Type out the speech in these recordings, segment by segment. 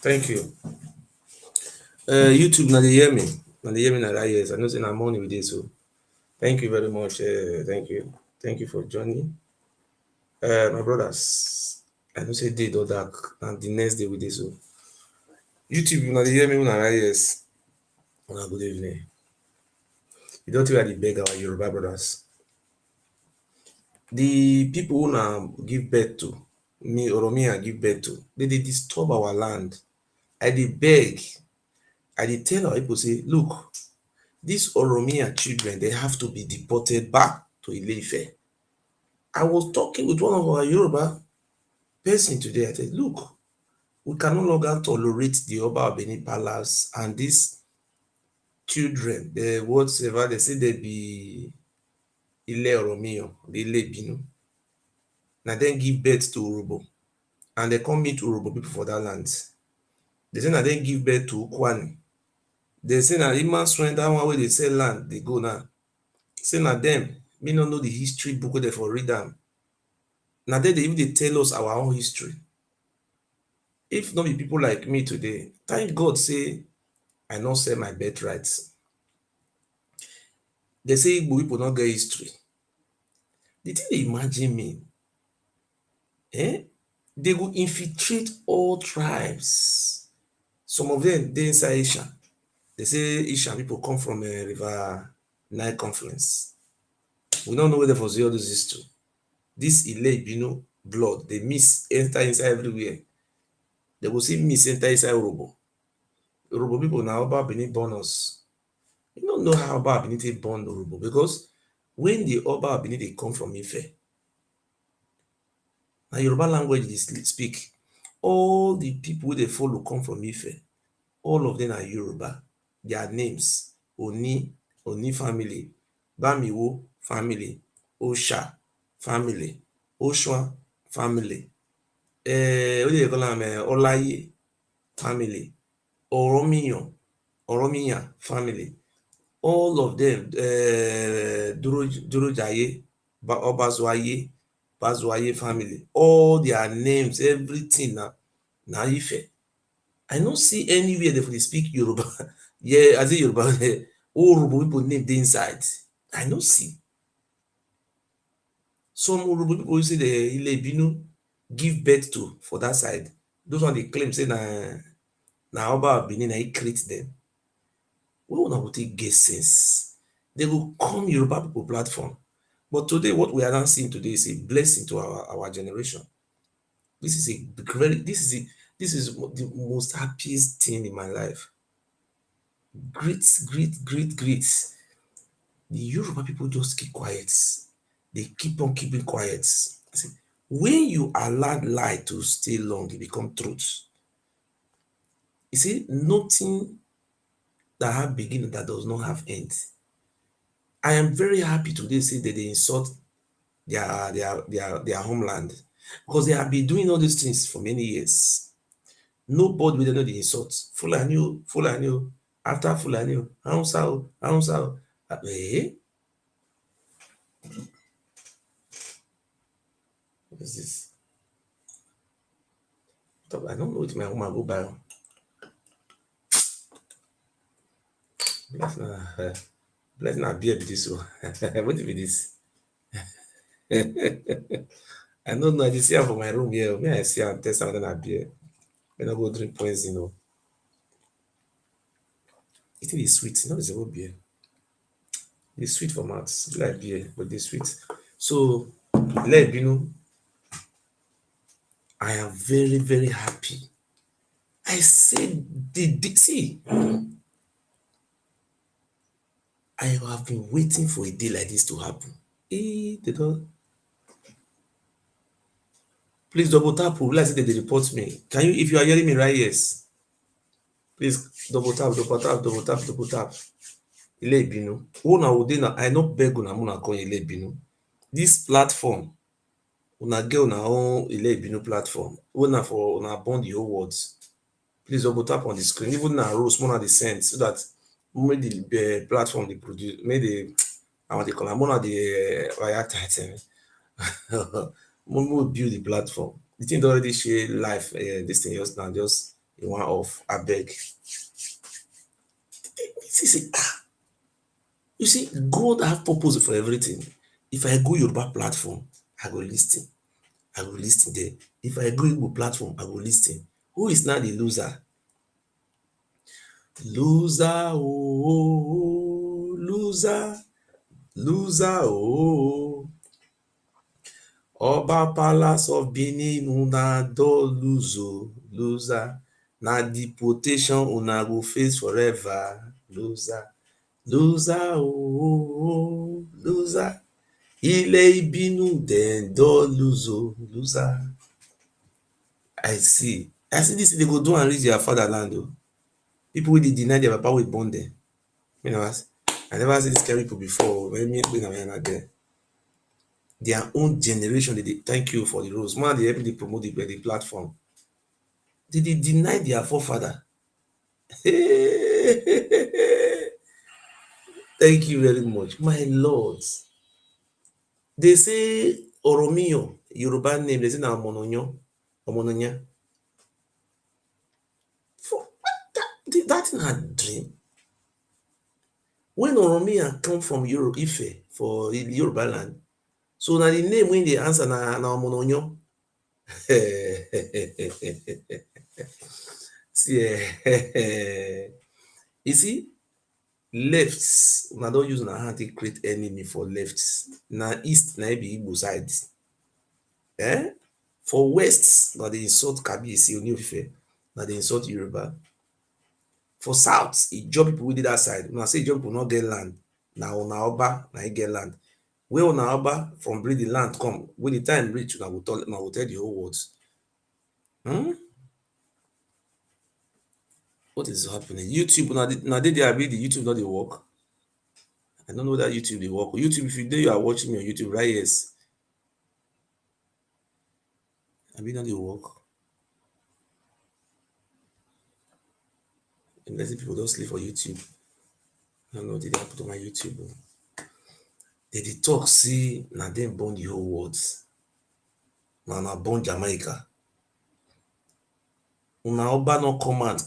Thank you. YouTube, now they hear me. Now they hear me now that yes. I know say I'm morning with this. So thank you very much. Thank you. Thank you for joining. My brothers. I know say day or dark and the next day with this. So YouTube, now they hear me now that yes. Good evening. You don't think I beg our Yoruba brothers. The people who now give birth to me or me and give birth to, they disturb our land. I dey beg. I dey tell our people say, look, these Oromia children, they have to be deported back to Ile-Ife. I was talking with one of our Yoruba person today. I said, look, we can no longer tolerate the Oba Benin Palace and these children, the whatever they say they be Ile Oromia, the Ile Binu. Now then give birth to Urobo. And they come meet Urobo people for that land. They say now then give birth to Ukwani. They say now Iman Swen, that one where they sell land, they go now. Say na them, me no know the history book wey dem for read am. Na dem dey even dey tell us our own history. If no be people like me today, thank God say I no sell my birthright. They say Igbo people no get history. The thing dey imagine me, they go infiltrate all tribes. Some of them dey inside Isha. They say Isha people come from a river Nile confluence. We no know where they for see all this history. This Ile Ibino blood, they miss enter inside everywhere. They go see miss enter inside Urobo. Urobo people now Oba Benin born us. You don't know how Oba Benin take born Urobo because when the Oba Benin they come from Ife, now Yoruba language they speak. All the people they follow come from Ife. All of them are Yoruba. Their names: Oni family, Bamiwo family, Osha family, Oshwa family, what do they call them? Olaye family, Oromiyan family. All of them, Durojaye, Bazwaye family. All their names, everything na Ife. I no see anywhere they for speak Yoruba. Yeah, I say Yoruba. All Yoruba people name dey inside. I no see. Some Yoruba people say the Ile Ibino give birth to for that side. Those one they claim say na Oba Benin na he create them. We una go take get sense. They will come Yoruba people platform. But today, what we are now seeing today is a blessing to our generation. This is the most happiest thing in my life. Great. The Yoruba people just keep quiet. They keep on keeping quiet. See, when you allow lie to stay long, it become truth. You see, nothing that have beginning that does not have end. I am very happy today say that they insult their homeland because they have been doing all these things for many years. Nobody will know the insult. Fulani, after Fulani, Hausa. What is this? I don't know what my woman go buy. Bless na beer be this one. What be this? I don't know. I just see her for my room here. May I see her and test her na beer. When I go drink poison. It is sweet. Not the whole beer. It's sweet for mouth. It's like beer, but it's sweet. So let you know, I am very, very happy. I said, see, I have been waiting for a day like this to happen. They don't. Please double tap. Realize that they report me. Can you, if you are hearing me right, yes. Please double tap. Ile Ibino. Una udina, I not beg una muna call Ile Ibino. This platform, una get una own Ile Ibino platform. Una for una bond the whole words. Please double tap on the screen. Even na roast one of the sense so that make the platform they produce, make the I want to call one of the title. We build the platform. The thing don already share life, this thing just now, just a one off, abeg. See say you see God have purpose for everything. If I go Yoruba platform, I go lis ten, I go lis ten there. If I go Igbo platform, I go lis ten. Who is now the loser? Loser oh, loser, loser oh. Oba palace of Benin una don lose oh, loser. Na deportation una go face forever, loser. Loser oh, loser. Ilé ìbínú dem don lose oh, loser. I see dis thing dey go do am reach their fatherland oh. Pipu wey dey deny their papa wey born dem. I never see dis kain pipu before oh, me na there. Their own generation dey thank you for the rose. Una dey help me dey promote the platform. Dey dey deny their forefather. Thank you very much, my lord. Dey say Oromiyan, Yoruba name, dey say na Omonoyan. For dat na dream. When Oromiyan come from Ife for Yoruba land, so na the name wey dey answer na Omonoyan. See you see, left, una don use una hand take create enemy for left. Na east na im be Igbo side. For west, na dey insult Kabiyesi Oni of Ife, na dey insult Yoruba. For south, Ijaw pipu wey dey dat side, una say Ijaw pipu no get land, na una Oba na im get land. Where una Oba from bring the land come, when the time reach, una go tell the whole world. What is happening? YouTube, una dey there abi the YouTube no dey work? I no know whether YouTube dey work. YouTube, if you dey you are watching me on YouTube, write yes. Abi e no dey work? Plenty pipu don sleep for YouTube. I no know wetin dey happen to my YouTube o. Dey dey talk say na dem born the whole world. Na una born Jamaica. Una Oba no come out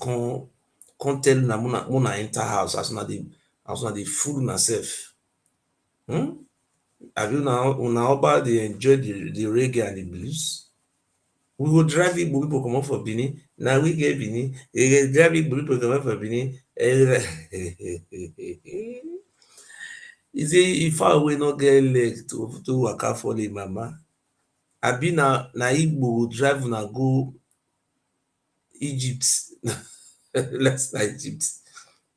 come tell una make una enter house as una dey fool una sef. Abi una Oba dey enjoy the reggae and the blues? We go drive Igbo pipu comot for Benin, na we get Benin. We go drive Igbo pipu comot for Benin. E say fowl wey no get leg to waka follow im mama. Abi na Igbo go drive una go Egypt. Let's na Egypt.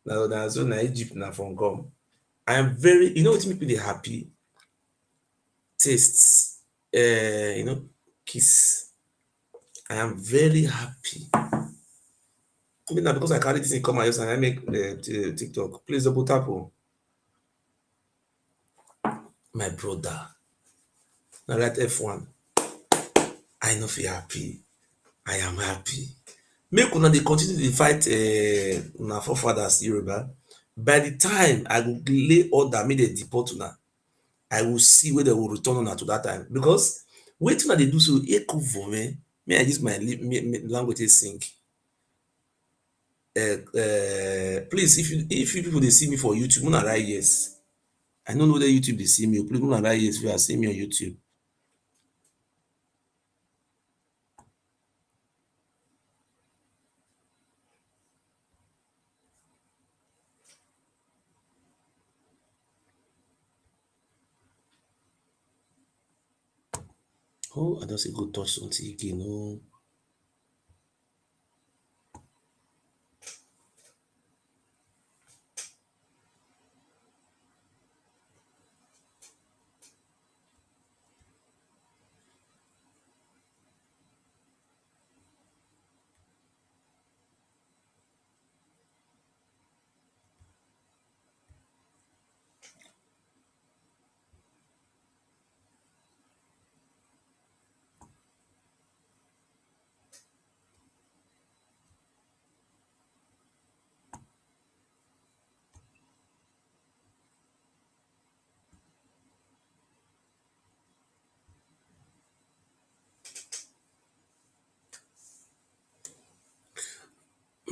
Na so na Egypt na from come. I am very, you know wetin make me dey happy? Taste, kiss. I am very happy. Maybe na because I carry dis thing come my house and I make TikTok. Please double tap o. My brother, na write F1. I no fit happy. I am happy. Make una dey continue dey fight una forefathers Yoruba. By the time I go lay order make dem deport una, I will see whether they will return una to that time. Because wetin una dey do so ekuvome, may I use my language take sing. Please, if you people dey see me for YouTube, una write yes. I no know whether YouTube dey see me o. Please una write yes if you are seeing me on YouTube. Oh, I don say go touch something again oh.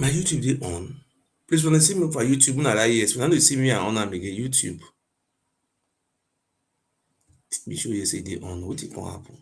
My YouTube dey on. Please when I see me for YouTube, una like yes. When I see me and on am again, YouTube. Be sure you say dey on. Wetin come happen?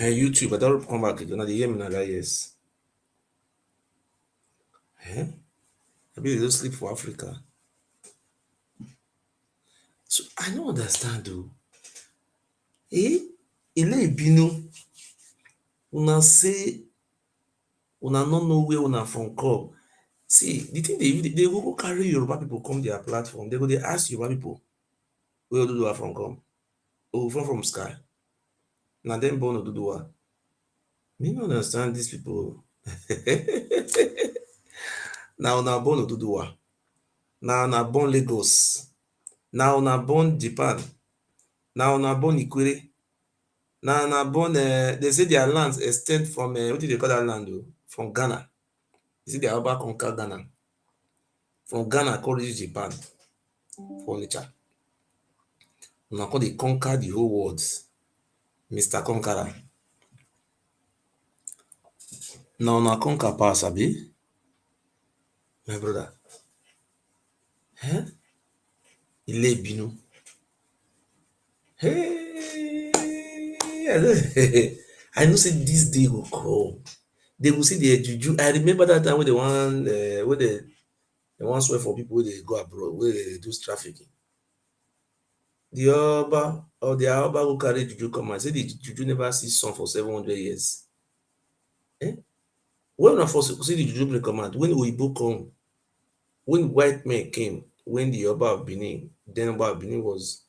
YouTube, I don't come back again. Now they hear me now like yes. I be they don't sleep for Africa. So I don't understand though. Eh? Ile Ibinu, una say una no know where una from come. See, the thing they go carry Yoruba people come their platform. They go they ask Yoruba people where Oduduwa from come. Oh, from sky. Now them born Oduduwa. Me no understand these people. Now una born Oduduwa. Now una born Lagos. Now una born Japan. Now una born Ikwere. Now una born they say their lands extend from what do they call that land though? From Ghana. You see, they are about conquer Ghana. From Ghana, come reach Japan for nature. Una come dey conquer the whole world. Mr. Conqueror. Now una conquer pass, abi? My brother. Eh? Ile Ibinu. Hey! I know say this day go come. They go see the juju. I remember that time when they want when they want swear for people wey dey go abroad, wey dey do trafficking. The Oba or the Oba go carry juju come and say the juju never see sun for 700 years. Eh? When una for see the juju bring come out, when Oyibo come, when white men came, when the Oba of Benin, then Oba of Benin was,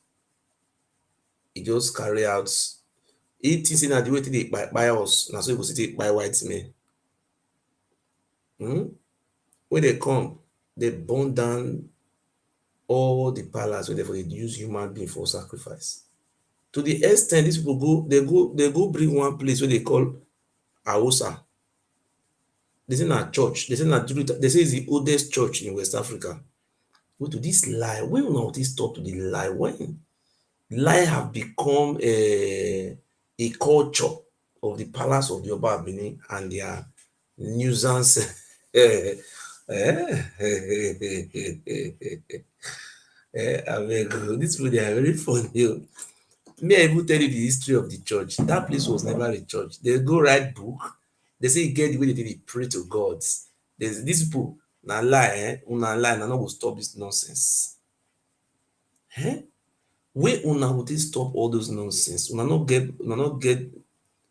he just carry out, he think say na the way take dey kpai us, na so he go still take kpai white men. When they come, they burn down all the palace wey dem for dey use human being for sacrifice. To the extent these people go bring one place wey they call Aosa. They say na church. They say na they say it's the oldest church in West Africa. Go to this lie. When una this stop to the lie? When lie have become a culture of the palace of the Oba Benin and their nuisance. Abeg o, dis people they are very funny o. Me I even tell you the history of the church. That place was never a church. They go write book. They say e get the way they pray to gods. There's these people na lie, una lie, na no go stop this nonsense. Wey una go take stop all those nonsense? Una no get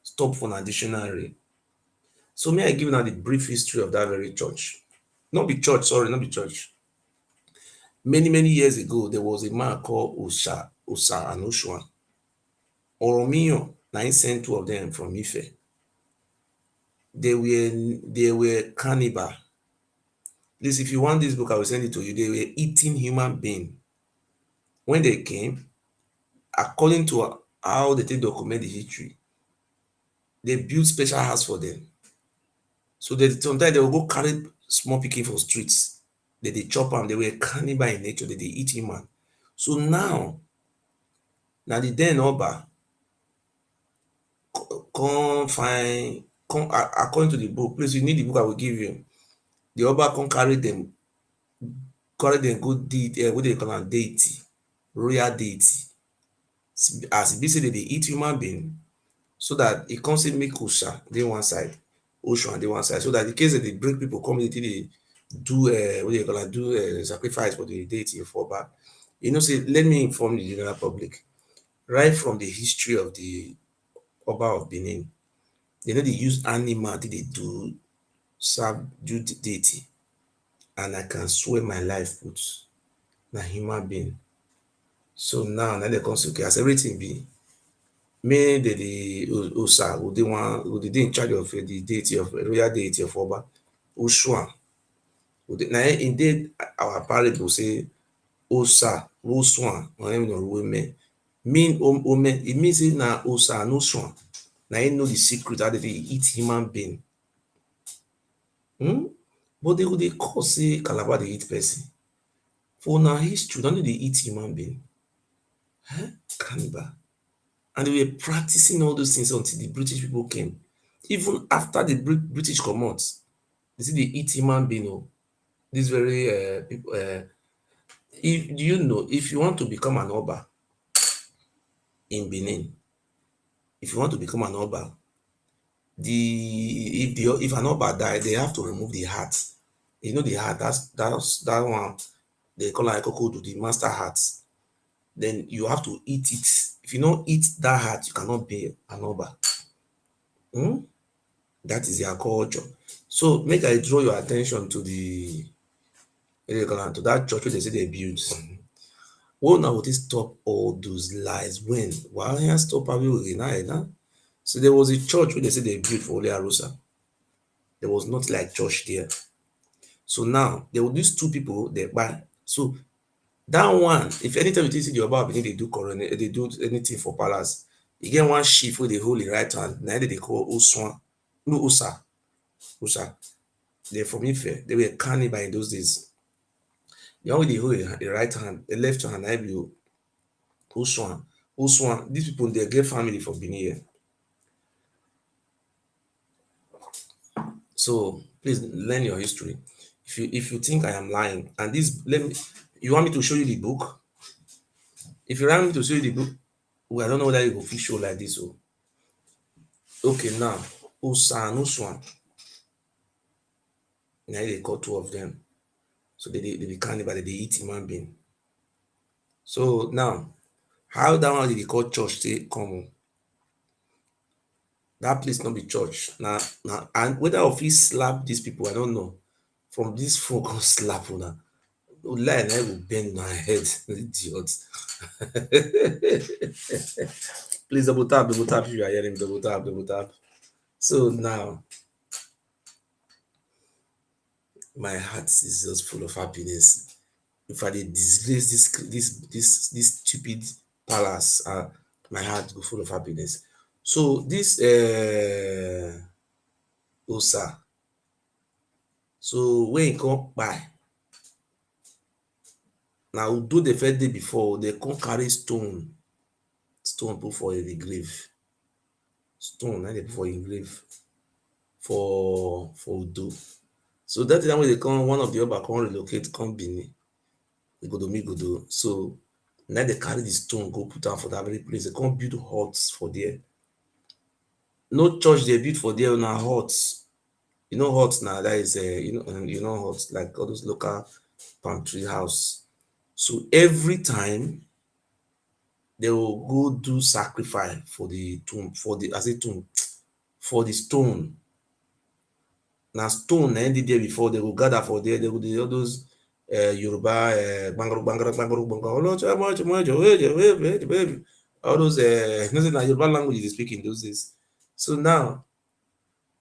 stop for na dictionary. So may I give una the brief history of that very church. Not be church, sorry, not be church. Many years ago, there was a man called Osa and Oshwan. Oromiyan, na him sent two of them from Ife. They were cannibal. Please, if you want this book, I will send it to you. They were eating human being. When they came, according to how they take document the history, they built special house for them. So that sometimes they will go carry small pikin for streets. They chop am. They were cannibal in nature. They eat human. So now the then Oba come find, according to the book, please you need the book I will give you. The Oba come carry them, carry dem go what dey call am deity, royal deity, as e be say dem dey eat human being, so that e come say make Osha dey one side, Oshun dey one side, so that in case dem dey bring people come dey do what dey call am, do sacrifice for the deity for Oba. You know say, let me inform the general public, right from the history of the Oba of Benin, dem no dey use animal take dey do the deity, and I can swear my life put na human being. So now na dem come say okay, as everything be, make dem dey Osa go dey in charge of the deity of royal deity of Oba, Oshun na im dey our parable say Osa, Osun, Ome mean Ome, e mean say na Osa and Osun na im know the secret how dem dey eat human being. But dem go dey call say Calabar dey eat person. For una history, una no dey eat human being. Cannibal. And they were practicing all those things until the British people came. Even after the British comot, they still dey eat human being o. This very people, if do you know, if you want to become an Oba in Benin, if you want to become an Oba, if an Oba die, they have to remove the heart. You know the heart, that one they call am ekokodo, the master heart. Then you have to eat it. If you don't eat that heart, you cannot be an Oba. That is their culture. So make I draw your attention to to that church where they say they build. Well, now would stop all those lies when? Why well, stop now? So there was a church where they say they built for Holy Arosa. There was not like church there. So now there were these two people they buy. So that one, if anytime you see the Oba Benin, they do coronation, they do anything for palace. You get one sheep where they hold the right hand. Now they call Oswan. No, Osa. They're from Ife. They were cannibal in those days. The one with the hold the right hand, the left hand, I be Oswan. These people they get family from Benin here. So please learn your history. If you think I am lying, and this you want me to show you the book? If you want me to show you the book, well, I don't know whether you go fit show like this. So okay, now Osa and Oswan. Now they call two of them. So they be cannibal, they eat human being. So now, how that one they call church say come? That place not be church. Now and whether of he slap these people, I don't know. From this phone come slap una. Lie and I will bend my head. Idiot. Please double tap if you are hearing me. Double tap. So now my heart is just full of happiness. If I did disgrace this stupid palace, my heart go full of happiness. So this Osa, so when he come by, now do the first day before, they come carry stone put for the grave. Stone, na they put for the grave for Udo. So that time when they come, one of the Oba come relocate, come Benin. Igodo. So now they carry the stone, go put am for that very place. They come build huts for there. No church they build for there, na huts. You know huts now, that is you know huts, like all those local palm tree house. So every time they will go do sacrifice for the tomb, for the stone. Now stone na dey there before they will gather for there, they will do all those Yoruba all those you know say na Yoruba language they speak in those days. So now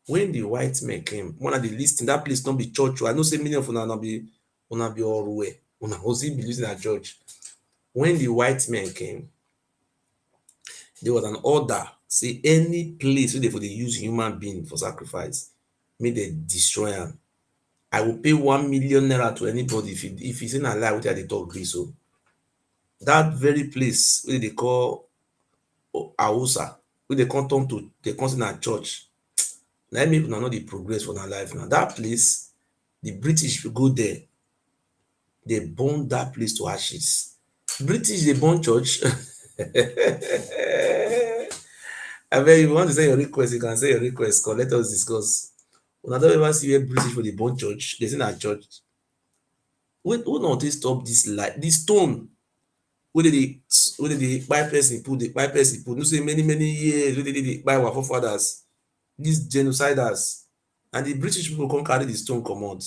when the white men came, one of the listing that place don't be church. I know say many of una be Oruwe, una also be using a church. When the white men came, there was an order say any place where they use human being for sacrifice, may they destroy them. I will pay 1 million naira to anybody if he's in a lie with they talk gree. So that very place where they call Ausa, where they come turn to they come in a church. Let me know the progress for our life now. That place, the British will go there. They burn that place to ashes. British, they burn church. I mean, if you want to send your request, you can send your request. Cause let us discuss. Una don't ever see where British for the burn church. They say na church. Who not they stop this light? This stone wey dey kpai person put dey kpai person put. No say many years wey dey kpai our forefathers. These genociders, and the British people come carry the stone comot.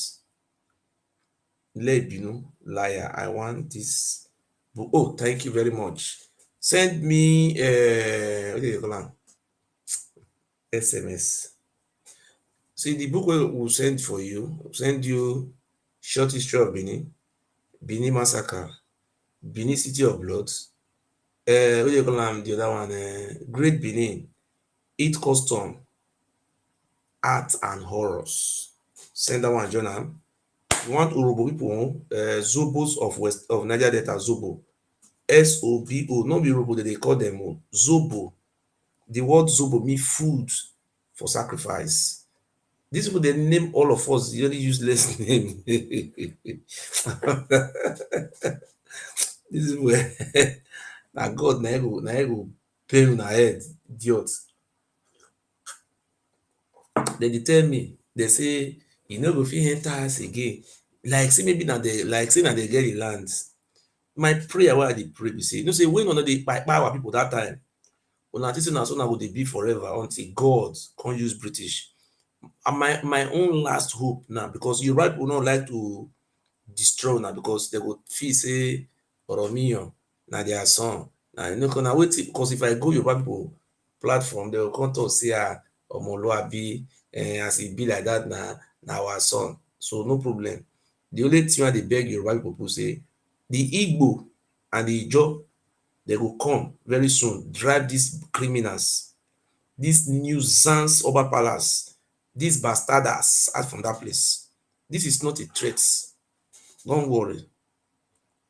Lebinu, liar. I want this book. Oh, thank you very much. Send me what do you call am? SMS. See the book wey we send for you, we'll send you Short History of Benin, Benin Massacre, Benin City of Blood. What do you call am? The other one, Great Benin, Eat Custom, Art and Horrors. Send that one, join am. You want Urhobo people, Zobos of Niger Delta, Zobo. Sobo, no be Urhobo, they call them Zobo. The word Zobo mean food for sacrifice. These people, they name all of us really useless name. This is where na God na go pay una head, idiot. Then they tell me, they say you no go fit enter house again. Like say maybe na they get the land. My prayer wey I dey pray be say, you know say when una dey kpai our people that time, una think say na so una go dey be forever until God come use British. And my own last hope now, because Yoruba people no like to destroy una because they go feel say Oromiyan na their son. Na you know na wetin, because if I go Yoruba people platform, they go come talk say Omoluabi, as e be like that na our son. So no problem. The only thing I dey beg Yoruba people say, the Igbo and the Ijaw, they go come very soon, drive these criminals, these nuisance Oba Palace, these bastards out from that place. This is not a threat. Don't worry.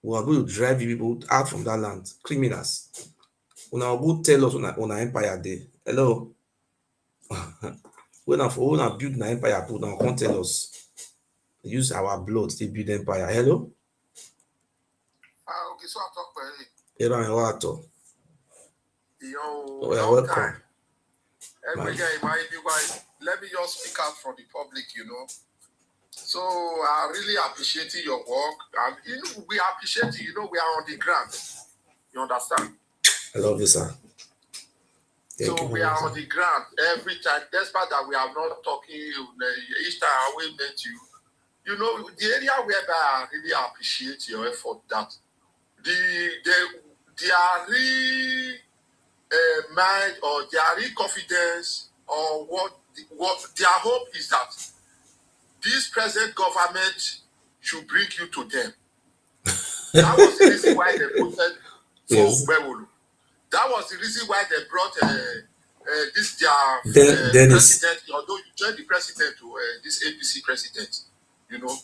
We are going to drive you people out from that land. Criminals. Una go tell us una empire dey. Hello. When I build na empire, put una come tell us. Use our blood to build empire. Hello. Okay, so I talk for you. Aaron Wato. Yo, You're welcome. time. Every day might be why. Let me just speak out for the public, So I really appreciate your work, and we appreciate you. We are on the ground. You understand? I love you, sir. So we are on the ground every time. Despite that we are not talking each time we met you. The area where I really appreciate your effort, that their real mind or their real confidence, or what their hope is, that this present government should bring you to them. That was the reason why they voted for Bewolu. That was the reason why they brought this their president, although you joined the president to this APC president, Tinubu.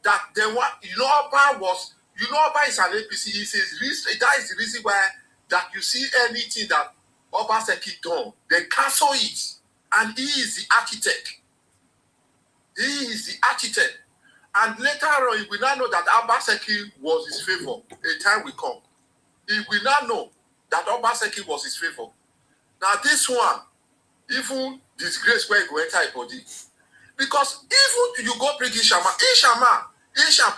That they want, Oba was, Oba is an APC. That is the reason why that you see anything that Obaseki done, they cancel it, and he is the architect. He is the architect. And later on, he will not know that Obaseki was his favor. A time will come. He will not know that Obaseki was his favor. Now this one, even disgrace where he go enter a body. Because even you go bring Ishama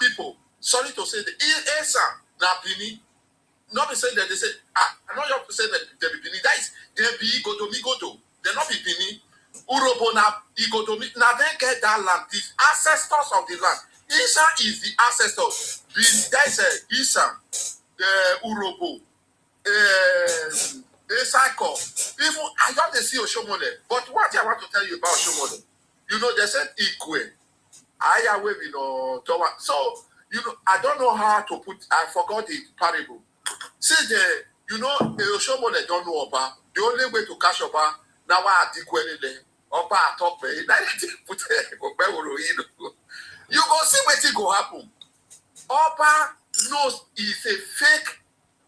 people, sorry to say, the Esa, Napini, not be saying that they say, I'm not here to say that they be Bini, that is, they be Igodo. They not be Bini. Urhobo na Igodomi, now they get that land, the ancestors of the land. Isa is the ancestors. That is Isa, Urhobo, Esako. Even I don't see Oshomole. But what I want to tell you about Oshomole, they said Ikwe. I away so I don't know how to put. I forgot the parable. See the Oshomole don't know Oba. The only way to catch Oba now I Ikwe Oba top put you go see what it go happen. Oba knows is a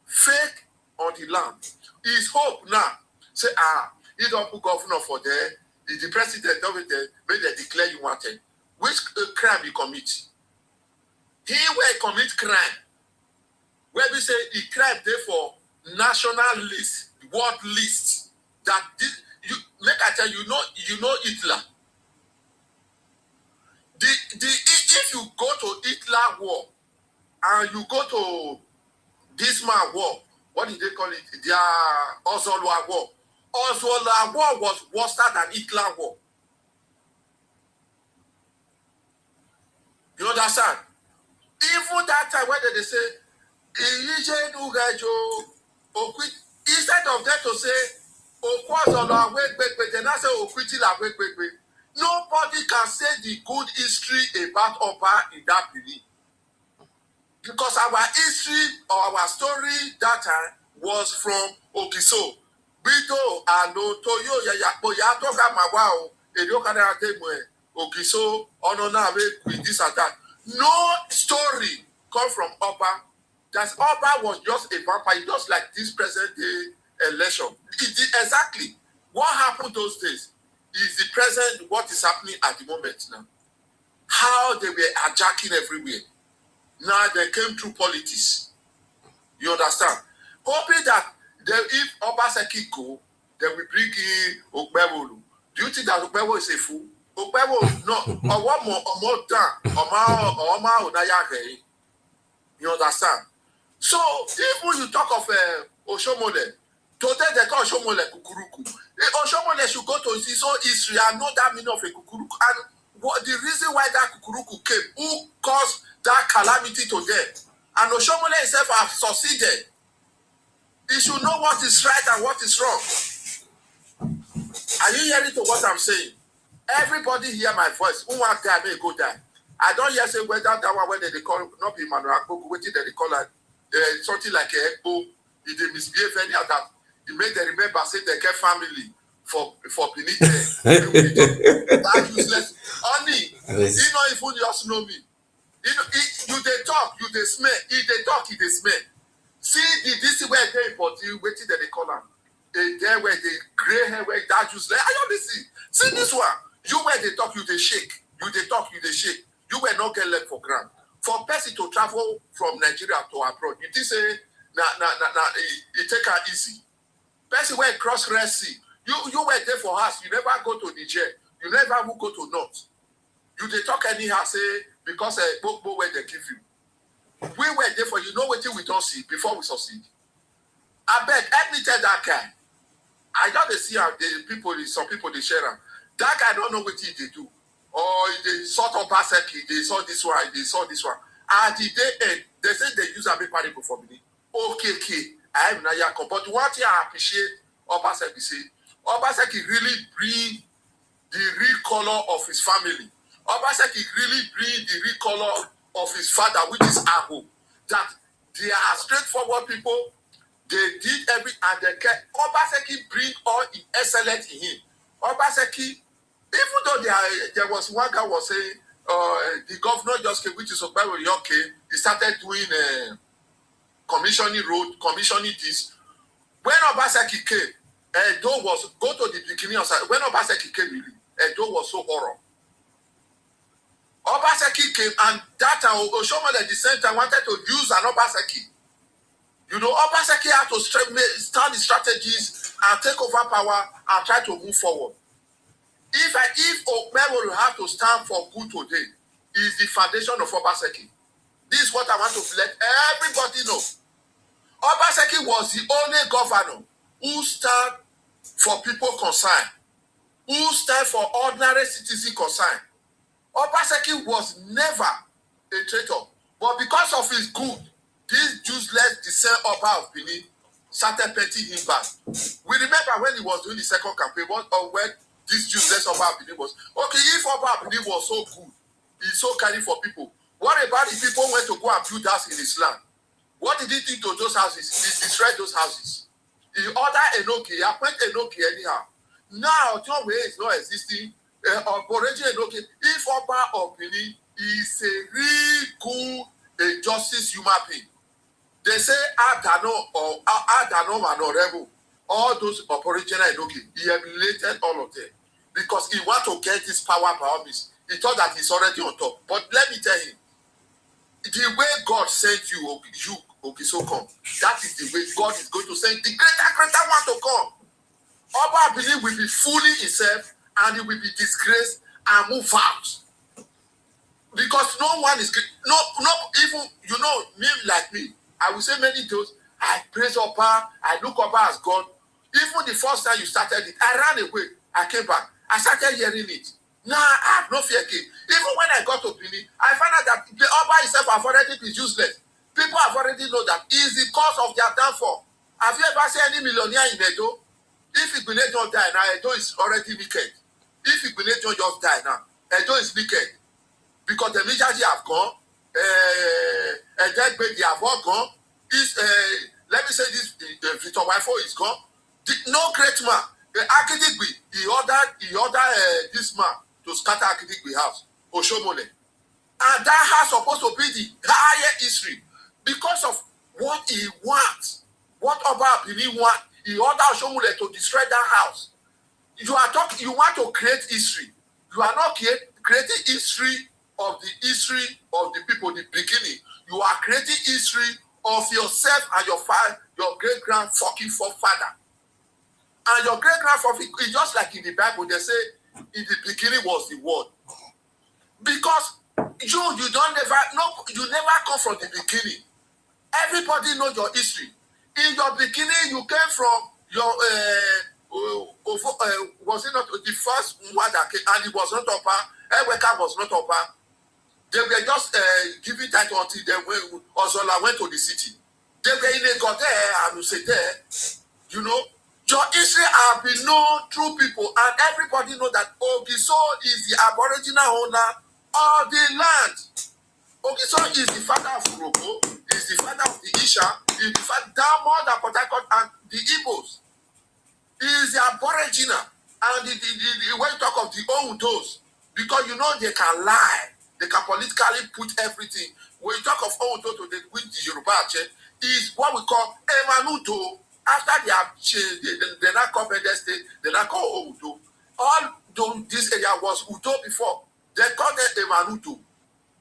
fake on the land. His hope now say he don't put governor for there. Is the president of it, may they declare you wanted. which crime he commit? He will commit crime. Where we say he crime there for national list, world list. That this, you make I tell you, you know Hitler. If you go to Hitler war and you go to this man war, what did they call it? Their Oslo war. Oslo war was worse than Hitler war. You understand? Even that time when they say, instead of them to say, they now say, nobody can say the good history about Oba in that period. Because our history or our story that time was from Okiso. Bido ano toyo ya toga mawao ediokana atemwe Okiso ono na with this and that. No story come from Oba. That Oba was just a vampire, just like this present day election. Exactly what happened those days is the present what is happening at the moment now. How they were hijacking everywhere. Now they came through politics. You understand? Hoping that if Obaseki go, they will bring in Ogbewolu. Do you think that Ogbewo is a fool? Ogbewo, no. Or one more down. You understand? So, even you talk of Oshomole, today they call Oshomole Kukuruku. Oshomole should go to his own history and know that meaning of a Kukuruku. And what the reason why that Kukuruku came, who caused that calamity to them. And Oshomole himself has succeeded. He should know what is right and what is wrong. Are you hearing to what I'm saying? Everybody hear my voice. Who want die may go die. I don't hear say whether that one when they call not be Manuel waiting they call it something like a Ekpo. If they misbehave any other, it make them remember say they get family for beneath them. That useless. Only he not even just know me. You they talk, you they smell. If they talk, if they smell. See this is where they import you waiting that they call them. There where they gray hair where that useless. I only see this one. You where they talk, you they shake. You they talk, you they shake. You will not get left for ground. For person to travel from Nigeria to abroad, you think say it take her easy. Person where cross Red Sea. You were there for us. You never go to Niger. You never will go to North. You they talk anyhow say because both where they give you. We were there for you know what we don't see before we succeed. I beg, let me tell that guy. I just see how some people they share them. That guy don't know what they do. Or they sort of Baseki, they saw this one, they saw this one. At the day end, they say they use a big parable for me. Okay, I am not yet. But what I appreciate Obaseki say, Obaseki really bring the real color of his family. Obaseki really bring the real color of his father, which is Abu. That they are straightforward people. They did and they care. Obaseki bring all the excellence in him. Obaseki, even though there was one guy was saying, the governor just came, which is Ogbero Yoke, he started doing commissioning road, commissioning this. When Obaseki came, Edo was, go to the beginning of when Obaseki came, really, Edo was so horrible. Obaseki came and that Oshomole at the same time wanted to use an Obaseki. You know, Obaseki had to start the strategies and take over power and try to move forward. If Ogbero will have to stand for good today, is the foundation of Obaseki. This is what I want to let everybody know. Obaseki was the only governor who stand for people concerned, who stand for ordinary citizen concerned. Obaseki was never a traitor, but because of his good, this useless descent Oba of Benin started petting him back. We remember when he was doing the second campaign, when this useless Oba of Benin was okay. If Oba of Benin was so good, he's so caring for people. What about the people went to go and build houses in his land? What did he do to those houses? He destroyed those houses. He ordered Enoki, he appointed Enoki anyhow. Now, John Way is not existing. Enoki, if Oba of Benin is a real good justice human being, they say Adano or Adano Manorebo, all those Aboriginal Enoki, he emulated all of them because he want to get this power by all means. He thought that he's already on top. But let me tell him, the way God sent you, Okiso, that is the way God is going to send the greater one to come. Oba believe will be fully himself and he will be disgraced and move out. Because no one is even me like me. I will say many times, I praise Oba, I look Oba as God. Even the first time you started it, I ran away. I came back. I started hearing it. Now I have no fear again. Even when I got to Benin, I found out that the Oba himself have already been useless. People have already know that it is the cause of their downfall. Have you ever seen any millionaire in Edo? If Igbeneghu don't die now, Edo is already wicked. If Igbeneghu don't just die now, Edo is wicked. Because the Mijaji have gone, Edegbedi have all gone. Let me say this, Victor Waifo is gone. No great man. The Akidigbe, he ordered this man to scatter Akidigbe house, Oshomole. And that house supposed to be the higher history because of what he wants. What Oba Abini wants. He ordered Oshomole to destroy that house. You want to create history. You are not creating history of the people, the beginning. You are creating history of yourself and your great-grand fucking forefather. And your great-grandfather is just like in the Bible, they say, in the beginning was the word. Because you never come from the beginning. Everybody knows your history. In your beginning, you came from your was it not the first one that came, and it was not Oba, Eweka was not Oba. They were just giving title until Ozola went to the city. They were in a god there and you say there, your history have been known through people, and everybody know that Ogiso is the aboriginal owner of the land. Ogiso is the father of Uroko, is the father of the Isha, is the father down more than Port Harcourt and the Igbos. He is the aboriginal, and the way you talk of the Oudos, because they can lie, they can politically put everything. When you talk of Oudo to with the Yoruba is what we call Emanuto. After they have changed, they now call Bede State, they now call Oudo. All this area was Udo before. They called it Emanuto.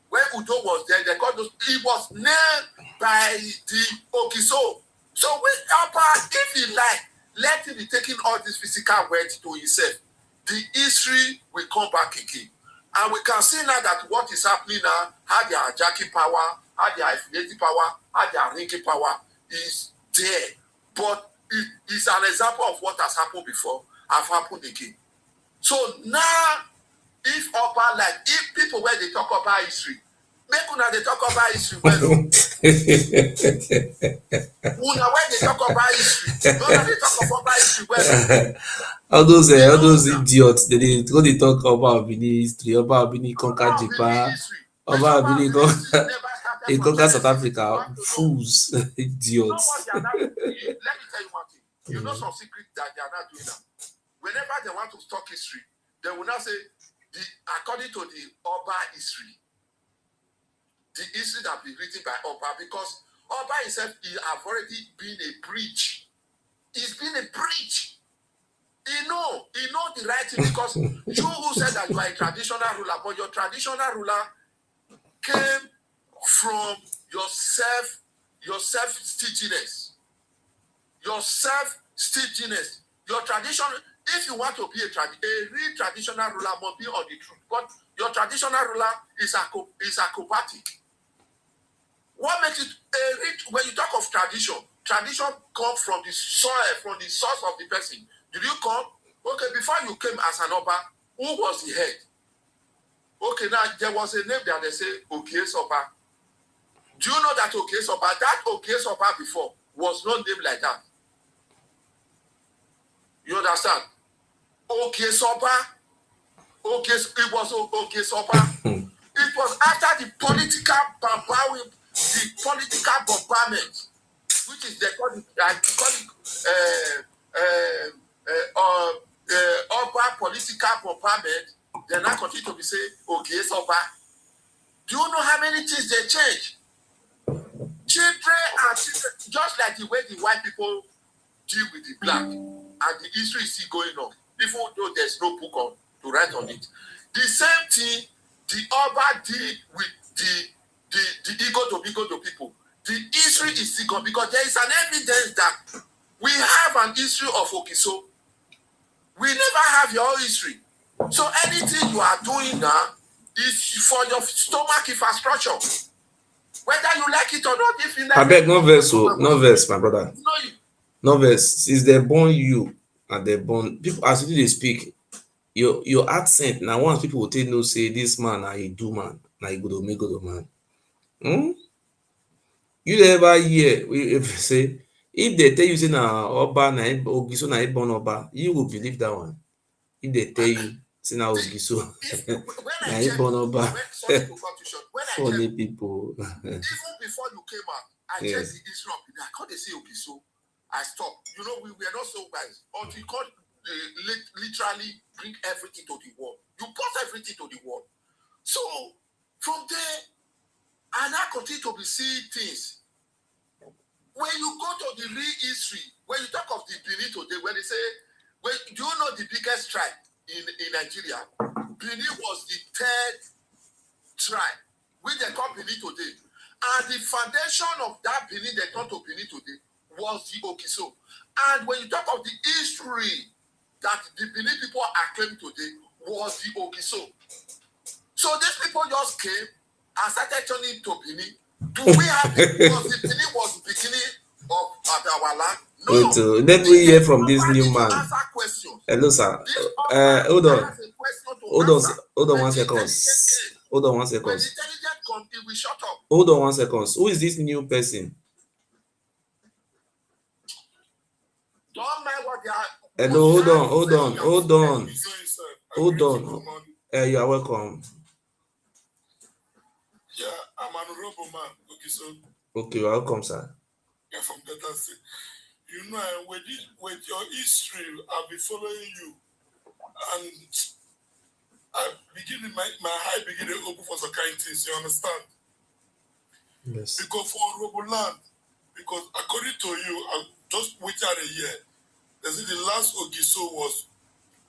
When Udo was there, they called those. It was named by the Okiso. So if he like, let him be taking all this physical weight to himself. The history will come back again. And we can see now that what is happening now, how they are jacking power, how they are affiliating power, how they are linking power is there. But it is an example of what has happened before, have happened again. So now, if people where they talk about history, make una they talk about history well. Una when they talk about history, una they talk about history well. all those idiots, they go they talk about Benin history, Oba Abini conquer Japan, Oba Abini conquer South Africa. Fools, idiots. Let me tell you one thing. Some secret that they are not doing now. Whenever they want to talk history, they will not say according to the Oba history. The history that be written by Oba, because Oba himself have already been a breach. He's been a breach. He know the right thing, because you who said that you are a traditional ruler, but your traditional ruler came from your self-stinginess. Your tradition, if you want to be a real traditional ruler must be on the truth. But your traditional ruler is acrobatic. What makes it when you talk of tradition comes from the soil, from the source of the person. Did you come? Okay, before you came as an Oba, who was the head? Okay, now there was a name that they say Okes Oba. Do you know that Okes Oba? That Okes Oba before was not named like that. You understand? Okes Oba. It was Okes Oba. It was after the political bombardment, which is they call it Oba political bombardment. They now continue to be saying Okes Oba. Do you know how many things they change? Children, just like the way the white people deal with the black, and the history is still going on, even though there's no book to write on it. The same thing the Oba deal with the ego to people. The history is still gone because there is an evidence that we have an history of Okiso. We never have your own history. So anything you are doing now is for your stomach infrastructure. Whether you like it or not, if you like I beg, no verse, no verse, my brother. No verse. Since they born you and they born people, as you dey speak, your accent. Now, once people will tell no, say this man, na he do man, na he go make good man. You never hear if say if they tell you say na Oba na Ogiso na born Oba, you will believe that one. If they tell you say na Ogiso na born Oba, funny people. Even before you came out, I checked the history of Benin. I can't say Ogiso. I stopped. You know, we were not so wise. Until you can't literally bring everything to the world. You brought everything to the world. So from there, I now continue to be seeing things. When you go to the real history, when you talk of the Benin today, when they say, do you know the biggest tribe in Nigeria? Benin was the third tribe, which they call Benin today. And the foundation of that Benin they turn to Benin today was the Okiso. And when you talk of the history that the Benin people are claiming today was the Okiso. So these people just came and started turning to Benin. Do we have because the Benin was the beginning of our land? No. Let me hear from this new man. Hello, sir. Hold on. Hold on 1 second. Hold on 1 second. When the intelligent come, it will shut up. Hold on 1 second. Who is this new person? Don't mind what they are. Hello, hold on. You are welcome. Yeah, I'm an honorable man. Okay, so. Okay, you are welcome, sir. Yeah, from Delta State. You know, with your history, I'll be following you. And I begin my eye begin to open for some kind of things, you understand? Yes. Because for honorable land, because according to you, I just wait out a year. They say the last Ogiso was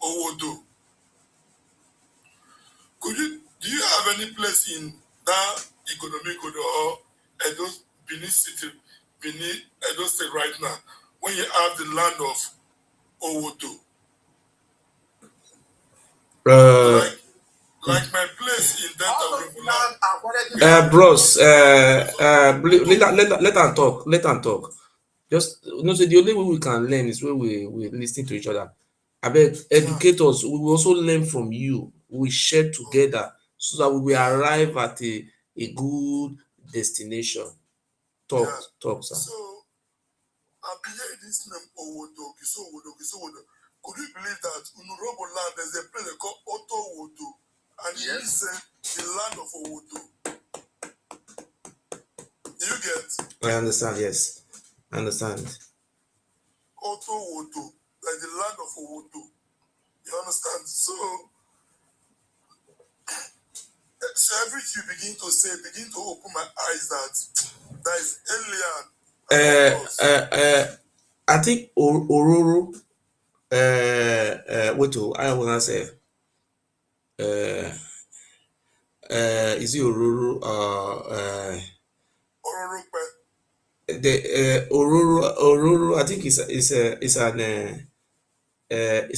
Owodo. Do you have any place in that economic or Edo Benin City, Edo State right now, when you have the land of Owodo? Like my place in Delta. Bros, let them talk. Let them talk. Just say the only way we can learn is when we listen to each other. I beg, educators, we will also learn from you. We share together so that we will arrive at a good destination. Talk, sir. So, I'm hearing this name Owodo, Owodo. Could you believe that in Urobo land there's a place they call Oto Owodo, and you say the land of Owodo? Do you get? I understand. Yes, I understand. Oto Owodo, like the land of Owodo. You understand? So everything you begin to say, begin to open my eyes that is alien. I think Ororo. Wait, I wanna say. Is it Ororo? Ororo. The Ororo. I think it's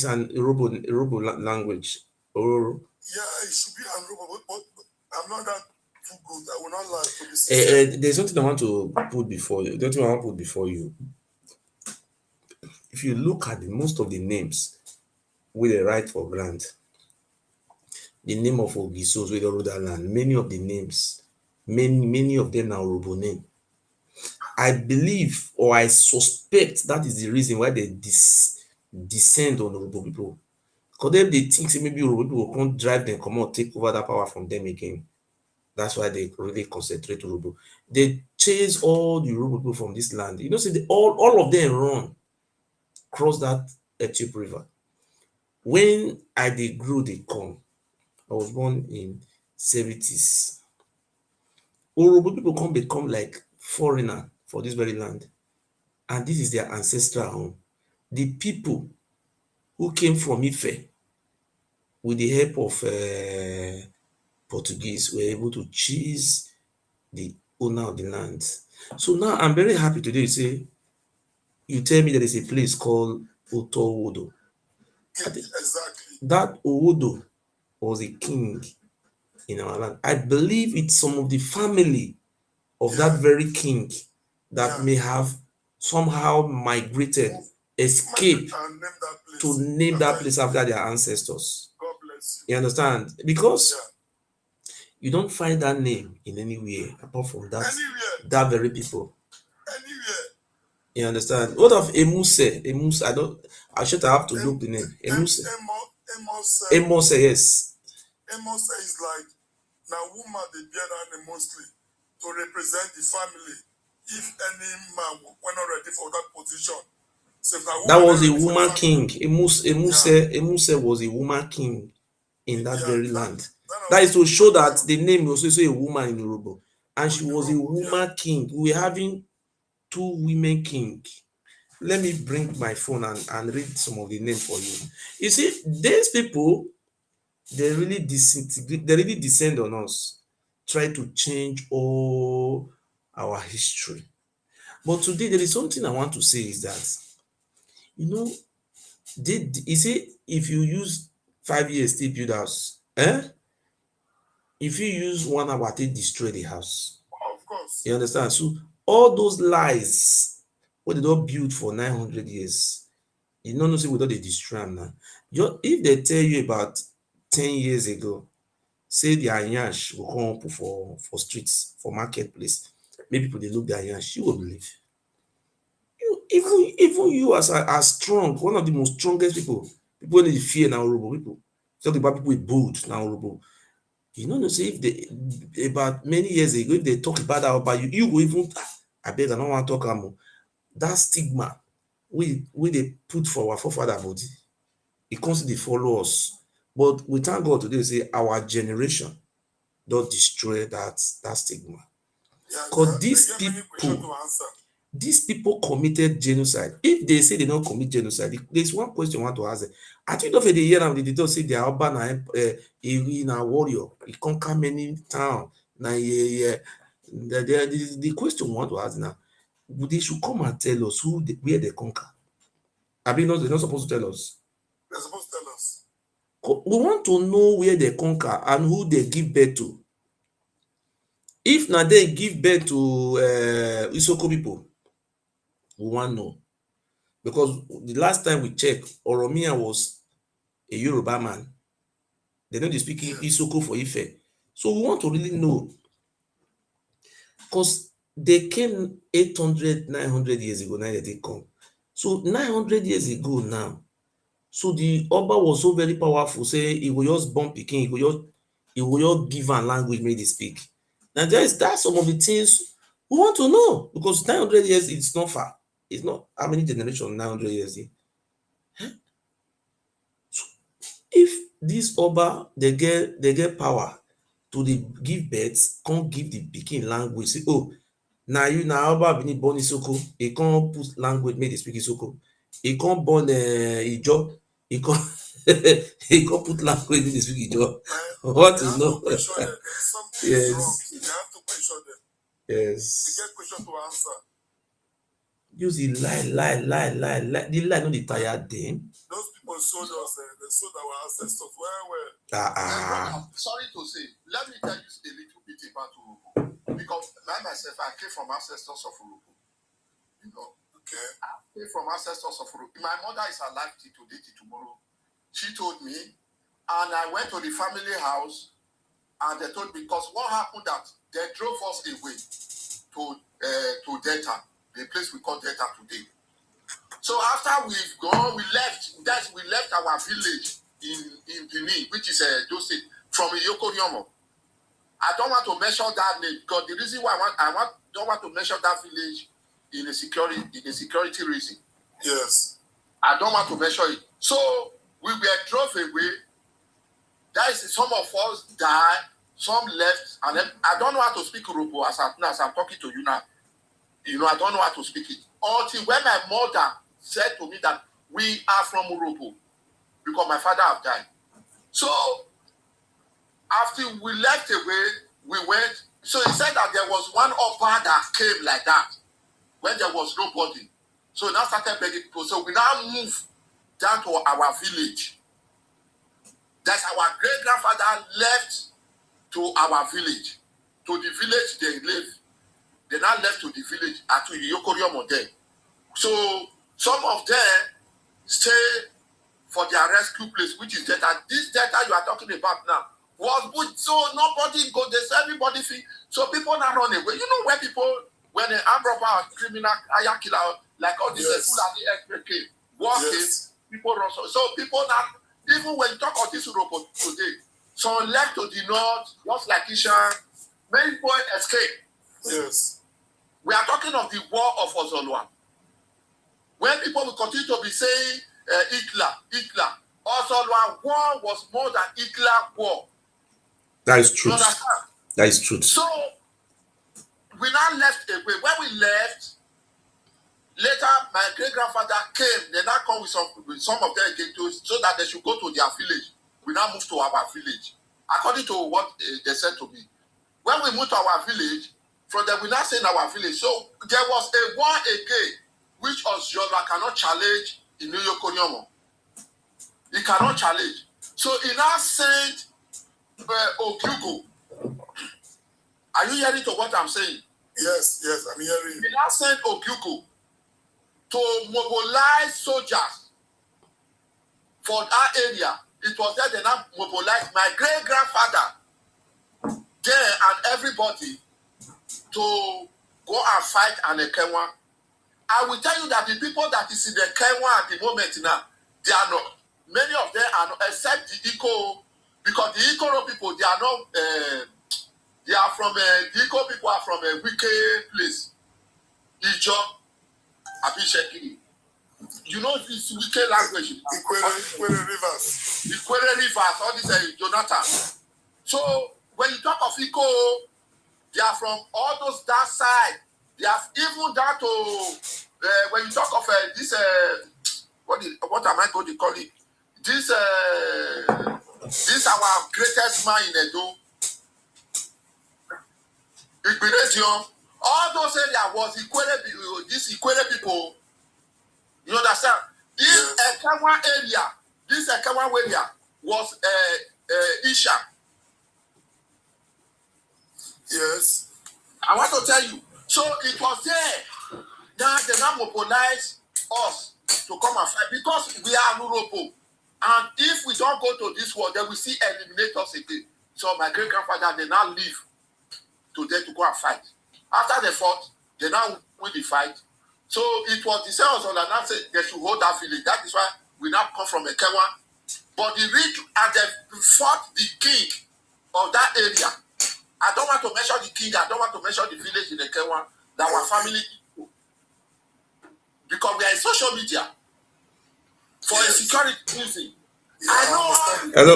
an Yoruba language. Ororo. Yeah, it should be an Yoruba, but I'm not that too good. I will not lie to this. There's something I want to put before you. Don't you want to put before you? If you look at most of the names with the right for grant, the name of Ogisos with the land, many of the names, many of them are Yoruba name. I believe or I suspect that is the reason why they descend on Yoruba people. Because then they think maybe Yoruba people can't drive them, come out, take over that power from them again. That's why they really concentrate on Yoruba. They chase all the Yoruba people from this land. You know, see, all of them run cross that Ethiop River. When I grew, they come. I was born in 70s. Yoruba people come become like foreigner for this very land. And this is their ancestral home. The people who came from Ife with the help of Portuguese were able to choose the owner of the land. So now I'm very happy today to say you tell me there is a place called Otowodo. Exactly. That Owodo was a king in our land. I believe it's some of the family of that very king that may have somehow migrated, escaped And name that place. to name that place after their ancestors. God bless You understand? Because you don't find that name in anywhere apart from that that very people. Anywhere. You understand? What of Emuse? Emuse, I should have to look the name. Emuse. Emuse, yes. Emuse is like now woman they bear down mostly to represent the family. If any man were not ready for that position. So that was a woman king. Emuse was a woman king in that very land. That is to show that the name was also a woman in Yoruba. And she was a woman king. We were having two women king. Let me bring my phone and read some of the names for you. You see, these people, they really descend on us, try to change all our history. But today, there is something I want to say is that, you know, you see, if you use 5 years to build house, if you use 1 hour to destroy the house, of course, you understand? So all those lies what they don't build for 900 years, you know say we don dey destroy am now. If they tell you about 10 years ago, say their yansh go come open for streets, for marketplace, make people dey look their yansh, you go believe. Even you as strong, one of the most strongest people wey dey fear na Urhobo people. Talk about people with bold na Urhobo. You know say if they about many years ago, if they talk about that Oba, you go even abeg I no wan talk am o. That stigma wey dey put for our forefather body, e come still dey follow us. But we thank God today say our generation don destroy that stigma. Because these people committed genocide. If they say they don't commit genocide, there's one question I want to ask them. I think of the year now they don't say they are urban na warrior. He conquer many towns. The question we want to ask now, they should come and tell us where they conquer. I mean, they're not supposed to tell us. They're supposed to tell us. We want to know where they conquer and who they give birth to. If now they give birth to Isoko people, we want to know. Because the last time we checked, Oromia was a Yoruba man. They know they speak Isoko for Ife. So we want to really know. Because they came 800, 900 years ago, now they did come. So 900 years ago now, so the Oba was so very powerful, say he will just born pikin, he will just give am language make they speak. Now that's some of the things we want to know, because 900 years it's not far. It's not how many generations 900 years. So if this Oba they get power to dey give birth, come give the pikin language, say oh na you na Oba Benin born Isoko, he come put language make dey speak Isoko. He come born Ijo, he come he come put language make dey speak Ijo. What is no? Yes. You have to question them. Yes. You get question to answer. Use the lie. The lie no dey tire them. Those people sold us, they sold our ancestors well. Sorry to say, let me tell you a little bit about Urhobo. Because myself, I came from ancestors of Urhobo. You know, okay. I came from ancestors of Urhobo. My mother is alive till today, till tomorrow. She told me, and I went to the family house, and they told me, because what happened that they drove us away to Delta, the place we call Delta today. So after we've gone, we left our village in Benin, which is those state, from Iyokoriomo. I don't want to mention that name because the reason why don't want to mention that village in a security reason. Yes. I don't want to mention it. So we were drove away. That is, some of us died, some left, and then I don't know how to speak Urhobo as I'm talking to you now. You know, I don't know how to speak it. Until when my mother said to me that we are from Urhobo, because my father have died. So After we left away, we went. So he said that there was one Oba that came like that when there was nobody. So now started begging people. So we now move down to our village. That's our great grandfather left to our village. To the village they live. They now left to the village at Yokoriom there. So some of them stay for their rescue place, which is Delta. This Delta you are talking about now was good. So nobody go, there's everybody feel. So people now run away. You know where people, when an armed robber or criminal, hire killer, like all these people at the ex came, walking, people run. So people now, even when you talk of this robot today, some left to the north, just like Ishan, many people escape. Yes. We are talking of the war of Ozolwa. When people will continue to be saying Hitler, Ozolwa war was more than Hitler war. That is truth. That is truth. So we now left away. When we left, later my great grandfather came. They now come with some of them again so that they should go to their village. We now moved to our village, according to what they said to me. When we moved to our village, from there we now stay in our village. So there was a war again, which Yoruba cannot challenge in New York. He cannot challenge. So he now sent Okyugo. Are you hearing to what I'm saying? Yes, I'm hearing. He now sent Okyugo to mobilize soldiers for that area. It was there they now mobilized my great grandfather there and everybody to go and fight an Ekenwa. I will tell you that the people that is in the Ekenwa at the moment now, they are not, many of them are not, except the Iko, because the Iko people, they are not, they are from, the Iko people are from a wicked place. Ijo, Abishekiri. You know this wicked language. Ikwere Rivers. Ikwere Rivers, all this Jonathan. So, when you talk of Iko, they are from all those that side. They have even down to when you talk of this what am I going to call it? This our greatest man in Edo. Igberezion. All those areas was Ikwere people. You understand? This Ekawa area was Isha. Yes. I want to tell you. So it was there. Now they now mobilize us to come and fight because we are Nuropo. And if we don't go to this war, then we see eliminate us again. So my great grandfather, they now leave to there to go and fight. After they fought, they now win the fight. So it was the same that now said they should hold that village. That is why we now come from Ekewa. But the rich and they fought the king of that area. I don't want to mention the king. I don't want to mention the village in Ekewa. That our family, because we are in social media for a security reason. I know. Hello,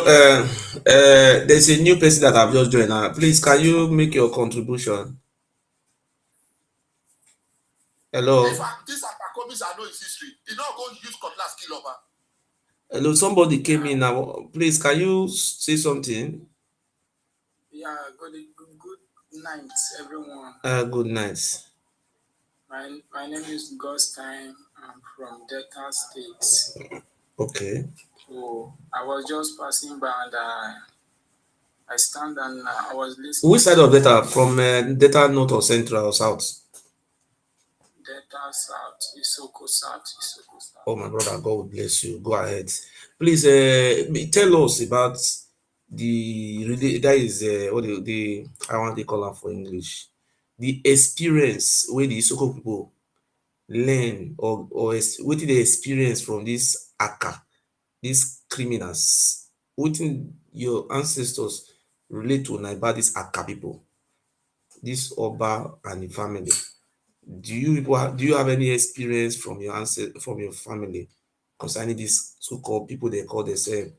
there's a new person that I've just joined now. Please, can you make your contribution? Hello. In fact, this Apakomis I know is history. You're not going to use cutlass kill over. Hello, somebody came in now. Please, can you say something? Yeah, good night, everyone. Good night. My name is Gostime. I'm from Delta State. Okay. So I was just passing by and I stand and I was listening. Which side of Delta? From Delta North or Central or South? Delta South, Isoko South. Oh, my brother, God bless you. Go ahead. Please tell us about that is what the I want to call it for English. The experience where the Isoko people learn or what did they experience from this Aka, these criminals? What did your ancestors relate to about these Aka people, this Oba and the family? Do you have any experience from your from your family concerning these so-called people they call themselves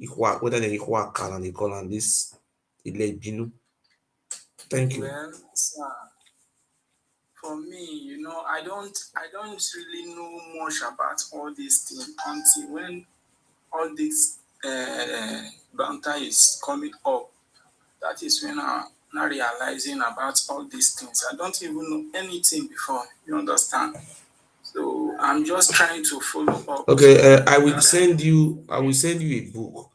Ihwa, whether they Ihwa and they call on this Ilebinu? Thank you. Well, sir, for me, I don't really know much about all these things until when all this banter is coming up. That is when I'm now realizing about all these things. I don't even know anything before, you understand? So I'm just trying to follow up. Okay, So I will that's send you. I will send you a book.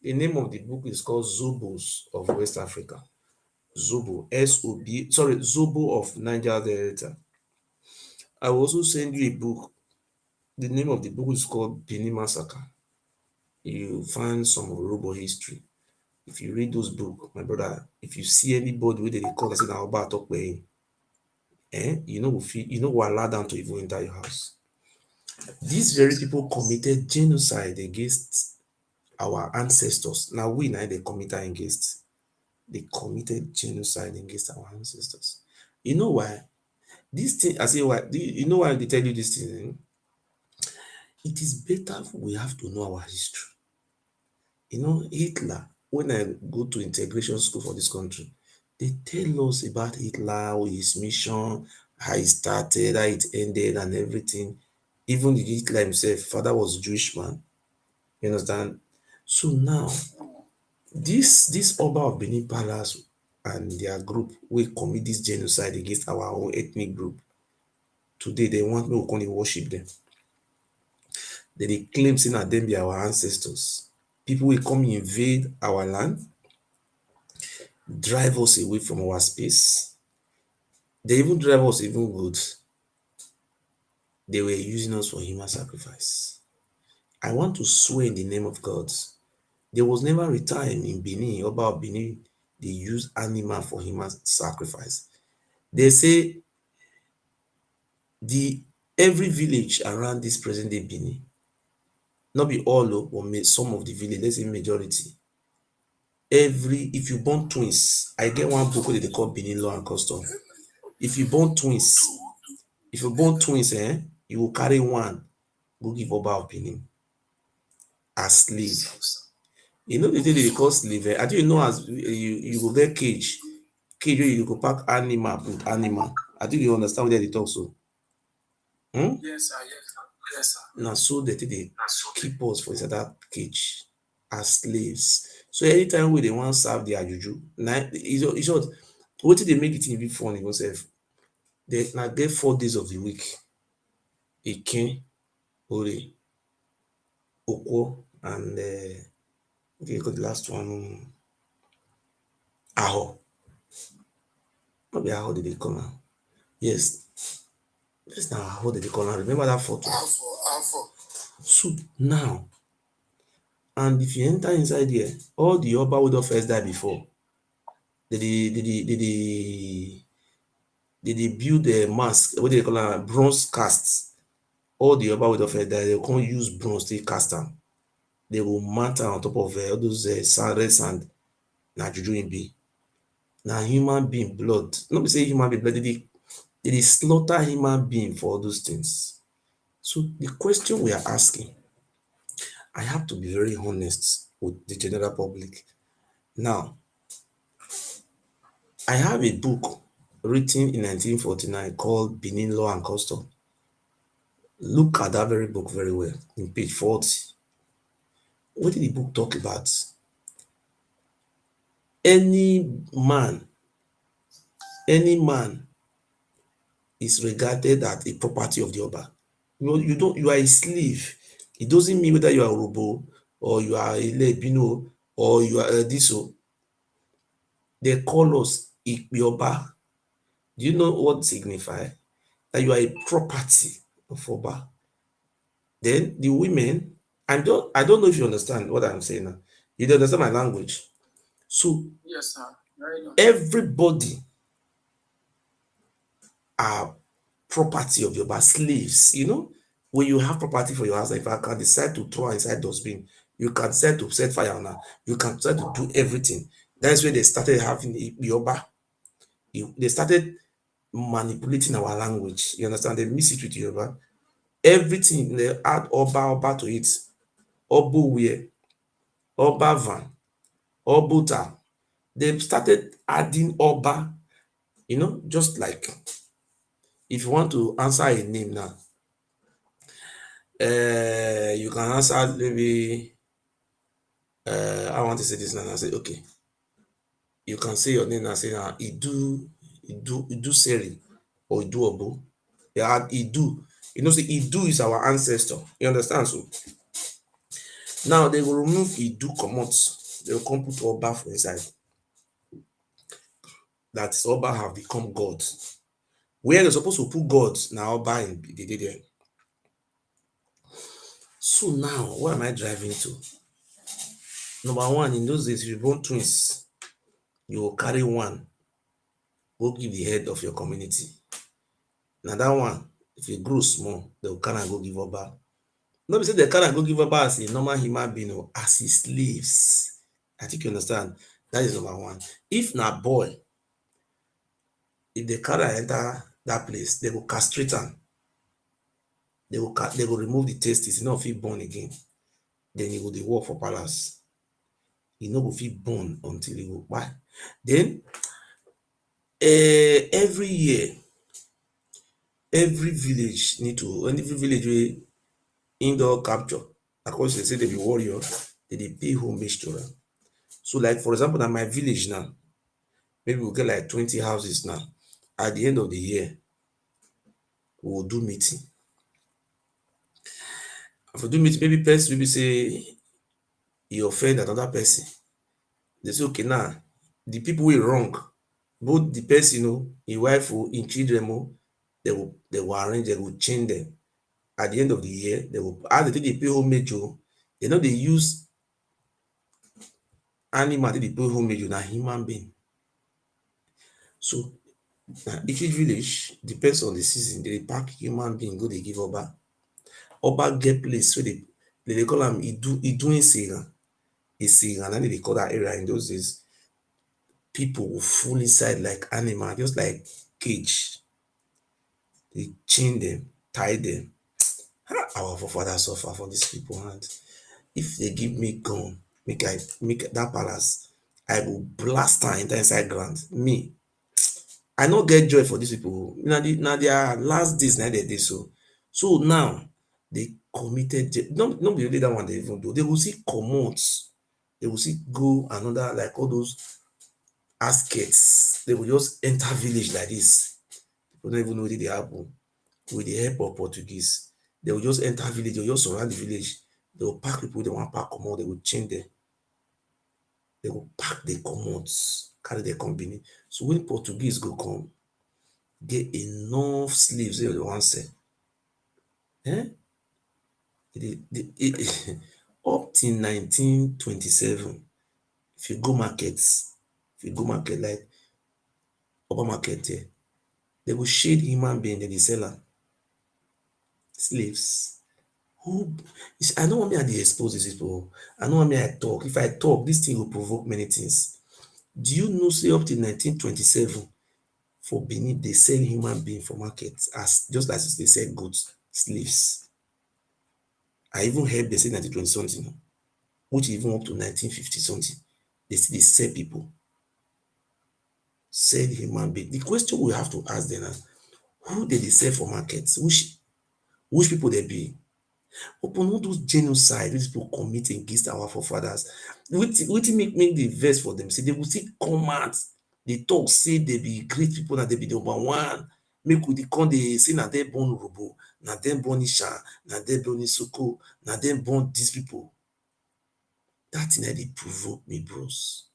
The name of the book is called Zobos of West Africa. Zobo, S-O-B. Sorry, Zobo of Niger Delta. I will also send you a book. The name of the book is called Benin Massacre. You find some Yoruba history. If you read those books, my brother, if you see anybody wey dey call and say na Oba talk you know fit, you know go allow them to even enter your house. These very people committed genocide against our ancestors. Now we now they committed against. They committed genocide against our ancestors. You know why? This thing, I say why, you know why they tell you this thing? It is better we have to know our history. You know, Hitler, when I go to integration school for this country, they tell us about Hitler, his mission, how it started, how it ended, and everything. Even Hitler himself, father was Jewish man. You understand? So now, this Oba of Benin Palace and their group will commit this genocide against our own ethnic group. Today, they want me to come and worship them. They claim saying that them be our ancestors. People will come invade our land, drive us away from our space. They even drive us even good. They were using us for human sacrifice. I want to swear in the name of God. There was never a time in Benin, about Benin, they use animal for human sacrifice. They say the every village around this present day Benin, not be all, but some of the village, let's say majority. If you born twins, I get one book wey they call Benin Law and Custom. If you born twins, you will carry one go give Oba of Benin as slave. You know the thing they call slave. I think you know as you go get cage where you go pack animal, put animal. I think you understand what they talk so. yes, sir. Yes, sir. Yes, sir. Na so they keep us for inside that cage as slaves. So anytime wey they want serve their juju, na in short, wetin dey make it even funny go sef, they na get 4 days of the week. Ikin, Ore, Okwo, and okay, got the last one, Aho. No be Aho they call am. Yes, this na Aho they call am. Remember that photo? Afo. So now, and if you enter inside there, all the Oba wey don first die before, they build a mask, what they call am, bronze cast. All the Oba wey don first die, they come use bronze take cast am. They go mount am on top of all those red sand. Na juju e be. Na human being blood. No be say human being blood, they slaughter human being for all those things. So the question we are asking, I have to be very honest with the general public. Now, I have a book written in 1949 called Benin Law and Custom. Look at that very book very well in page 40. What did the book talk about? Any man is regarded as a property of the Oba. You are a slave. It doesn't mean whether you are Orobo or you are Ilebino or you are Diso. They call us Ikpioba. Do you know what signify? That you are a property of Oba. Then the women, I don't know if you understand what I'm saying now. You don't understand my language. So Yes, sir. Very good. everybody are property of your slaves. You know, when you have property for your house, if I can decide to throw inside dustbin, you can decide to set fire on her, you can decide to do everything. That's when they started having Yoba. They started manipulating our language. You understand? They mix it with Yoruba. Everything they add Oba to it. Obuwe, Oba van, Obuta. They started adding Oba, you know, just like if you want to answer a name now, you can answer maybe I want to say this now. I say, okay, you can say your name and say na Idu Seri or Idu Obo. Yeah, Idu. You know, say Idu is our ancestor. You understand? So now they will remove Idu comot. They will come put Oba for inside. That is Oba have become God. Where they're supposed to put God now Oba in they did there. So now, what am I driving to? Number one, in those days, if you born twins, you will carry one, go give the head of your community. Now that one, if you grow small, they will carry and go give Oba. No be say they carry and go give Oba as a normal human being or as his slaves. I think you understand. That is number one. If na boy, if they carry and enter that place, they will castrate am. They will remove the testes. He no fit born again. Then he go dey work for palace. He no go fit born until he go kpai. Then every year, every village wey im don capture, because they say they be warrior, they dey pay homage to am. So like for example, na my village now, maybe we get like 20 houses now. At the end of the year, we will do meeting. If we do meeting, maybe person maybe say e offend another person. They say okay now, the people wey wrong, both the person o, im wife o, im children o, they will arrange, they will chain them. At the end of the year, they will, how they take dey pay homage o, they no dey use animal take dey pay homage o, na human being. So na each village depends on the season, they dey pack human being go dey give Oba. Oba get place wey they dey call am Idu Esiran, na dem dey call that area in those days. People will full inside like animal, just like cage. They chain them, tie them. Our forefathers suffer for these people hand. If they give me gun, make that palace, I go blast am enter inside ground. Me, I no get joy for these people. Na their last days na dem dey so. So now they committed, no be only that one they even do. They will see comot, they will see go another, like all those askets. They will just enter village like this. People don't even know wetin dey happen. With the help of Portuguese, they will just enter village, they will just surround the village. They will pack people, they want pack comot, they will chain them. They will pack the comot, carry the company. So when Portuguese go come, get enough slaves wey they wan sell. Up till 1927, if you go market like Oba market there, they go shade human being, they dey sell am. Slaves. I no want me I dey expose these people. I no want me I talk. If I talk, this thing will provoke many things. Do you know say up till 1927, for Benin, they sell human being for market as just as they sell goods, slaves. I even heard they say 1920 something, which even up to 1950 something, they still dey sell people. Sell human being. The question we have to ask them now, who dey sell for markets? Which people they be? Upon all those genocide these people commit against our forefathers, wetin make the verse for them say they will still come out, they talk say they be great people, na they be the number one. Make we come dey say na them born Urhobo, na them born Isha, na them born Isoko, na them born these people. That thing dey provoke me, bros.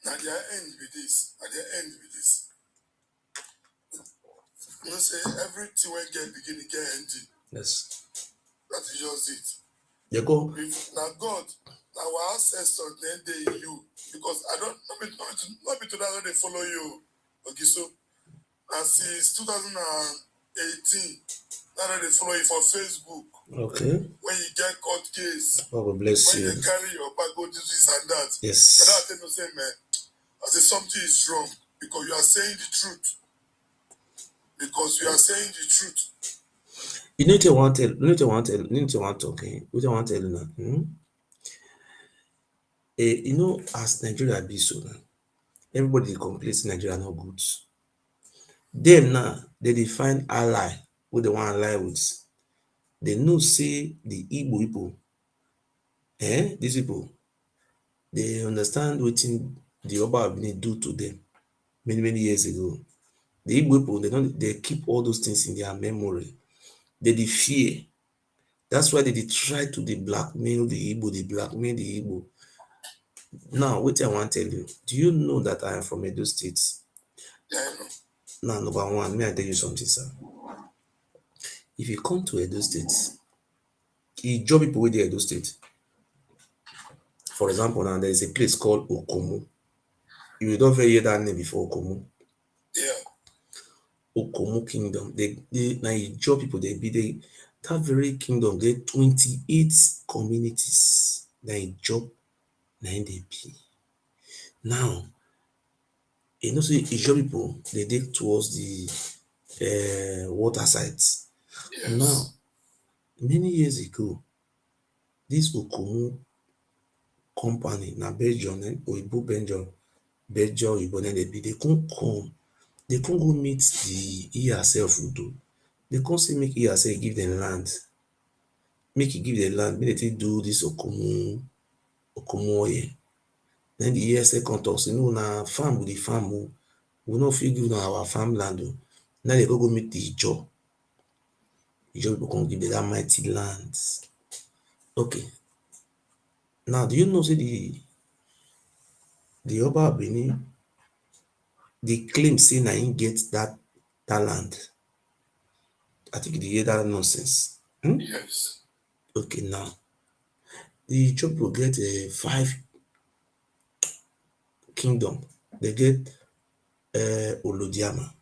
Now their end with this. At their end with this. You know, say everything when get beginning get ending. Yes. That is just it. You go. Now God, our ancestors, then they you. Because I don't, not be to that when they follow you. Okay, so, and since 2018, now that they follow you for Facebook. Okay. When you get court case. God will bless you. When they carry your bag, go do this and that. Yes. But that thing to say, man, I say something is wrong because you are saying the truth. Because you are saying the truth. You need to want to talk. What I want to tell you now. You know, as Nigeria be so now, everybody complains Nigeria not good. Them now, they define ally who they want ally with. They know say the Igbo people, these people, they understand wetin the Oba of Benin do to them many years ago. The Igbo people, they keep all those things in their memory. They fear. That's why they try to blackmail the Igbo, they blackmail the Igbo. Now, what I want to tell you, do you know that I am from Edo State? Yeah, I know. Now, number one, may I tell you something, sir? If you come to Edo State, you job people with the Edo State. For example, now there is a place called Okomu. You don't ever hear that name before, Okomu. Yeah. Okomu Kingdom. They now you job people, that very kingdom, they 28 communities. Now you job, now they be. Now, you know, so Ijaw people, they dig towards the water sites. Yes. Now, many years ago, this Okomu company, na Belgium, Oyibo Belgium, Oyibo, they can't come. They can't go meet the ESL Udo. They can't say make ESL give them land. Make it give them land. Make they do this Okomu oil. Then the ESL come talk say, no, na farm with the farm. We no fit give our farmland. Now they go meet the Ijaw. Ijaw people come give them that mighty lands. Okay. Now, do you know say the Oba of Benin, they claim say na him get that land. I think they hear that nonsense. Yes. Okay, now the Ijaw people get 5 kingdom. They get Olodiama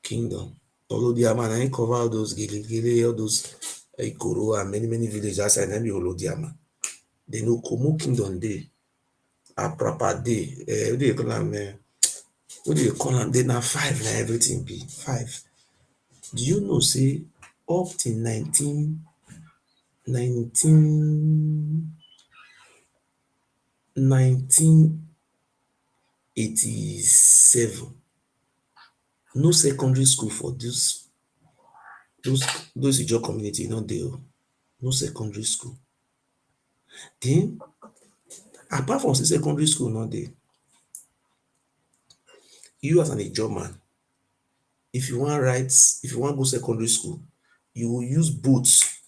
kingdom. Olodiama na him cover all those Gele, all those Ikoro and many villages outside. Na be Olodiama. Then Okomu kingdom dey. Aprapa dey. What do you call am? What do you call am? They na 5 na everything be 5. Do you know say up till 1987, no secondary school for those Ijaw community, no dey o. No secondary school. Then, apart from say secondary school no dey, you as an Ijaw man, if you wan go secondary school, you will use boats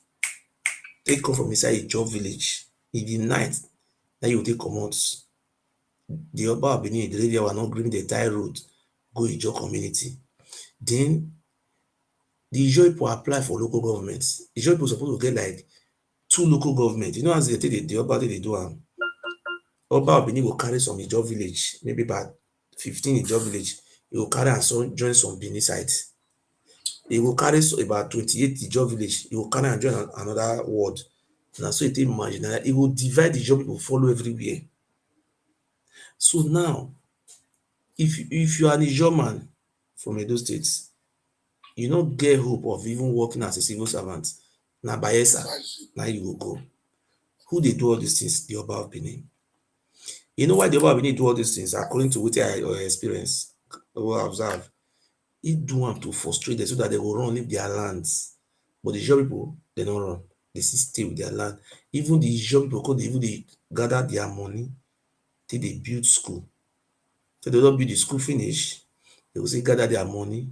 take come from inside Ijaw village. In the night, na you go take comot. The Oba of Benin, the lady were not green the tie road go Ijaw community. Then the Ijaw people apply for local government. Ijaw people suppose to get like 2 local government. You know as they take the Oba they do am. Oba of Benin go carry some Ijaw village, maybe about 15 Ijaw village. He go carry and join some Benin sites. He go carry about 28 Ijaw village. He go carry and join another ward. Na so you take imagine that he go divide the Ijaw people follow everywhere. So now, if you are an Ijaw man from Edo State, you no get hope of even working as a civil servant. Na Bayelsa, na you go go. Who dey do all these things? The Oba of Benin. You know why the Oba of Benin do all these things? According to wetin I experience or observe, he do am to frustrate them so that they go run leave their lands. But the Ijaw people, they no run. They still stay with their land. Even the Ijaw people, come they gather their money till they build school. So they don't build the school finish, they will say gather their money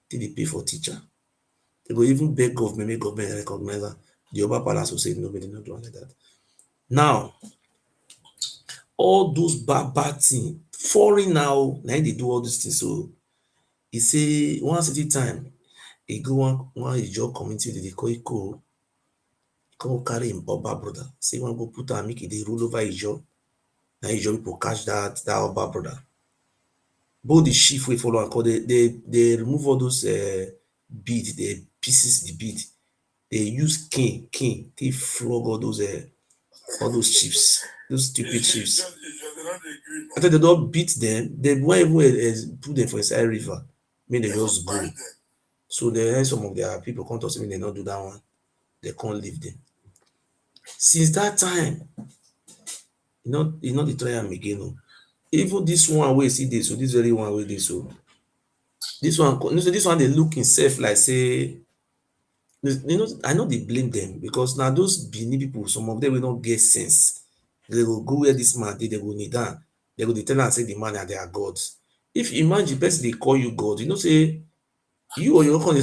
till they pay for teacher. They go even beg government, make government recognize that. The Oba Palace will say no, but they not do like that. Now, all those bad things, foreign now they do all these things. So he say one city time, he go one Ijaw community they call Iko, come carry him Oba brother. Say one go put am make he dey rule over Ijaw. Now Ijaw people catch that Oba brother. Both the chief wey follow am call they remove all those bead, the pieces, the bead. They use cane they flog all those chiefs, those stupid chiefs. I thought they don't beat them. They won't even put them for inside river. Make they just go. So then some of their people come to us, they not do that one. They can't leave them. Since that time, you know the try am again. No. Even this one wey see this, so this very one wey dey so. This one they look himself like say, you know, I know they blame them because now those Benin people, some of them will not get sense. They will go where this man did, they will kneel down, They go dey tell am say the man na their god. If you imagine person dey call you god, you know say you or your con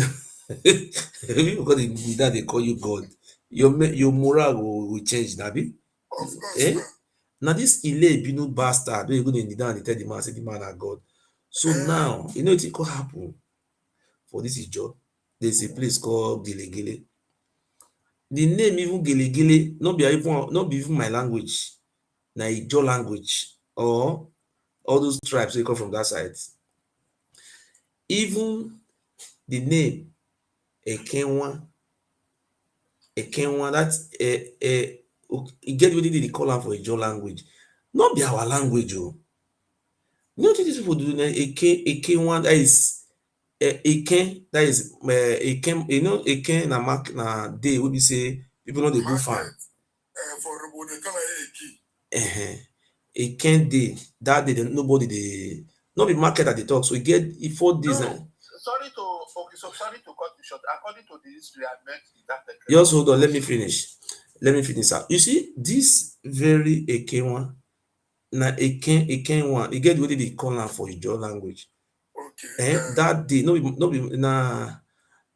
people con dey kneel down dey call you god, your moral will change, na abi? Of course, Eh? now. Na dis Ile-Ibinu bastard wey go dey kneel down dey tell the man say the man na god. So now, you know wetin come happen for dis Ijaw? There's a place called Gelegele. The name even Gelegele no be even my language, na Ijaw language or all those tribes wey come from that side. Even the name Ekenwa, that e get wetin dey call am for Ijaw language, no be our language o. You know wetin dis people do na Ekenwa, that is Eken, that is Eken, you know Eken na day wey be say people no dey go farm. For Robo, they call it Eki. Eken day, that day nobody dey, no be market I dey talk. So e get 4 days. Sorry to cut you short. According to the history I met in that Just hold on, let me finish. Sir. You see, this very Ekenwa, na Ekenwa, e get the way they call am for Ijaw language. Okay. That day, no be na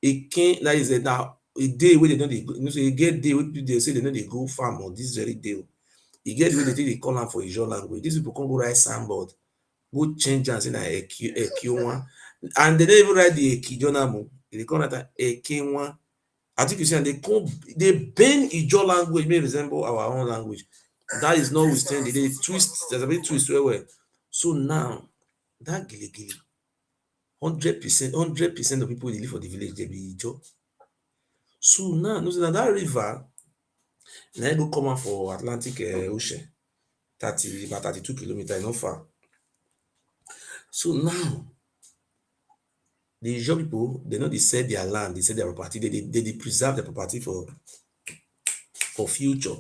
Eken, that is na a day wey they no dey go. You know, so e get day wey people dey say they no dey go farm on this very day. E get the way they call am for Ijaw language. These people come go write signboard, go change am say na Ekenwa, and they no even write the Ekijo name. They come write am Ekenwa. I think you see, and they bend Ijaw language may resemble our own language. That is notwithstanding, they twist, there's a bit twist well. So now, that Gelegele, 100% of people wey dey live for the village, they be Ijaw. So now, you know, that river, na go come out for Atlantic Ocean, about 32 kilometers, not far. So now, the Ijaw people, they know they sell their land, they sell their property, they preserve their property for future.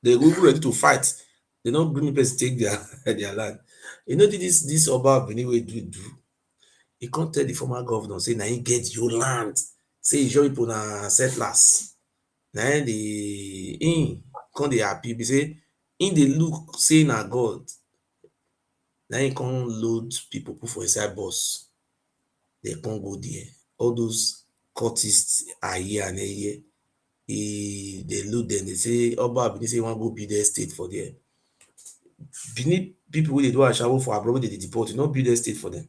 They go ready to fight. They don't bring person take their land. You know this Oba wey do. He can't tell the former governor say na he get your land. Say Ijaw people na settlers. Na the come dey happy be say in dey look say na God. Na he come load people put for inside bus. They can't go there. All those cultists are here and here. They load them. They say Oba Benin say wan go build estate for there. Benin people wey dey do ashawo for abroad wey dey deport, you no build estate for them.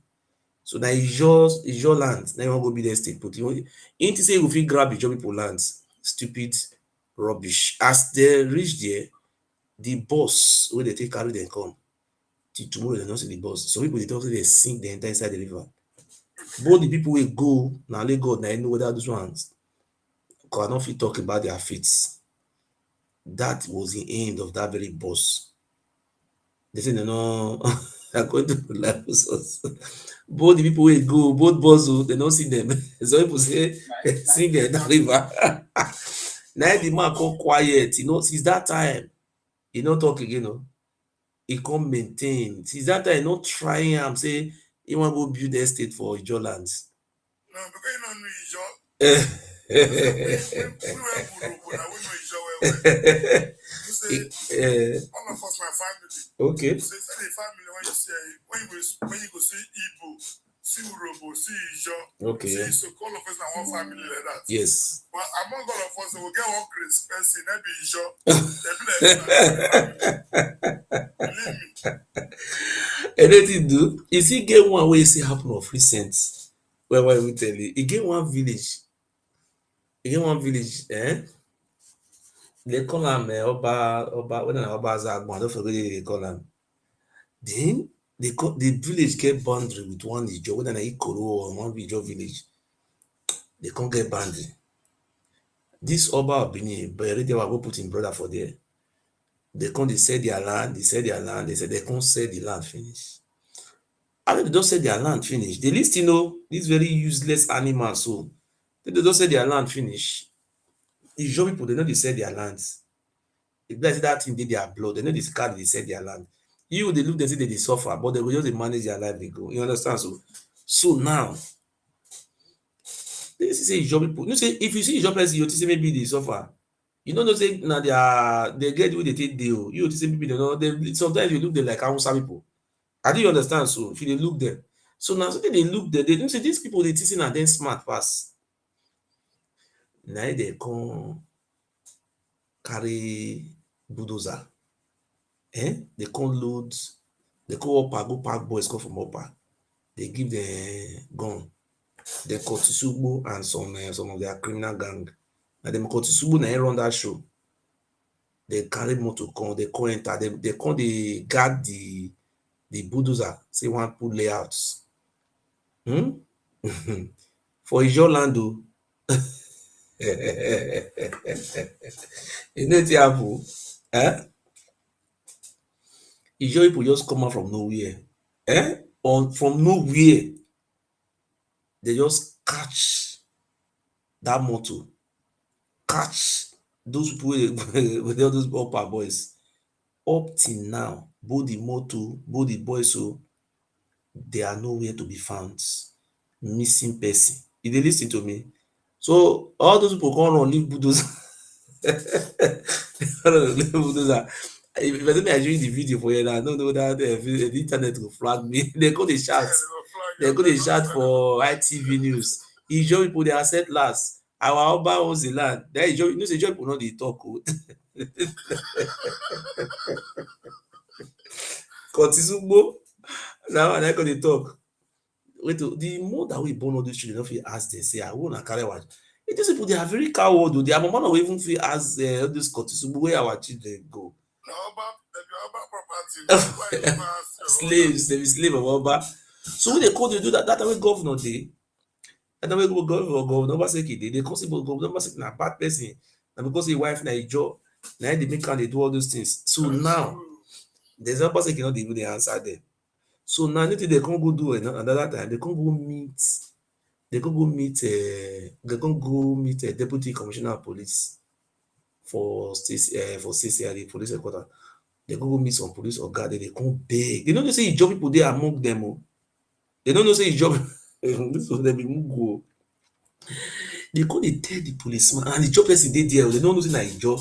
So na Ijaw land, na you wan go build estate put. You think say you go fit grab Ijaw people land? Stupid rubbish. As they reach there, the bus wey dey take carry them come, till tomorrow dem no see the bus. Some people dey talk say they sink the enter inside the river. Both the people wey go na only God na know whether those ones, because I no fit talk about their fates. That was the end of that very bus. They say no, according to the life source, both the people wey go, both bus, they no see them. Some people say sink them in that river. Now the man come quiet, you know, since that time, he no talk again, no. He come maintain. Since that time, he no try am say he wan go build estate for Ijaw lands. No, because you don't know Ijaw. We were Burubu, now we know Ijaw well. You say, all of us, my family. Okay. So it's the family when you say, when you go see Igbo, see Urobo, see Ijaw. Okay. See, so all of us are one family like that. Yes. But among all of us, we'll get one crazy person, that be Ijaw. Believe me. Anything do? You see, get one way see happen of recent. Well, what we tell you, you get one village. They call am Oba, when Oba Zagban, I don't forget they call am. Then the village get boundary with one Ijaw, whether na Ikoro or one Ijaw village. They can't get boundary. This Oba of Benin, but already they will go put him brother for there. They can't sell their land, they said they can't sell the land finish. After they don't sell their land finish, they list, you know, these very useless animals. So they don't sell their land finish. Ijaw people, they know they sell their lands. If they say that thing did their blood, they know this card they sell their land. You they look, they say they suffer, but they will just manage their life, they go. You understand? So now, they say Ijaw people. You say if you see Ijaw person, you say maybe they suffer. You don't know say now they get who they take deal. You say maybe they know they sometimes you look they like Hausa people. I do you understand? So if you dey look them, so now so they look them, they don't say these people they teaching and then smart pass. Now they come carry bulldozer. They come load, they come upper, go park boys come from upper. They give them gun. They cut Sugbo and some of their criminal gang. And them cut Sugbo na run that show. They carry motor come, they come enter, they come they guard the bulldozer, say one put layouts. For Ijo land o. You know wetin happen? Ijo people just come out from nowhere. Or from nowhere, they just catch that motor, catch those people with all those upper boys. Up till now, both the motor, both the boys, so they are nowhere to be found. Missing person. You dey lis ten to me? So all those people come run leave bulldozer. Leave bulldozer. If person dey enjoy the video for here now, I no know that the internet go flag me. They go dey shout. They go dey shout for ITV news. Ijaw people dey accept last. Our Oba owns the land. Then Ijaw, you know say Ijaw people no dey talk o. Kotisugbo. Na one I go dey talk. Wait, the mother wey born all these children no fit ask them say, "I wanna carry our." These people they are very coward o. Their mama no go even fit ask all these Kotisugbo where our children go. Na Oba property. Slaves, they be slave of Oba. So when they call they do that, that way governor dey. That way governor Obaseki dey. They come say governor Obaseki na bad person. Na because him wife na Ijaw, na him dey make am dey do all those things. So now, there's Obaseki no dey even dey answer them. So now anything they can't go do another time, they can't go meet, they can't go meet a deputy commissioner of police for CCI, police headquarters. They go meet some police or guard, they come beg. They don't say Ijaw people there among them. Oh. They don't know say Ijaw this was them go. They go they tell the policeman and the job person they there. They don't know say na Ijaw.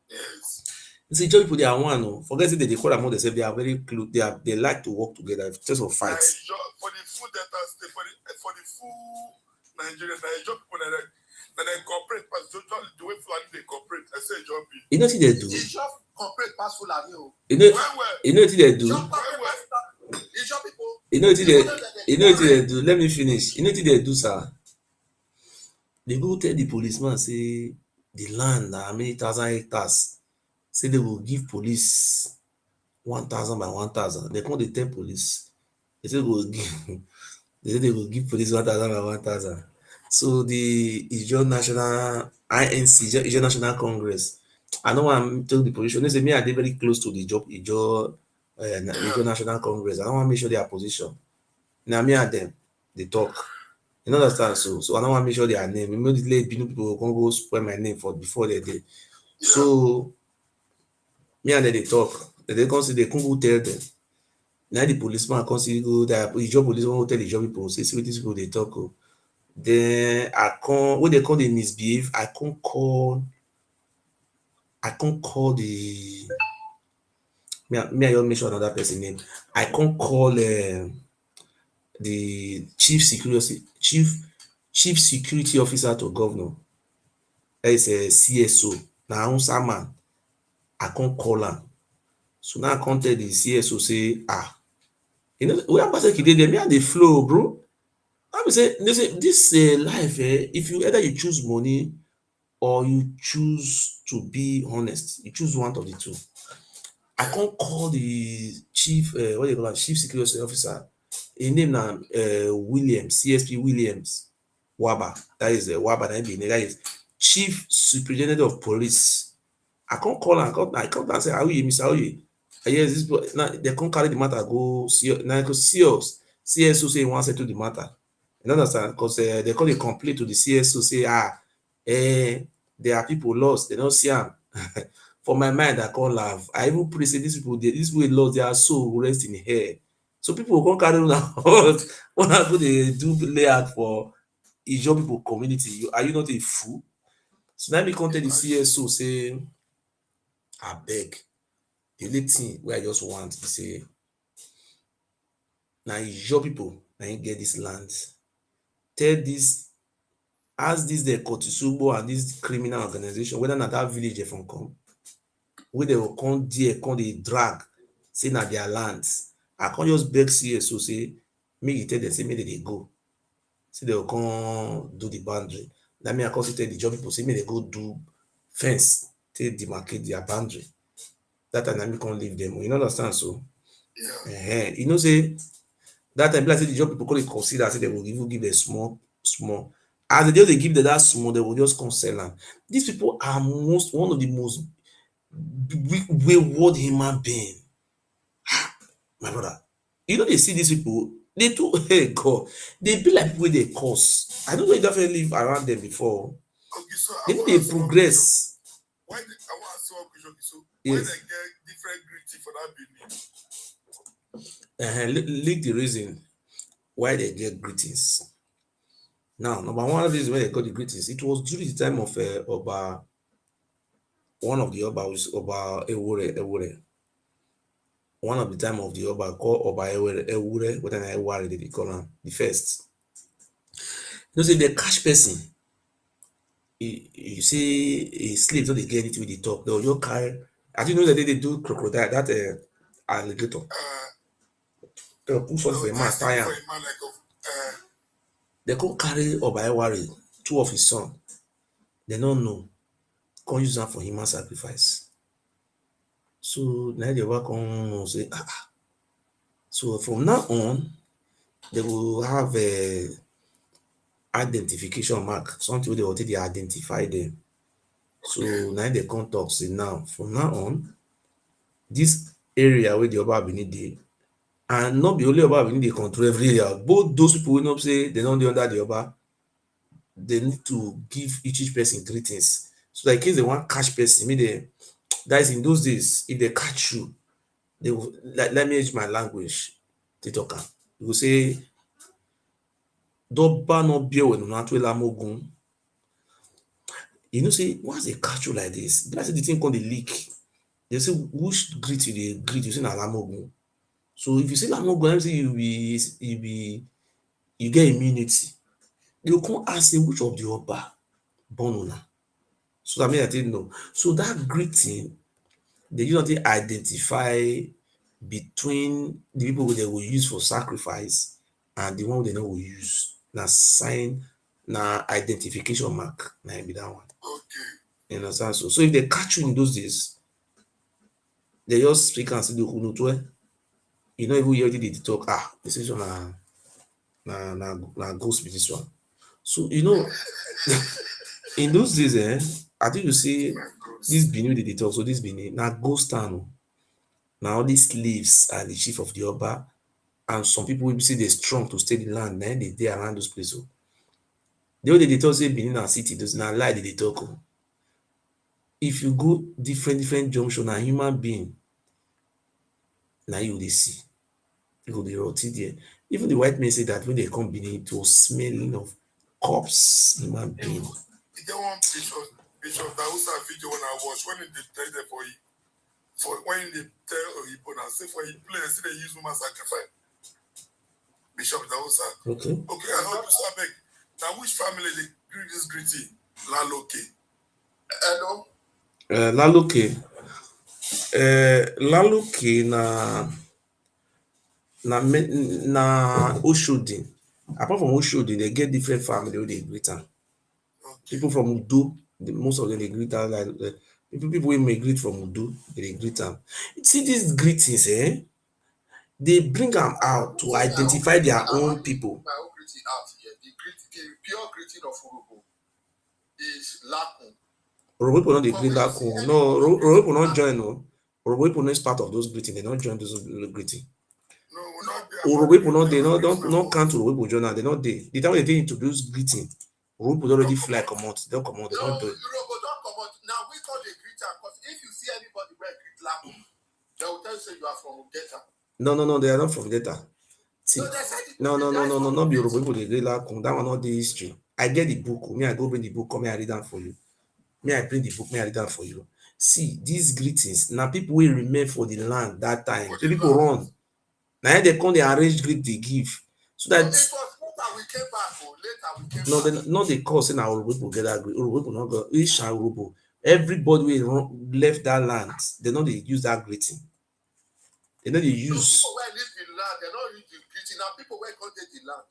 Yes. You see, Ijaw people they are one. Oh. Forget that they call among themselves. They are very close. They like to work together. Just for fights. For the full Delta State, for the full Nigeria, Ijaw people that they cooperate, but the way Fulani they cooperate, I say Ijaw be. You know what they do? Ijaw cooperate pass Fulani o. You know what they do? Ijaw people. You know what they do? Let me finish. You know what they do, sir? They go tell the policeman say the land na how many thousand hectares. Say they will give police 1,000 by 1,000. They come they tell police. They say they will give police 1,000 by 1,000. So the Ijaw National INC, Ijaw National Congress. I know I'm telling the position. They say me are they very close to the job Ijaw National Congress. I don't want to make sure their position. Now me and them they talk. You know understand? So I don't want to make sure their name. Immediately people can go spoil my name for before they did. So me and them they talk. They come say they can't go tell them. Now the policeman come see go that Ijaw policeman will tell the Ijaw people say see what these people they talk. Oh. Then I can't when they call they misbehave, I can't call the me I don't mention another person name. I can't call the chief security officer to governor. That is a CSO. Now Hausa man. I can't call am. So now I can't tell the CSO say you know we Obaseki dey there, me and the flow, bro. I be say this life, if you either you choose money or you choose to be honest, you choose one of the two. I can't call the chief what do you call that, chief security officer. His name na Williams, CSP Williams Waba. That is Waba, that is chief superintendent of police. I can't call am. I come and say, "How you, Mr. Oye?" Yes, this boy. Now they can't carry the matter. Go see. Now go see us. CSO say he wants to settle the matter. You understand? Because they call a complaint to the CSO. Say there are people lost. They don't see them. For my mind, I can't laugh. I even pray say these people lost. They are so rest in the air. So people can't carry on. When I go they do layout for Ijaw people community. Are you not a fool? So now me come tell the CSO say, I beg. The only thing where I just want is say na your people na im get dis land. Tell dis, ask dis dem Kotisugbo and dis criminal organization whether na dat village dem from come, wey dem go come there come dey drag say na their land. I come just beg CSO say make e tell dem say make dem dey go, say dem go come do the boundary. Na me I come still tell the job people say make dem go do fence take demarcate their boundary. Dat time na me come leave dem. You no understand so? You know say dat time be like say the job people come dey consider say dem go even give dem small small. As dem just dey give dem dat small, dem go just come sell am. Dis people are one of the most wayward human being. My brother, you no dey see dis people, dey too, hey God, dey be like people wey dey curse. I don't know if you don live around dem before. Okay, so They no dey progress. Why I want to ask you one question. So Yes. why they get different greeting for that belief? Leak the reason why they get greetings. Now, number one reason why they got the greetings, it was during the time of Oba, one of the Oba was Oba Ewure. One of the time of the Oba called Oba Ewure, what an Eware they call him, the first. You know, say they catch person. You see a slave, don't they get anything with the talk. They'll just carry. I didn't know that they do crocodile, that alligator. They'll put something for a man, tie am. They come carry Oba Eware, two of his son. They don't know. Come use am for human sacrifice. So now the Oba come say, So from now on, they will have a identification mark, something wey they will take dey identify them. So now they come talk say now, from now on, this area where the Oba Benin dey, and not be only Oba Benin dey control every area, both those people wey know say they don dey under the Oba, they need to give each person greetings. So that in case they wan catch person, make they, that is in those days, if they catch you, they will, let me use my language to talk am. You go say, Doba no bie wenu na atwe lamogun. You know, say once they catch you like this, that's the thing called the leak. They say which greet you dey greet, you say na lamogun. So if you say lamogun, let me say you get immunity. They will come ask say which of the Oba born una. So that means I didn't know. So that greeting, they usually identify between the people they will use for sacrifice and the one they no will use. Na sign, na identification mark. Na be that one. Okay. You understand? So if they catch you in those days, they just speak and say the hunutwe. You know, even hear the talk. This is one na ghost be this one. So you know, in those days, I think you see this Benin they talk. So this Benin na ghost town. Now all these slaves are the chief of the Oba, and some people will say they're strong to stay the land. Then they around those places. The way they talk say Benin na city, those na lie they talk. If you go different junction, a human being, now you dey see. You go dey rot there. Even the white men say that when they come Benin, it was smelling of corpse, human being. You get one picture that was a video when I watch when they tell them for when they tell Oyibo now say for his place they use human sacrifice. Bishop Dawusa. Okay. Okay, I hope you beg. Now which family they greet this greeting? Laloke. Hello. Laloke. Laloke na Oshodi. Apart from Oshodi, they get different family wey dey greet am. People from Udo, most of them they greet am like people wey may greet from Udo, they greet am. See these greetings, they bring am out to identify their own people. My own greeting out here. The pure greeting of Urobo is Lakun. Orobo people no dey greet Lakun. No, Orobo people no join. No, Orobo people no is part of those greeting. They don't join those greeting. No, we're not there. Orobo people no dey. No, don't count Orobo people join. They not dey. The time when they introduce greeting, Orobo people already fly comot. They don't comot. They don't do it. Urobo don't come out. Now we call the greeter because if you see anybody where greet Lakun, they will tell you say you are from Ugeta. No, they are not from Delta. See, No, not be Orobo people dey greet Lakun. That one not the history. I get the book. Me, I go bring the book. Come here, I read them for you. Me, I bring the book. Me, I read them for you. See, these greetings. Now people will remain for the land that time. So people run. Now they come, they arrange greet, they give. So that it was later we came back. no, then not the cause in our people get that greet. People not go. Each everybody will left that land. They know they use that greeting. They know they use. So people where live in land, they don't use the greeting. Now people where come get the land.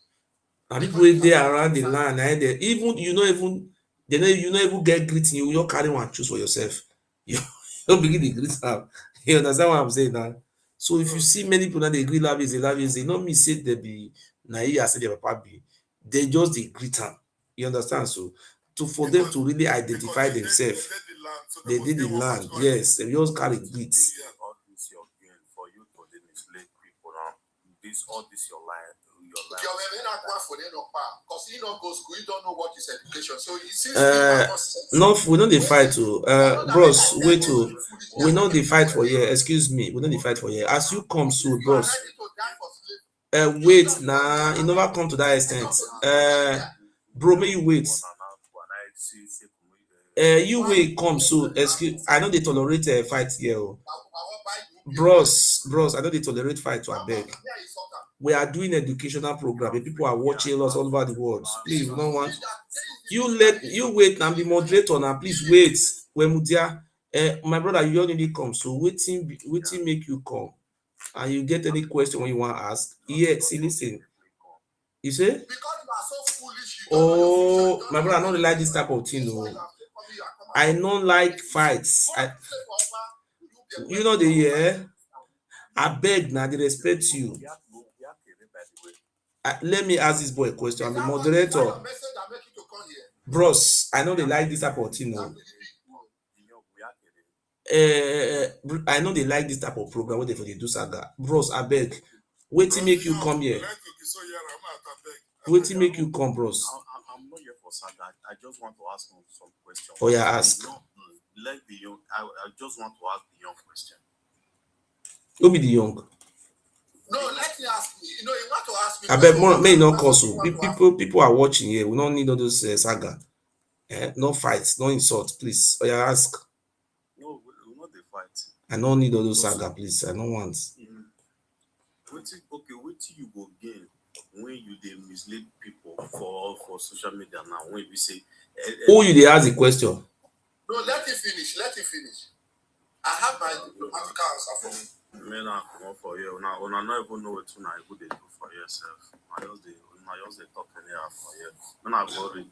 And people wey dey around the land, na they even you no even they no you no even get greeting. You just carry one choose for yourself. You don't begin the greet am. You understand what I'm saying now? So if you see many people that they greet lavish, they no mean say they be naive as say their papa be. They just dey greet am. You understand? So for them to really identify themselves, they did the land. Yes, they just carry greet. All this your gain for you to dey mislead people now. All this your life. Because he not go school, he don't know what is education. So he sees no, we don't dey fight to bros, wait to we don't dey fight for here. Excuse me, we don't dey fight for here. As you come so bros. Wait, nah, it never come to that extent. Bro, may you wait. You wait, come so excuse. I know they tolerate a fight here. Bros, I know they tolerate fight to a beg. We are doing educational program. People are watching us all over the world. Please, we don't want you wait and be moderator now. Please wait. When Mudia, my brother, you only come. So waiting make you come. And you get any question when you want to ask. Yeah, see, listen. You say? Because you are so foolish. Oh, my brother, I don't like this type of thing. No. I don't like fights. You know the year. I beg now, they respect you. Let me ask this boy a question. I'm the moderator. Bros, I know they like this type of thing. No. I know they like this type of program where they do saga. Bros, I beg. Wait till make you come here. Wait till make you come, bros. I'm not here for saga. I just want to ask some questions. Oh yeah, ask. Let the young. I just want to ask the young question. Who be the young? No, let me ask me. You want to ask me. I bet more may not cause people are watching here. We don't need all those saga. No fights, no insult, please. Oh yeah, ask. No, we not the fight. I don't need all those saga, please. I don't want. Wait till you go gain when you dey mislead people for social media now. When we say who you dey ask the question? No, let it finish. I have my diplomatic answer for me. Men are come up for you. Now, I not even know what to they do for yourself. I just they talk anyhow for you. When I go read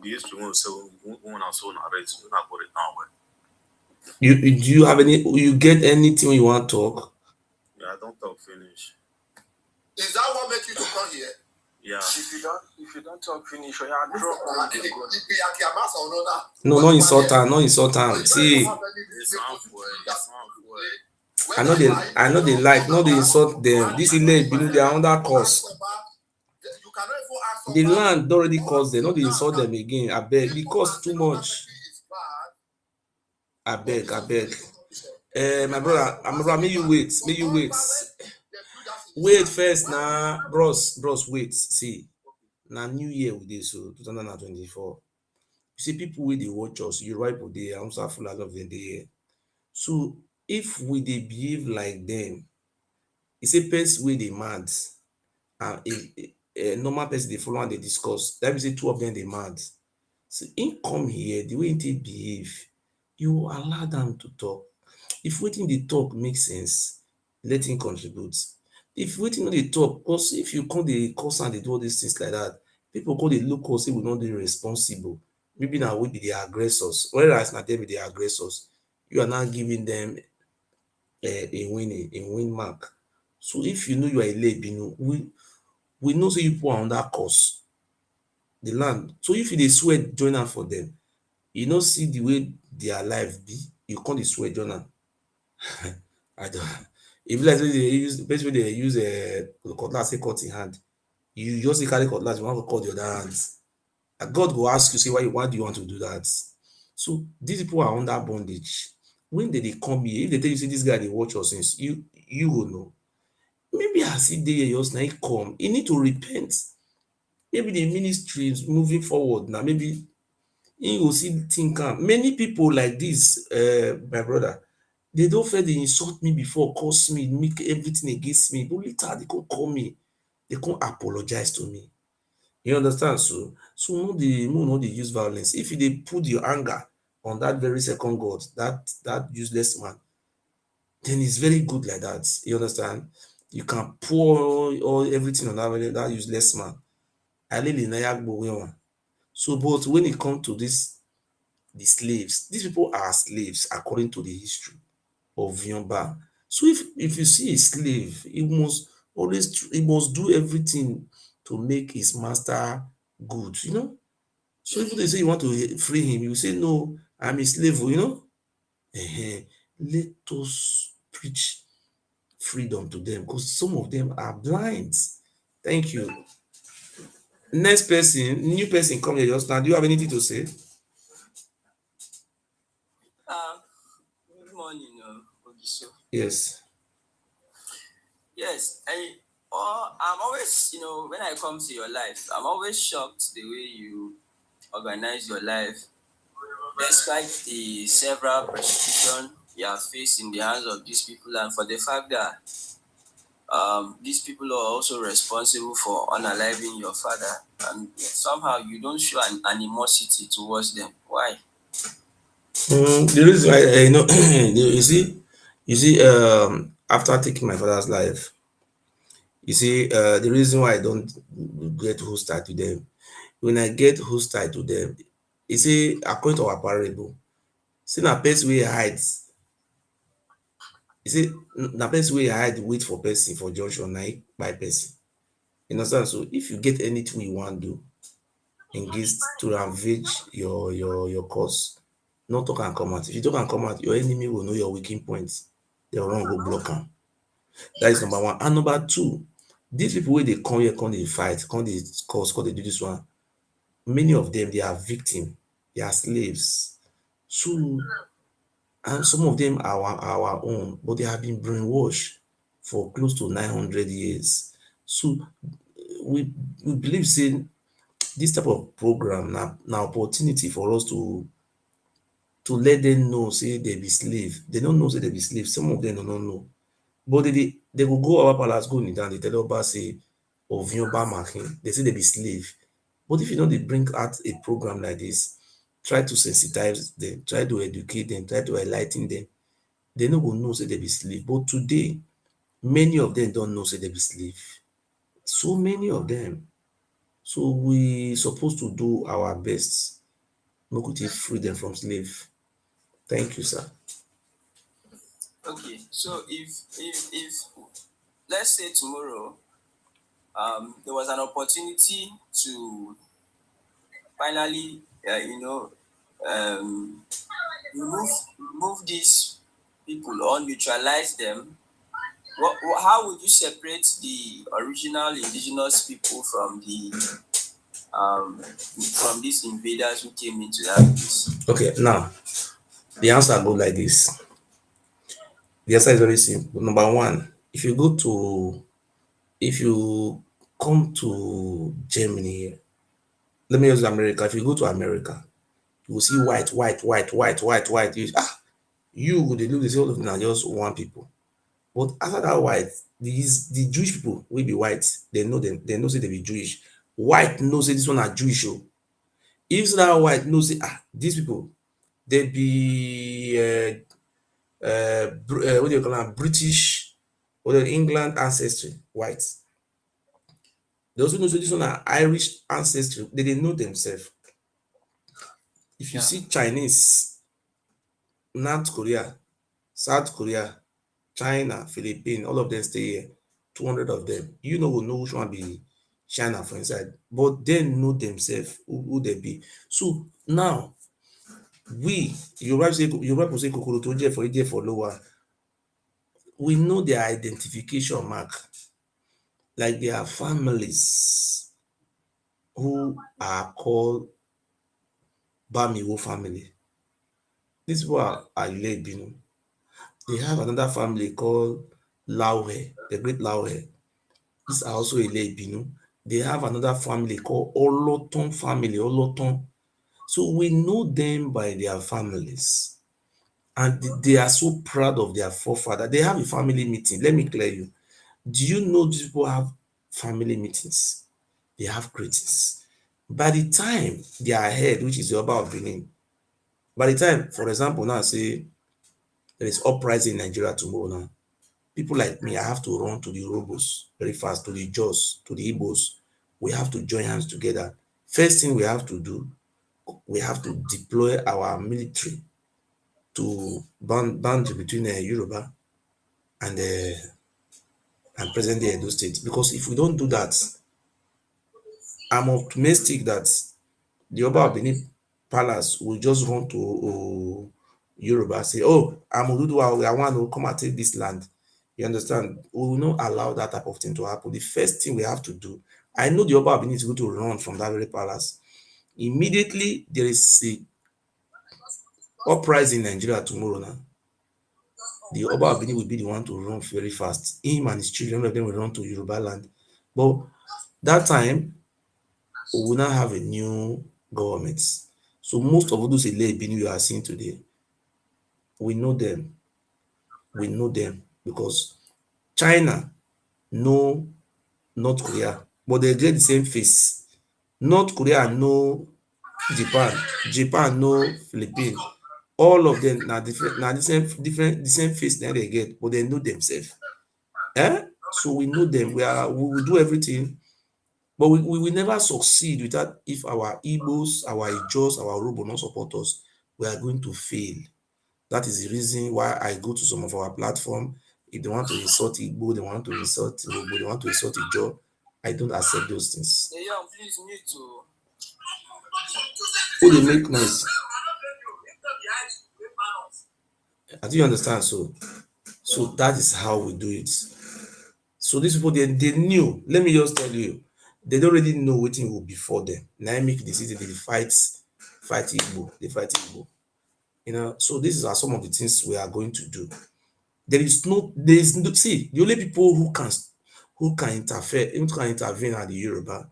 the history, when I saw na race, when I go read now. Do you have any? You get anything you want to talk? Yeah, I don't talk finish. Is that what makes you to come here? Yeah. If you don't talk finish, or you drop. No insult her. See. I know they like, not they insult them. This is late, they are under course. The land already cost them, not they insult them again. I beg, it costs too much. I beg. My brother, may you wait. Wait first now, bros, wait. See, now new year with this, so 2024. You see, people with the watch us, you right for the answer full of the day. So if we dey behave like them, it's a person wey dey mad, and a normal person dey follow and dey discuss. That means say two of them dey mad. So in come here, the way they behave, you allow them to talk. If wetin dey talk make sense, let him contribute. If wetin no dey talk, because if you come dey curse and dey do all these things like that, people come dey look us say we no dey responsible. Maybe na we be the aggressors, whereas na them be the aggressors. You are not giving them a win mark. So if you know you are a labino, we know say you people are under course the land. So if you dey sweat join am for them, you know see the way their life be, you can't sweat join am. I don't. If like they use basically they use a cutlass, say cut in hand, you just carry cutlass, you want to cut the other hands. And God will ask you, say why do you want to do that? So these people are under bondage. When they come here, if they tell you, say this guy they watch us since, you will know. Maybe as he dey just now he come, he need to repent. Maybe the ministry is moving forward now. Maybe he will see think am. Many people like this, my brother, They don't feel they insult me before, curse me, make everything against me. But later they can't call me, they can't apologize to me. You understand? So no dey use violence. If you dey put your anger on that very second God, that useless man, then it's very good like that. You understand? You can pour all everything on that useless man. Alele na ya gbowe wan. So but when it come to the slaves, these people are slaves according to the history of Yonba. So if you see a slave, he must do everything to make his master good, you know. So if they say you want to free him, you say no, I'm a slave, you know. Let us preach freedom to them because some of them are blind. Thank you. Next person, new person come here just now. Do you have anything to say? Good morning, Ogiso. Yes. Yes, I'm always, when I come to your life, I'm always shocked the way you organize your life, despite the several persecution you have faced in the hands of these people, and for the fact that these people are also responsible for unaliving your father, and somehow you don't show an animosity towards them. Why? The reason why you see, after taking my father's life, you see, the reason why I don't get hostile to them, when I get hostile to them, you see, according to our parable, see na person wey hide, you see, na person wey hide wait for person for junction na him kpai person. You understand? So if you get anything you wan do, engage to ravage your cause, no talk am come out. If you talk am come out, your enemy will know your weakening point, dem run go block am. That is number one. And number two, these people wey dey come here come dey fight, come dey cause, come dey do this one, many of them they are victim, they are slaves. So and some of them are our own, but they have been brainwashed for close to 900 years. So we believe say this type of program na opportunity for us to let them know say they be slave. They don't know say they be slave. Some of them do not know. But they go go our palace, go kneel down, they tell Oba say of Yoruba marking, they say they be slave. But if you know they bring out a program like this, try to sensitize them, try to educate them, try to enlighten them, they no go know say they be slave. But today, many of them don't know say they be slave. So many of them. So we supposed to do our best, make we take free them from slave. Thank you, sir. Okay, so if let's say tomorrow there was an opportunity to finally remove these people or neutralize them, how would you separate the original indigenous people from these invaders who came into that place? Okay, now the answer go like this. The answer is very simple. Number one, if you come to Germany here, let me use America. If you go to America, you will see white. You go dey look dey say all of them are just one people. But after that white, the Jewish people will be white, they know them, they know say they be Jewish. White know say this one are Jewish. Oh. If that white know say these people, they be what do you call them, British or the England ancestry, white. They also know say this one are Irish ancestry, they know themselves. If you see Chinese, North Korea, South Korea, China, Philippines, all of them stay here. 200 of them. You know, will know which one be China for inside, but they know themselves who they be. So now, Yoruba say kokoro to for lower. We know their identification mark, like their families who are called Bamiwo family. These people are Ile. They have another family called Lauhe, the great Lauhe. These are also Ile. They have another family called Oloton family, Oloton. So we know them by their families. And they are so proud of their forefather. They have a family meeting. Let me clear you. Do you know these people have family meetings? They have greetings. By the time they are ahead, which is the Oba of Benin, by the time, for example, now say there is uprising in Nigeria tomorrow now, people like me, I have to run to the Robos very fast, to the Jos, to the Igbos. We have to join hands together. First thing we have to do, we have to deploy our military to boundary between Yoruba and present day Edo State. Because if we don't do that, I'm optimistic that the Oba of Benin Palace will just run to Yoruba, say, oh, I'm Oduduwa, I want to come and take this land. You understand? We will not allow that type of thing to happen. The first thing we have to do, I know the Oba of Benin is going to run from that very palace. Immediately, there is a uprising in Nigeria tomorrow now. The Oba of Benin will be the one to run very fast. Him and his children, of them will run to Yoruba land. But that time, we will not have a new government. So most of those elite Benin you are seeing today, we know them. We know them because China know North Korea, but they get the same face. North Korea know Japan, Japan know Philippines. All of them na the same face that they get, but they know themselves. So we know them. We will do everything, but we will never succeed without if our Igbos, our Ijos, our Robo not support us. We are going to fail. That is the reason why I go to some of our platform. If they want to insult Igbo, they want to insult Robo, they want to insult Ijo, I don't accept those things. Yeah, please mute to. Who they make noise? I do you understand? So that is how we do it. So these people they knew. Let me just tell you, they don't really know what it will be for them. Now I make the decision, they fight Igbo, they fight Igbo. So these are some of the things we are going to do. There is no see the only people who can intervene are the Yoruba.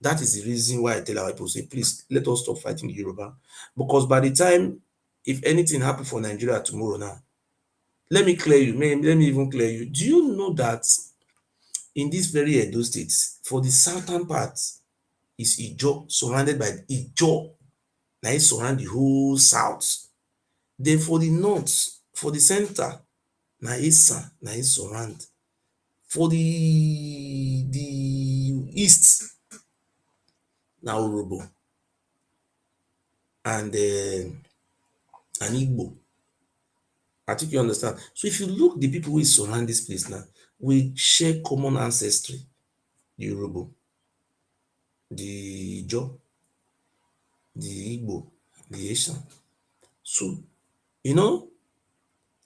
That is the reason why I tell our people, say, please let us stop fighting the Yoruba. Because by the time, if anything happen for Nigeria tomorrow now, let me even clear you. Do you know that in this very Edo state, for the southern part, is Ijo, surrounded by Ijo, now it surround the whole south. Then for the north, for the center, na Esan, na it surround. For the east, na Urobo and Igbo. I think you understand. So if you look the people who surround this place now, we share common ancestry. The Urobo, the Ijo, the Igbo, the Asian. So,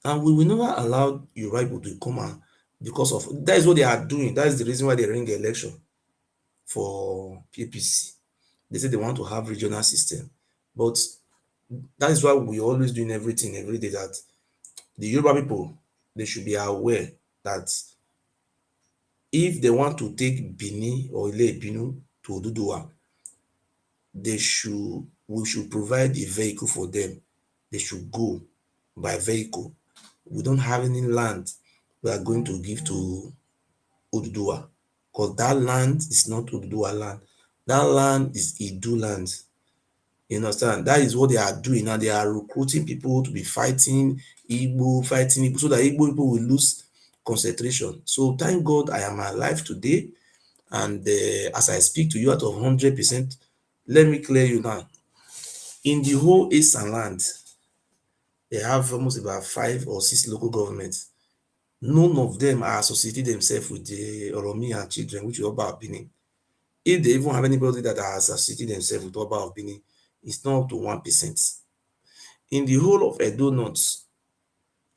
and we will never allow Yoruba people to come out because of that is what they are doing. That is the reason why they ring election for PPC. They say they want to have regional system, but that is why we always doing everything every day that the Yoruba people, they should be aware that if they want to take Bini or Ile Binu to Oduduwa, we should provide a vehicle for them. They should go by vehicle. We don't have any land we are going to give to Oduduwa because that land is not Oduduwa land. That land is Idu land. You understand? That is what they are doing now. They are recruiting people to be fighting Igbo, so that Igbo people will lose concentration. So thank God I am alive today. And as I speak to you out of 100%, let me clear you now. In the whole Eastern land, they have almost about 5 or 6 local governments. None of them are associated themselves with the Oromia children, which is Oba of Benin. If they even have anybody that are associated themselves with Oba of Benin, it's not up to 1%. In the whole of Edo North,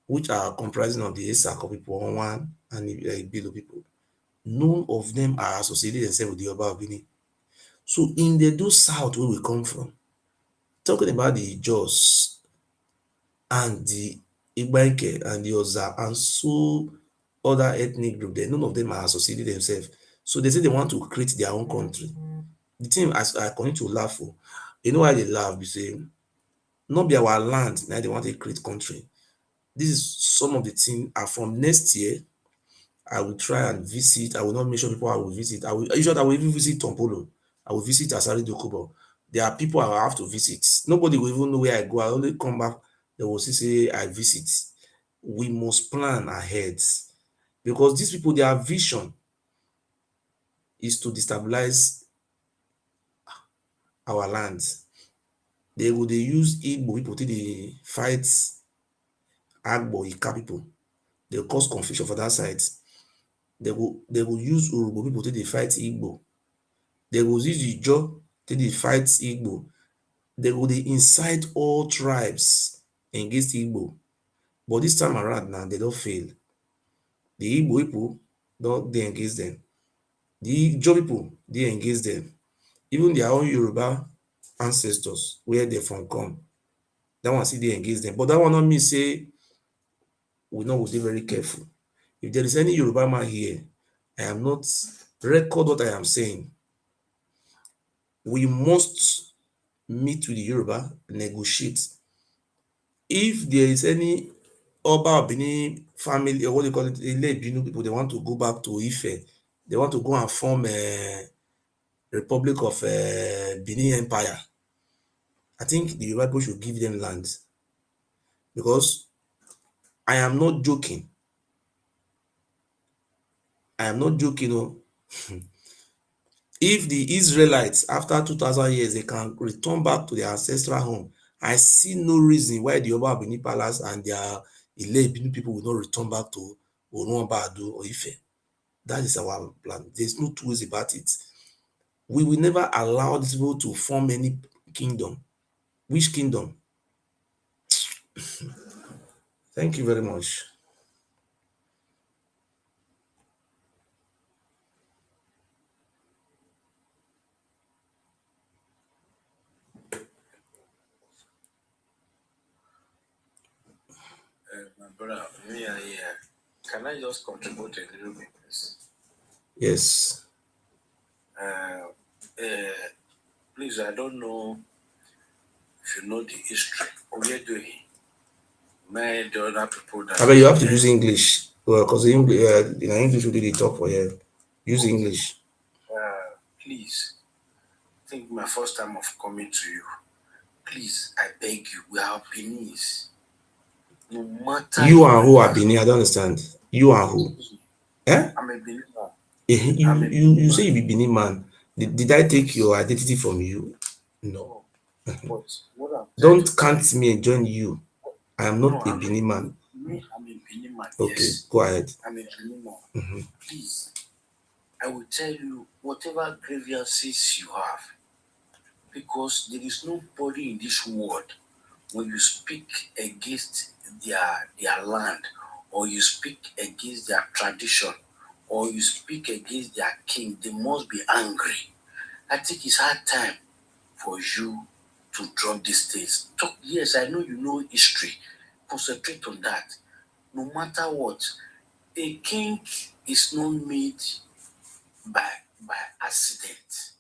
which are comprising of the Esako people, Onwan and Bilo people, none of them are associated themselves with the Oba of Benin. So in the Edo South where we come from, talking about the Jos and the Igbanke and the Oza and so other ethnic group there, none of them are associated themselves. So they say they want to create their own country. The thing I continue to laugh for, you know why they laugh? They say, not be our land, now they want to create country. This is some of the things. From next year, I will try and visit. I will not mention people I will visit. I will usually I will even visit Tompolo. I will visit Asari Dokubo. There are people I will have to visit. Nobody will even know where I go. I only come back. They will say I visit. We must plan ahead because these people, their vision is to destabilize our lands. They will they use Igbo people till they fight Agbo, Ika people. They cause confusion for that side. They will use Urubo people till they fight Igbo. They will use Ijo till they fight Igbo. They will they incite all tribes against Igbo. But this time around now, they don't fail. The Igbo people don't they engage them. The Ijo people they engage them. Even their own Yoruba ancestors, where they from come, that one see they engage them. But that one not mean say we know we dey very careful. If there is any Yoruba man here, I am not record what I am saying. We must meet with the Yoruba, negotiate. If there is any Oba Benin family, or what they call it, Ile Binu people, they want to go back to Ife, they want to go and form a Republic of Benin Empire. I think the Yoruba people should give them land because I am not joking. I am not joking. Oh. If the Israelites, after 2,000 years, they can return back to their ancestral home, I see no reason why the Oba Benin Palace and their Ile Benin people will not return back to Oruanba Ado or Ife. That is our plan. There's no two ways about it. We will never allow these people to form any kingdom. Which kingdom? Thank you very much. My brother, can I just contribute a little bit, please? Yes. Please, I don't know if you know the history. Many the other people that. I mean, you have to use English. Well, because in English, we do the talk for you. Use English. Please, I think my first time of coming to you. Please, I beg you, we are Beninese. No matter you and who are Benin, I don't understand. You and who? Eh? I'm a Benin man. You say you be Benin man. Did I take your identity from you? No. But what I'm Don't count me and join you. I am not a I'm Benin man. I'm a Benin man. Okay, Yes. go ahead. I'm a Benin man. Please, I will tell you whatever grievances you have, because there is nobody in this world when you speak against their land, or you speak against their tradition, or you speak against their king, they must be angry. I think it's hard time for you to drop these things. Talk, yes, I know you know history. Concentrate on that. No matter what, a king is not made by accident.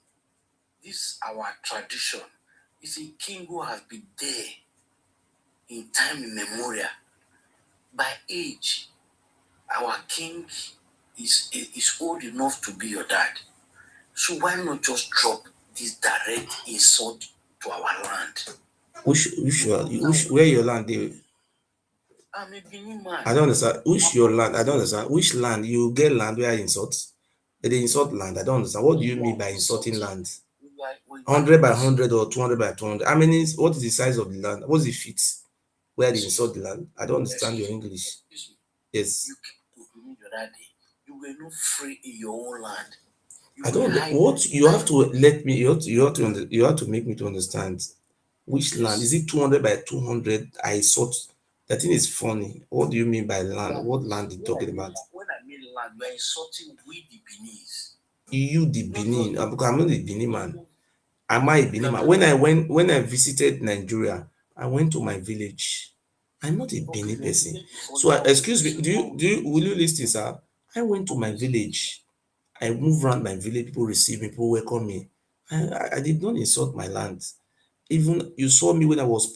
This our tradition. It's a king who has been there in time immemorial. By age, our king is old enough to be your dad. So why not just drop this direct insult to our land? Where your land dey? I'm a Benin man. I don't understand. Which your land? I don't understand. Which land? You get land where I insult? They insult land. I don't understand. What do you mean by insulting land? 100 by 100 or 200 by 200? I mean, what is the size of the land? What's the feet where they insult the land? I don't understand your English. Yes. You came to Benin the other day. You were not free in your own land. I don't. What you have to let me. You have to make me to understand. Which land? Is it 200 by 200? I insult. That thing is funny. What do you mean by land? What land are you talking about? When I mean land, you are insulting we the Beninese. You the Benin, because I'm not a Benin man. Am I a Benin man? When I visited Nigeria, I went to my village. I'm not a Benin person. So excuse me, will you listen, sir? I went to my village. I moved around my village, people receive me, people welcome me. I did not insult my land. Even you saw me when I was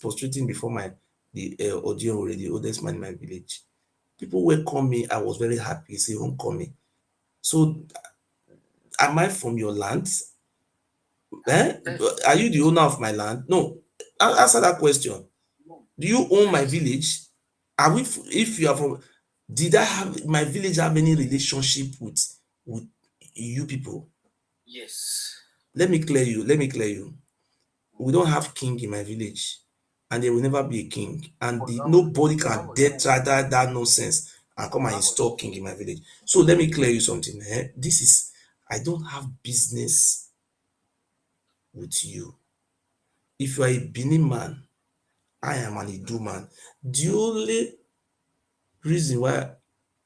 prostrating before my the Odion, the oldest man in my village. People welcome me. I was very happy. Say homecoming. So am I from your land? Eh? Are you the owner of my land? No. Answer that question. Do you own my village? Are we? If you are from, did I have my village have any relationship with you people? Yes. Let me clear you. Let me clear you. We don't have king in my village, and there will never be a king. And nobody can dare try that nonsense and come and install king in my village. So let me clear you something. This is, I don't have business with you. If you are a Benin man, I am an Idu man. The only reason why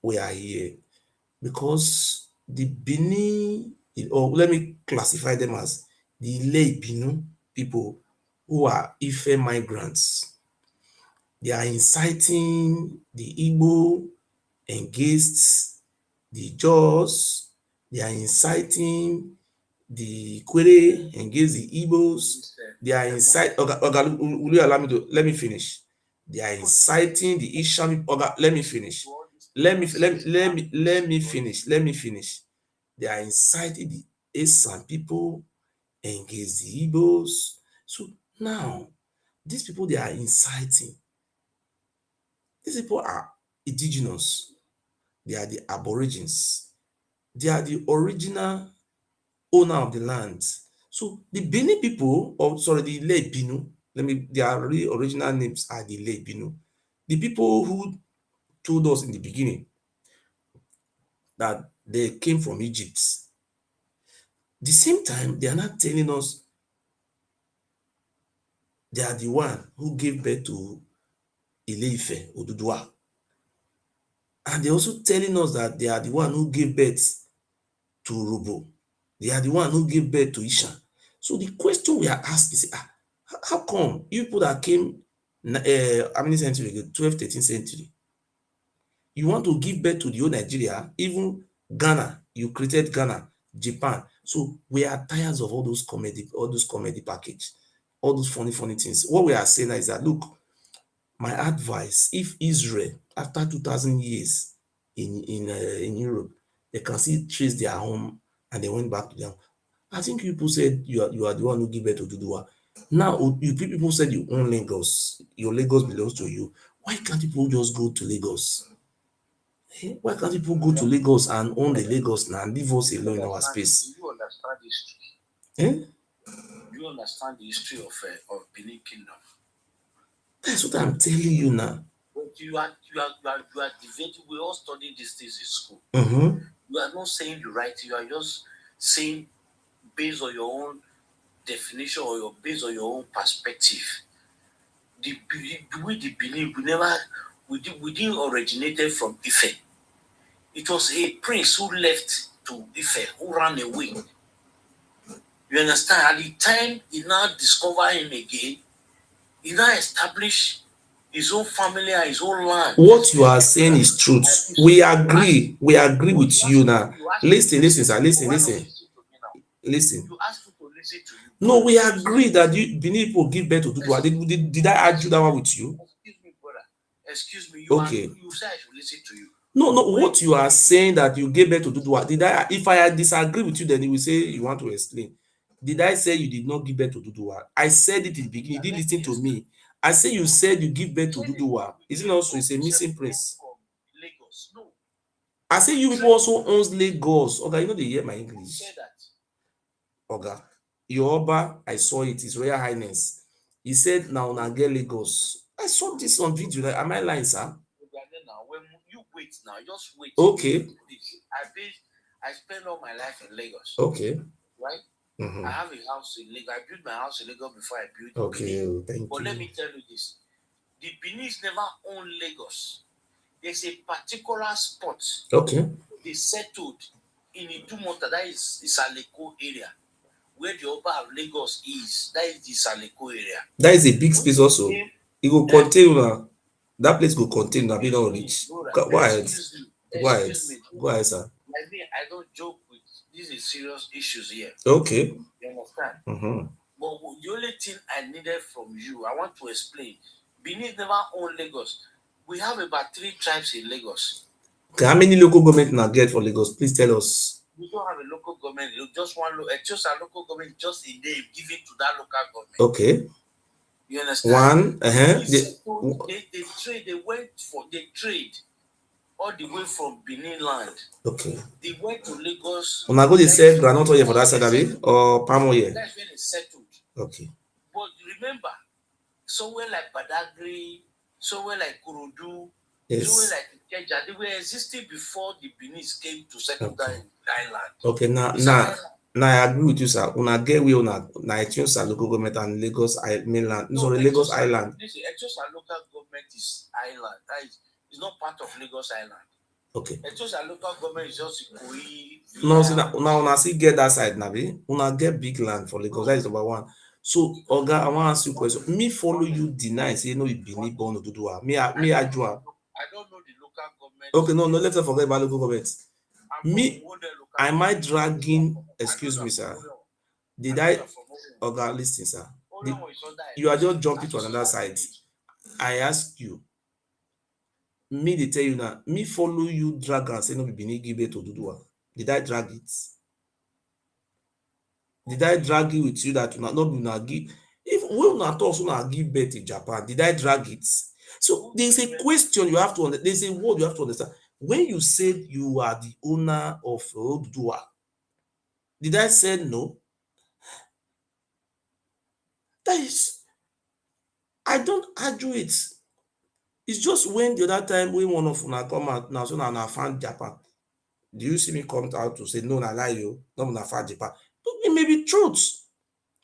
we are here, because the Benin, or let me classify them as the Ile Ibinu people who are Ife migrants. They are inciting the Igbo against the Jaws. They are inciting the Kwere against the Igbos. They are inciting. Oga, will you allow me to let me finish? They are inciting the Ishami. Oga, let me finish. Let me finish. Let me finish. They are inciting the Esan people against the Igbos. So now, these people they are inciting. These people are indigenous. They are the aborigines. They are the original owner of the land. So the Bini people, or sorry, the Ile Binu, their real original names are the Ile Binu. The people who told us in the beginning that they came from Egypt. The same time, they are not telling us they are the one who gave birth to Ile Ife, Oduduwa. And they're also telling us that they are the one who gave birth to Robo. They are the one who gave birth to Isha. So the question we are asked is, how come you people that came, how many century ago? 12th, 13th century, you want to give birth to the whole Nigeria, even Ghana, you created Ghana, Japan. So we are tired of all those comedy package, all those funny things. What we are saying is that, look, my advice, if Israel, after 2,000 years in Europe, they can still trace their home and they went back to them. I think people said you are the one who give birth to Dudua. Now you people said you own Lagos. Your Lagos belongs to you. Why can't people just go to Lagos? Why can't people go to Lagos and own the Lagos now and leave us alone in our space? Do you understand history? Eh? Do you understand the history of Benin Kingdom? That's what I'm telling you now. But you are debating. We all study these things in school. Mm-hmm. You are not saying you right. You are just saying based on your own definition or based on your own perspective. The way the Benin we didn't originated from Ife. It was a prince who left to Ife, who ran away. You understand? At the time he now discovered him again, he now established his own family and his own land. What you are saying is truth. We agree with you now. Listen, sir. Listen. You asked me to listen to you. No, we agree that you Benin people give birth to Dudua. Did I argue that one with you? Excuse me, brother. Excuse me. Okay. You said I should listen to you. No. What you are saying that you gave birth to Dudua, if I disagree with you, then you will say you want to explain. Did I say you did not give birth to Dudua? I said it in the beginning. You didn't listen to me. I say you said you give birth to Dudua. Is it also it's a missing prince? Lagos. No. I say you people also owns Lagos. Okay, you know they hear my English. Say that. Oga, your Oba, I saw it, His Royal Highness. He said, now get Lagos. I saw this on video. Am I lying, sir? When you wait now, just wait. Okay. I spent all my life in Lagos. Okay. Right? Mm-hmm. I have a house in Lagos. I built my house in Lagos before I built Okay, Benin. thank but you. Let me tell you this. The Benin never owned Lagos. There's a particular spot. Okay. They settled in Idumota, that is Isaleko area, where the Oba of Lagos is. That is the Isaleko area. That is a big space also. It will contain that place will contain a bit of rich. Go ahead. Go ahead, sir. Like me, I don't joke with these are serious issues here. Okay. You understand? Mm-hmm. But the only thing I needed from you, I want to explain. Benin never owned Lagos. We have about 3 tribes in Lagos. Okay, how many local government now get for Lagos? Please tell us. We don't have a local government. Just one local government, just a name given to that local government. Okay. You understand? One. They trade all the way from Benin land. Okay. They went to Lagos. Una go dey sell groundnut oil for that side, abi, or palm oil? That's where they settled. Okay. But remember, somewhere like Badagry, somewhere like Kurudu, somewhere like Ikeja, they were existing before the Benin came to settle down in the island. Okay, now I agree with you, sir. Una get where una Etusa local government and Lagos mainland. No, sorry, Lagos Island. Etusa local government is island. That is not part of Lagos Island. Okay. Etusa local government is just Ikoyi. No, see now una still get that side, Nabi. Una get big land for Lagos. That is number one. So, Oga, I want to ask you a question. Me follow you deny say no, it Benin born Oduduwa. Me Ajua. I don't know the local government. Okay, no, let's not forget about local government. Me, am I dragging? Excuse me, sir. Did I? Oga, listen, sir. You are just jumping to another side. I ask you. Me, they tell you now. Me follow you drag and say no, be Benin give it to Oduduwa. Did I drag it? Did I drag it with you that not be not give? If we not also not give birth in Japan, did I drag it? So there's a question you have to understand. There's a word you have to understand. When you said you are the owner of Oduduwa, did I say no? That is, I don't argue it. It's just when the other time when one of una come out now, so now I found Japan. Do you see me come out to say no, I lie you, no, I found Japan? But it may be truth.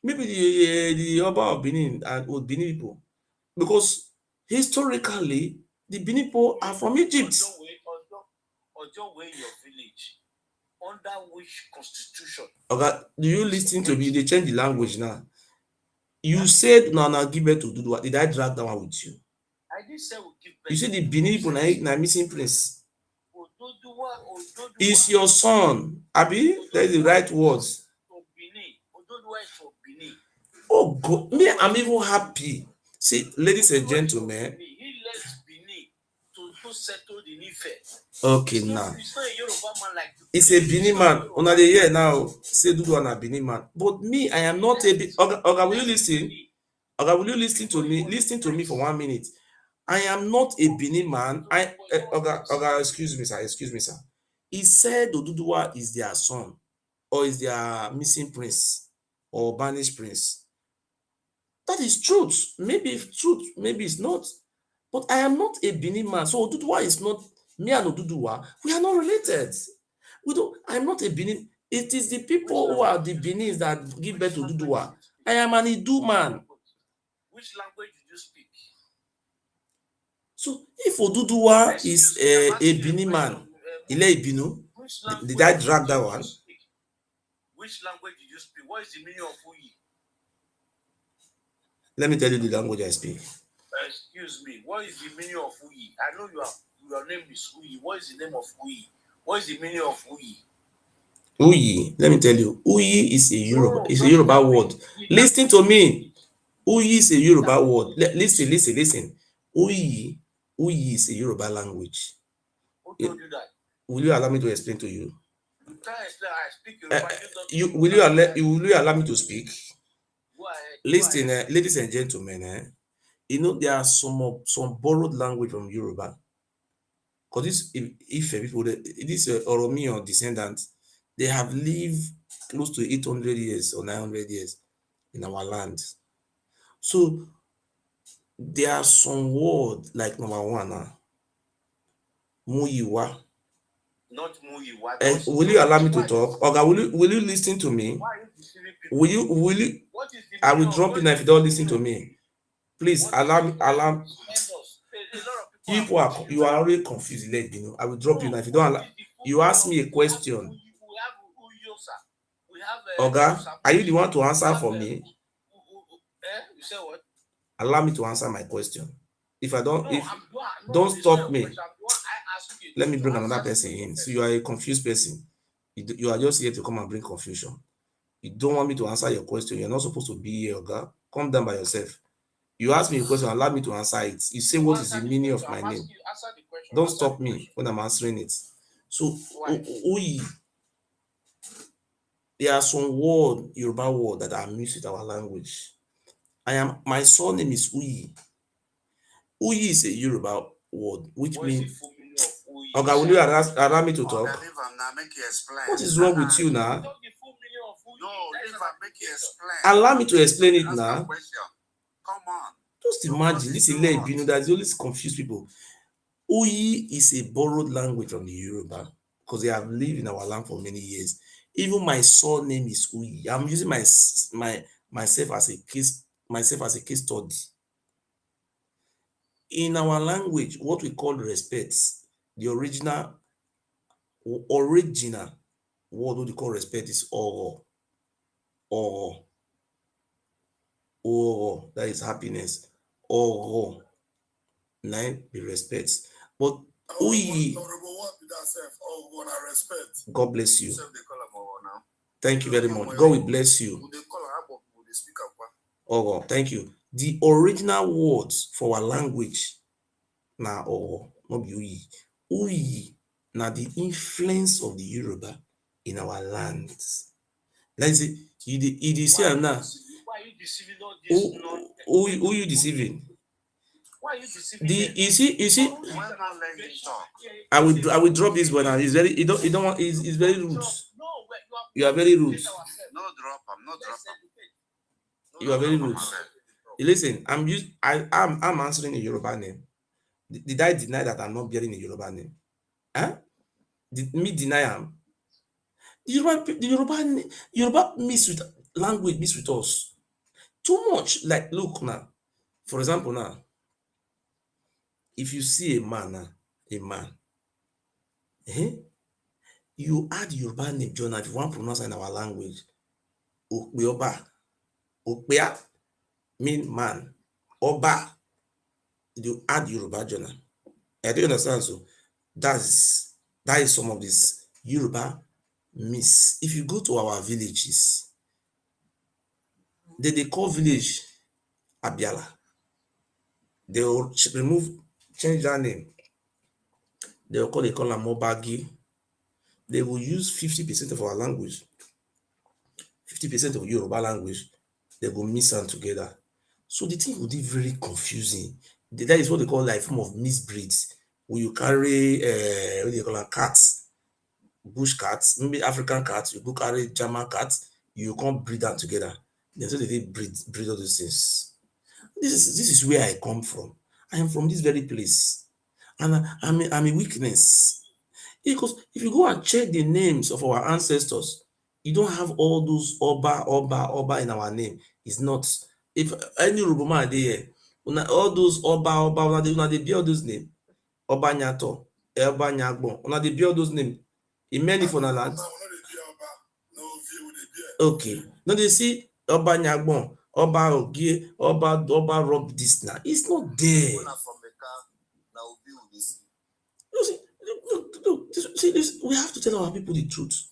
Maybe the Oba of Benin and old Benin people, because historically the Benin people are from Egypt. Ojo way your village. Under which constitution? Okay, do you listen to me? They change the language now. You said now give birth to Oduduwa. Did I drag that one with you? I didn't say we give birth. You said the Benin people na missing prince. Oduduwa. Is your son, Abi? That is the right words. Oduduwa is for Benin. Oh God, me, I'm even happy. See, ladies and gentlemen. He left Benin to settle in Ife. Okay, now. It's not a Yoruba man like you. It's a Benin man. Una dey hear now. Say Oduduwa na Benin man. But me, I am not a Oga, will you listen? Oga, will you listen to me? Listen to me for 1 minute. I am not a Benin man. Oga, excuse me, sir. He said Oduduwa is their son, or is their missing prince, or banished prince. That is truth. Maybe it's truth, maybe it's not. But I am not a Benin man. So Oduduwa is not, me and Oduduwa, we are not related. I'm not a Benin. It is the people who are the Benins that give birth to Oduduwa. I am an Idu man. Which language did you speak? So if Oduduwa is a Benin man, Ile Ibinu, did I drag that one? Which language did you speak? What is the meaning of Uyi? Let me tell you the language I speak. Excuse me. What is the meaning of Uyi? I know your name is Uyi. What is the name of Uyi? What is the meaning of Uyi? Uyi, let me tell you. Uyi is a Yoruba word. Listen to me. Uyi is a Yoruba word. Listen. Uyi is a Yoruba language. Who told you that? Will you allow me to explain to you? I speak Yoruba. Will you allow me to speak? Go ahead. Listen, ladies and gentlemen, you know there are some borrowed language from Yoruba. Because if people, this Oromian descendants, they have lived close to 800 years or 900 years in our land. So there are some words like number one, Muyiwa. Not Muyiwa. Will you allow me to talk? Or will you listen to me? Why are you deceiving people? Will you? I will drop you now if you don't listen to me. Please allow me. You are already confused. Let me know. I will drop you now if you don't allow. You ask me a question. Oga, are you the one to answer for me? You say what? Allow me to answer my question. If I don't, don't stop me. Let me bring another person in. So you are a confused person. You are just here to come and bring confusion. You don't want me to answer your question. You're not supposed to be here, Oga. Calm down by yourself. You ask me a question, allow me to answer it. You say, what is the meaning of my name? Don't stop me when I'm answering it. So, Uyi, there are some Yoruba word that are mixed with our language. My surname is Uyi. Uyi is a Yoruba word, which means. Okay, will you allow me to talk? What is wrong with you now? No, leave and make you explain. Allow me to explain it Ask now. a question. Come on. Just imagine, this is Ilebinu that always confuse people. Uyi is a borrowed language from the Yoruba because they have lived in our land for many years. Even my surname is Uyi. I'm using myself as a case study. In our language, what we call respect, the original word what we call respect is oro. Oro, that is happiness. Oro, nine be respect. But Uyi, God bless you. Thank you very much. God will bless you. Oro, thank you. The original words for our language na Oro, not be Uyi. Uyi na the influence of the Yoruba in our lands. Let's say you see am now. Why are you deceiving all this? Who you deceiving? Why are you deceiving? You see. Why not let him talk? I will drop this one now. It's very you don't want it's very rude. You are very rude. No drop him, no drop him. You are very rude. Listen, I'm answering a Yoruba name. Did I deny that I'm not bearing a Yoruba name? Huh? Did me deny am? The Yoruba mix with language, mix with us. Too much. Like, look now. For example, now, if you see a man, you add Yoruba name, John, if you want to pronounce in our language, Okpeoba, Okpea mean man, Oba, you add Yoruba journal. I do understand. So that is some of this Yoruba miss. If you go to our villages, they call village Abiala. They will change that name. They call them Mobagi. They will use 50% of our language, 50% of Yoruba language. They will mix them together. So the thing will be very confusing. That is what they call like form of misbreeds. When you carry what they call them, cats, bush cats, maybe African cats, you go carry German cats, you can't breed them together. Then so they breed all those things. This is where I come from. I am from this very place. And I'm a weakness. Because if you go and check the names of our ancestors, you don't have all those Oba in our name. It's not. If any Yoruba man there, all those Oba, they bear those names. Oba Nyato, Oba Nyagbon, they bear those names. In many for the land. Okay. Now they see Oba Nyagbon, Oba Ogie, Oba Rob this now. It's not there. Look, see this, we have to tell our people the truth.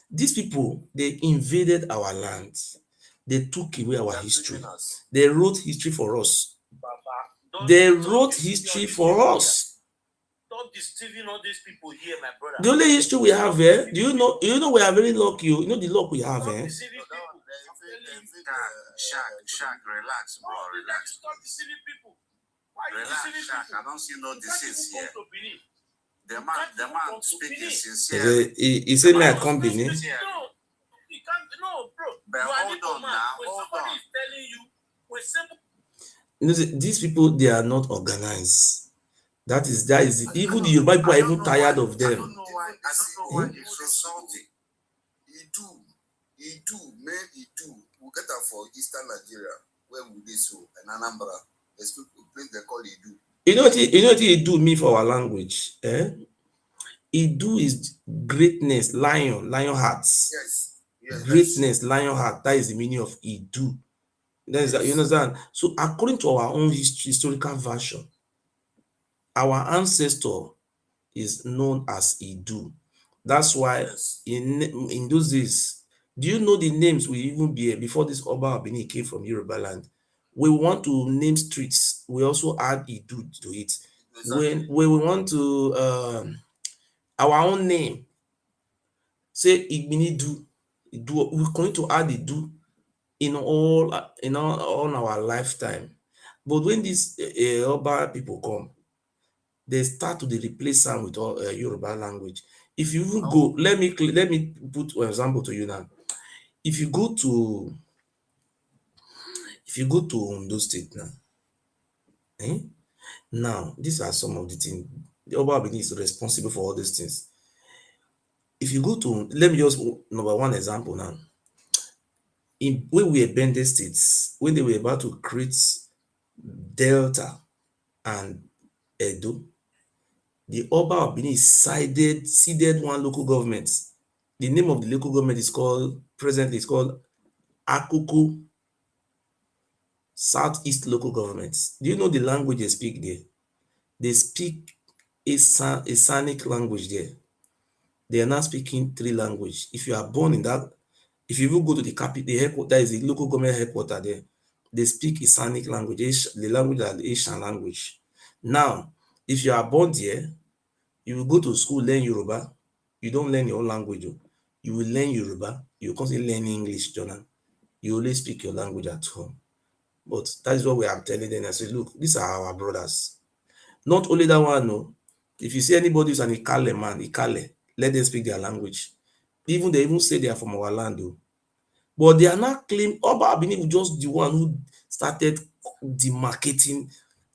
These people, they invaded our land. They took away our history. They wrote history for us. They wrote history for us. Stop deceiving all these people here, my brother. The only history we have here, do you know we are very lucky. You know the luck we have here. Shaq, relax, bro, relax. Stop deceiving people. Why are you deceiving people? I don't see no deceit here. The man speaking sincerely. He said, "May I come Benin?" No, you can't. No, bro. But hold on now. Hold on. Is telling you, we're simple. You know, these people, they are not organized. That is even the Yoruba people are even tired of them. I don't know why it's so salty. He do. We get that for Eastern Nigeria, where we do so, and Anambra. There's people place they call Idu. You know what he do mean for our language? Idu is greatness, lion hearts. Yes. Greatness, lion heart. That is the meaning of Idu. That is, you understand? So according to our own historical version, our ancestor is known as Idu. That's why in those days, do you know the names we even bear before this Oba Benin came from Yoruba land? we want to name streets, we also add Idu to it. Exactly. When we want to our own name, say Igbinidu, Idu, we're going to add Idu in all our lifetime. But when these Oba people come, they start to dey replace am with all Yoruba language. If you even go, let me put an example to you now. If you go to Ondo State now, eh? Now these are some of the things. The Oba Benin is responsible for all these things. If you go to, let me just number one example now. When we were Bende states, when they were about to create Delta and Edo, the Oba of Benin seeded one local government. The name of the local government is called Akoko Southeast Local Government. Do you know the language they speak there? They speak a Sanic language there. They are now speaking 3 languages. If you are born in that, if you even go to the capital, the headquarters, that is the local government headquarters there, they speak Isanic language, the language that the Asian language. Now, if you are born there, you will go to school, learn Yoruba. You don't learn your own language. You will learn Yoruba. You will constantly learn English, Jonah. You only speak your language at home. But that is what we are telling them. I say, look, these are our brothers. Not only that one, no. If you see anybody who's an Ikale man, Ikale, let them speak their language. They even say they are from our land, though. But they are not claiming. Oba Abini was just the one who started demarcating,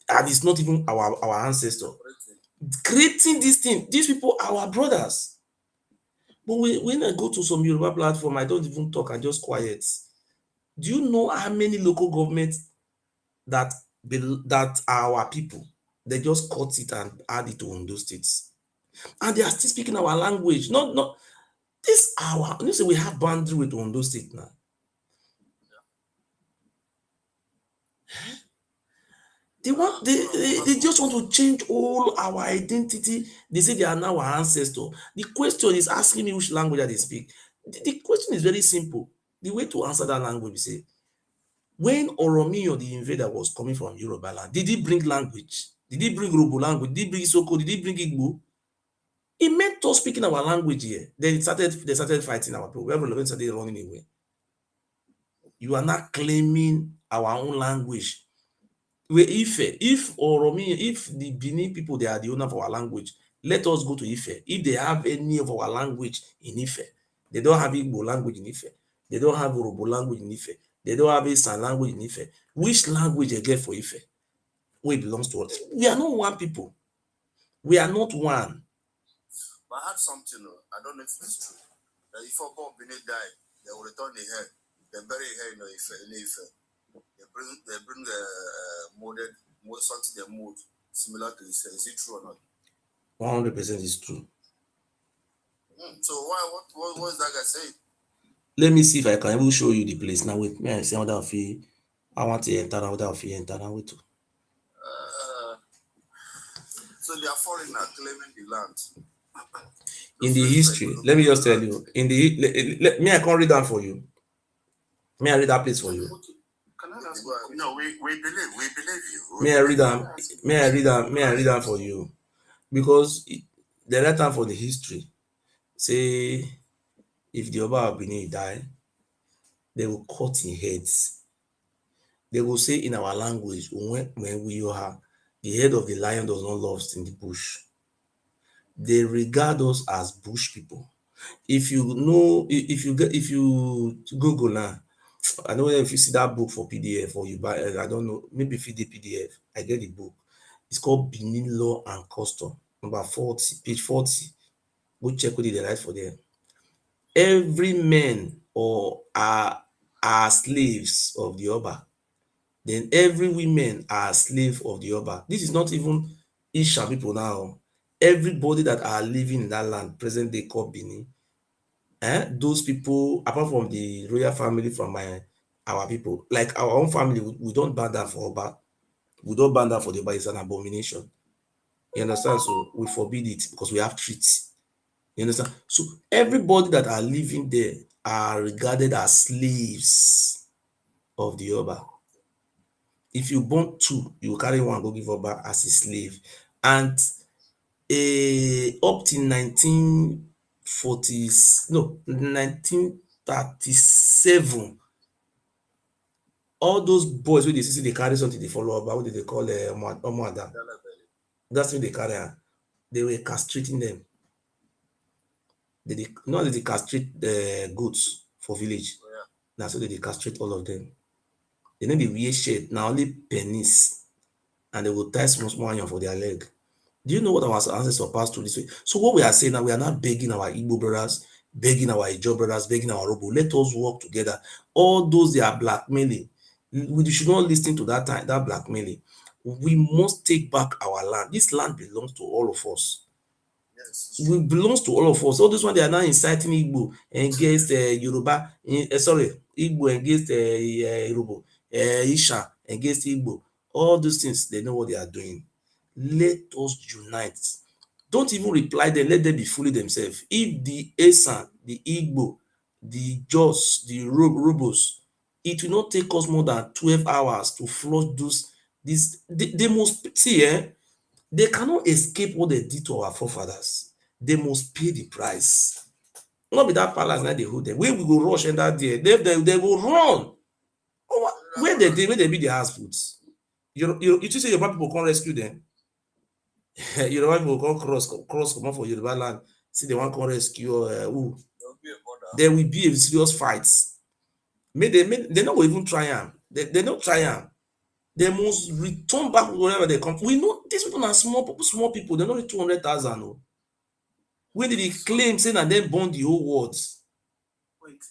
and it's not even our ancestor creating this thing. These people are our brothers. But when I go to some Yoruba platform, I don't even talk. I just quiet. Do you know how many local governments that are our people? They just cut it and add it to Ondo states, and they are still speaking our language. Not this our. You say we have boundary with Ondo state now. They just want to change all our identity. They say they are now our ancestor. The question is asking me which language that they speak. The question is very simple. The way to answer that language is say, when Oromiyo, the invader, was coming from Yoruba land, did he bring language? Did he bring Robo language? Did he bring Soko? Did he bring Igbo? He meant us speaking our language here. Then they started fighting our people. Everyone started running away. You are not claiming our own language. If the Benin people, they are the owner of our language, let us go to Ife. If they have any of our language in Ife, they don't have Igbo language in Ife, they don't have Yoruba language in Ife, they don't have Eastern language in Ife. Which language they get for Ife? Where it belongs to us? We are not one people. We are not one. But I had something, I don't know if it's true. That if Oba Benin die, they will return the head. They bury the head in Ife. They bring something they mold similar to this. Is it true or not? 100% is true. So what is that guy saying? Let me see if I can even show you the place. Now wait, may I see what I want to enter now, without fear enter now. Wait. So they are foreigners claiming the land. In the history, let me just tell you. In the me, I can't read that for you. May I read that place for you? Can I ask you? No, we believe you. May I read that for you? Because the right time for the history, say if the Oba of Benin die, they will cut in heads. They will say in our language, when we are the head of the lion does not lost in the bush. They regard us as bush people. If you know, if you Google now, I don't know if you see that book for PDF or you buy, I don't know, maybe if you did PDF, I get the book. It's called Benin Law and Custom, number 40, page 40. Go check what they write for there. Every man or are slaves of the Oba. Then every women are slave of the Oba. This is not even Isha people now. Everybody that are living in that land, present day called Benin, those people, apart from the royal family from our people, like our own family, we don't ban that for Oba. We don't ban that for the Oba. It's an abomination. You understand? So we forbid it because we have treaties. You understand? So everybody that are living there are regarded as slaves of the Oba. If you born two, you carry one go give Oba as a slave. And up till 1940s, no, 1937, all those boys wey dey see say dey carry something dey follow Oba, wey dey call Omoada, that's what they carry am. They were castrating them. They dey castrate goats for village. Na so they dey castrate all of them. They no dey wear shirt, na only penis, and they go tie small small iron for their leg. Do you know what our ancestors passed through this way? So what we are saying now, we are not begging our Igbo brothers, begging our Ijaw brothers, begging our Robo. Let us work together. All those they are blackmailing, we should not listen to that blackmailing. We must take back our land. This land belongs to all of us. Yes. It belongs to all of us. All this one they are now inciting Igbo against Yoruba. Igbo against Yoruba, Isha against Igbo. All those things, they know what they are doing. Let us unite. Don't even reply them. Let them be fooling themselves. If the Esan, the Igbo, the Jos, the Robos, it will not take us more than 12 hours to flush they must see, they cannot escape what they did to our forefathers. They must pay the price. Not be that palace now they hold them. Where we go rush enter there, they go run. Where they be the house foods. You say your people can't rescue them. Yoruba people come cross come for Yoruba land. See they want to rescue who? There will be a serious fight. They not even try am. They not try am. They must return back wherever they come. We know these people are small people. They're not 200,000. When did they claim saying that they born the whole world? Wait,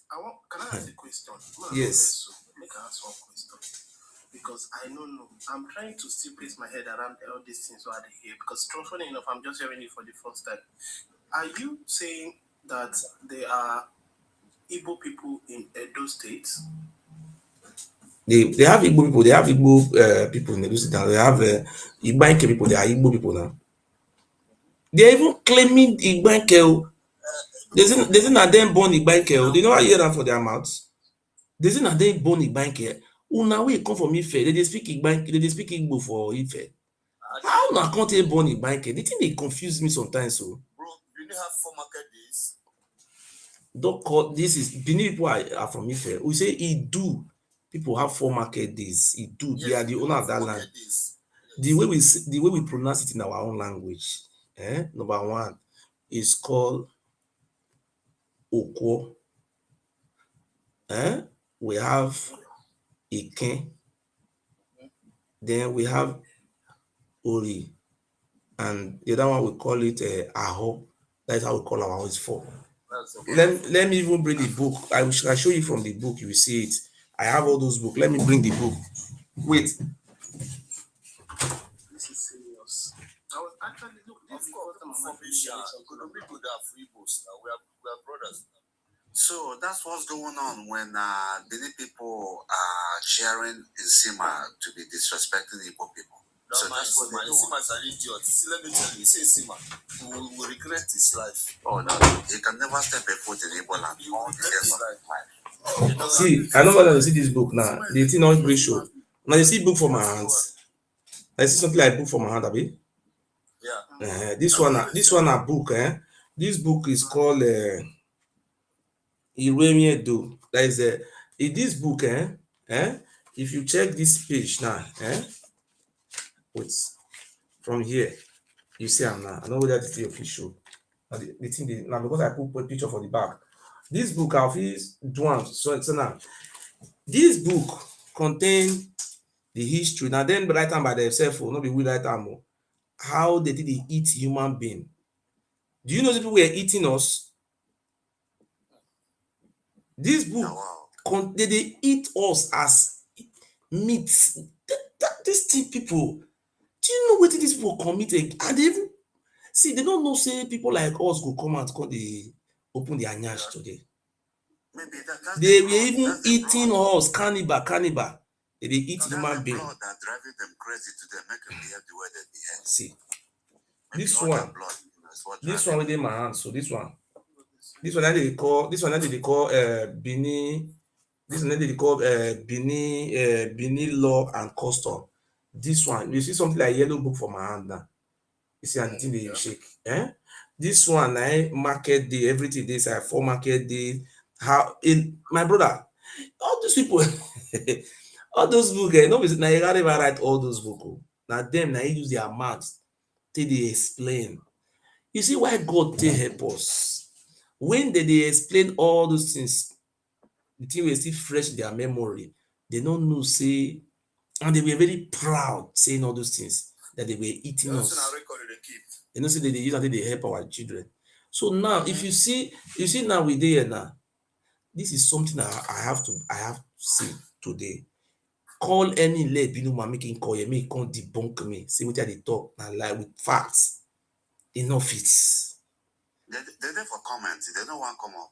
can I ask a question? Yes. Let me ask one question. Because I don't know. I'm trying to still place my head around all these things while they hear. Because funny enough, I'm just hearing it for the first time. Are you saying that there are Igbo people in Edo State? They have Igbo people. They have Igbo people in Edo State now. They have Igbanke people. They are Igbo people now. They are even claiming Igbanke. They say that them born Igbanke. They never hear that for their mouths. They say that they born Igbanke. Una wey come from Ife, they speak Igbanke, they speak Igbo for Ife. How una can't take born Igbanke? The thing they confuse me sometimes. So, Bro, you didn't have 4 market days. don't call this is Benin people are from Ife. We say Idu people have 4 market days. Idu, yes, they are the owner of that land. Yes. The way we pronounce it in our own language, number one is called Okwo. We have Iken. Then we have Ori, and the other one we call it Aho. That's how we call our own. It's 4. Let me even bring the book. I can show you from the book. You will see it. I have all those books. Let me bring the book. Wait. This is serious. I was actually looking at we are brothers. So that's what's going on when Benin people are cheering Sima to be disrespecting Igbo people. So that's what they do. Sima is an idiot. See, let me tell you, say Sima will regret his life. Oh no, he can never step a foot in Igbo land. See, I know whether you see this book now. The thing not very show. Now you see book for my hands. I see something like book for my hand, Abi. Yeah. This one a book. This book is called Iremie Do. That is in this book. If you check this page now, wait, from here, you see I'm now. I know whether this is official. The thing now because I put picture for the back. This book I feel do one. So now, this book contain the history. Now then write them by themselves, not be we write them. How they did they eat human being. Do you know the people were eating us? This book, they eat us as meat. These thing people, do you know what these people committed? And they even see, they don't know say people like us go come out, come they open their nyash today. Maybe they were even eating us, cannibal. They eat human being. That driving them crazy to them, make them behave the way they behave. See, Maybe this one within my hand. So this one that they call Benin This one they call Benin law and custom. This one, you see something like yellow book for my hand now. You see, and the thing they shake. This one, market day, everything they say for market day. How in my brother, all those people, all those books, no, now you gotta even write all those books. Now them, now you use their mouths till they explain. You see why God take help us when they explain all those things. The thing will still fresh in their memory. They don't know say, and they were very proud saying all those things that they were eating us. You know, say they use until they help our children. So now, if you see now we there now, this is something I have to say today. Call any late binu ma making call you, make come debunk me. Say what they talk and lie with facts. Enough it. They there for comments. They don't want to come up.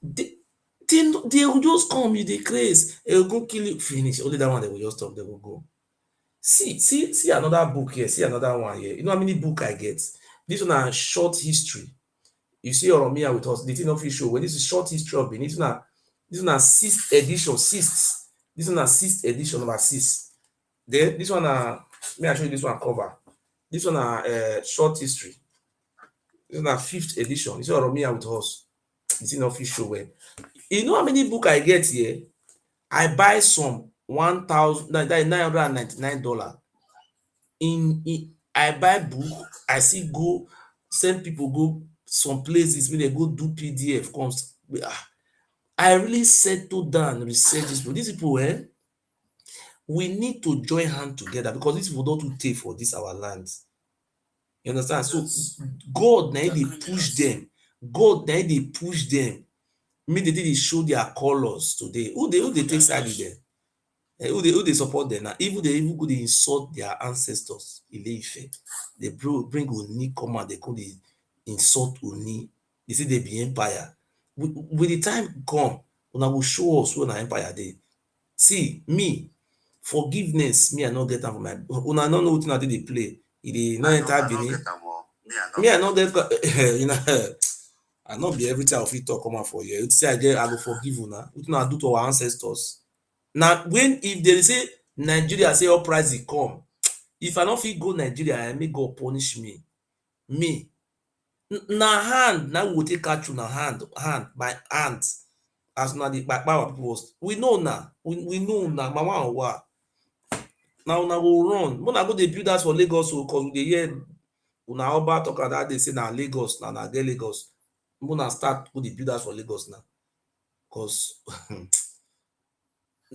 They will just come, you dey craze. They will go kill you. Finish. Only that one they will just stop. They will go. See another book here. See another one here. You know how many book I get? This one a short history. You see Oromia with us. The thing of show when this is short history of Benin. This one a sixth edition. This one a sixth edition number 6. Then this one may I show you this one cover. This one a short history. This one a 5th edition. You see Oromia with us. The thing of show well. You know how many book I get here? I buy some $1,999. I buy book, I see go send people go some places when they go do PDF comes. I really settle down research this people. These people, we need to join hand together because these people don't take for this our land. You understand? So God now they push them. God now they push them. Immediately they show their colors today. Who they take side with them? Who they support them now? Even they go they insult their ancestors. Ile-Ife. They bring Oni come and they go they insult Oni. They say they be empire. When the time come, una will show us when our empire dey. See me, forgiveness. Me I no get am for my. Una no know wetin I dey play. E dey no enter Benin. Me I no get. You know. I not be everything I fit talk come out for you. You say I go forgive una. Wetin I do to our ancestors. Now, if they say Nigeria say uprising come, if I not fit go Nigeria, I make God punish me. Na hand, now we go take catch you na hand by hand. As na the power people was. We know now. We know now. Mama and wa. Now una go run. When I go dey build house for Lagos, so cause we dey hear una Oba talk about they say na Lagos, na get Lagos. When I start go dey build house for Lagos now, cause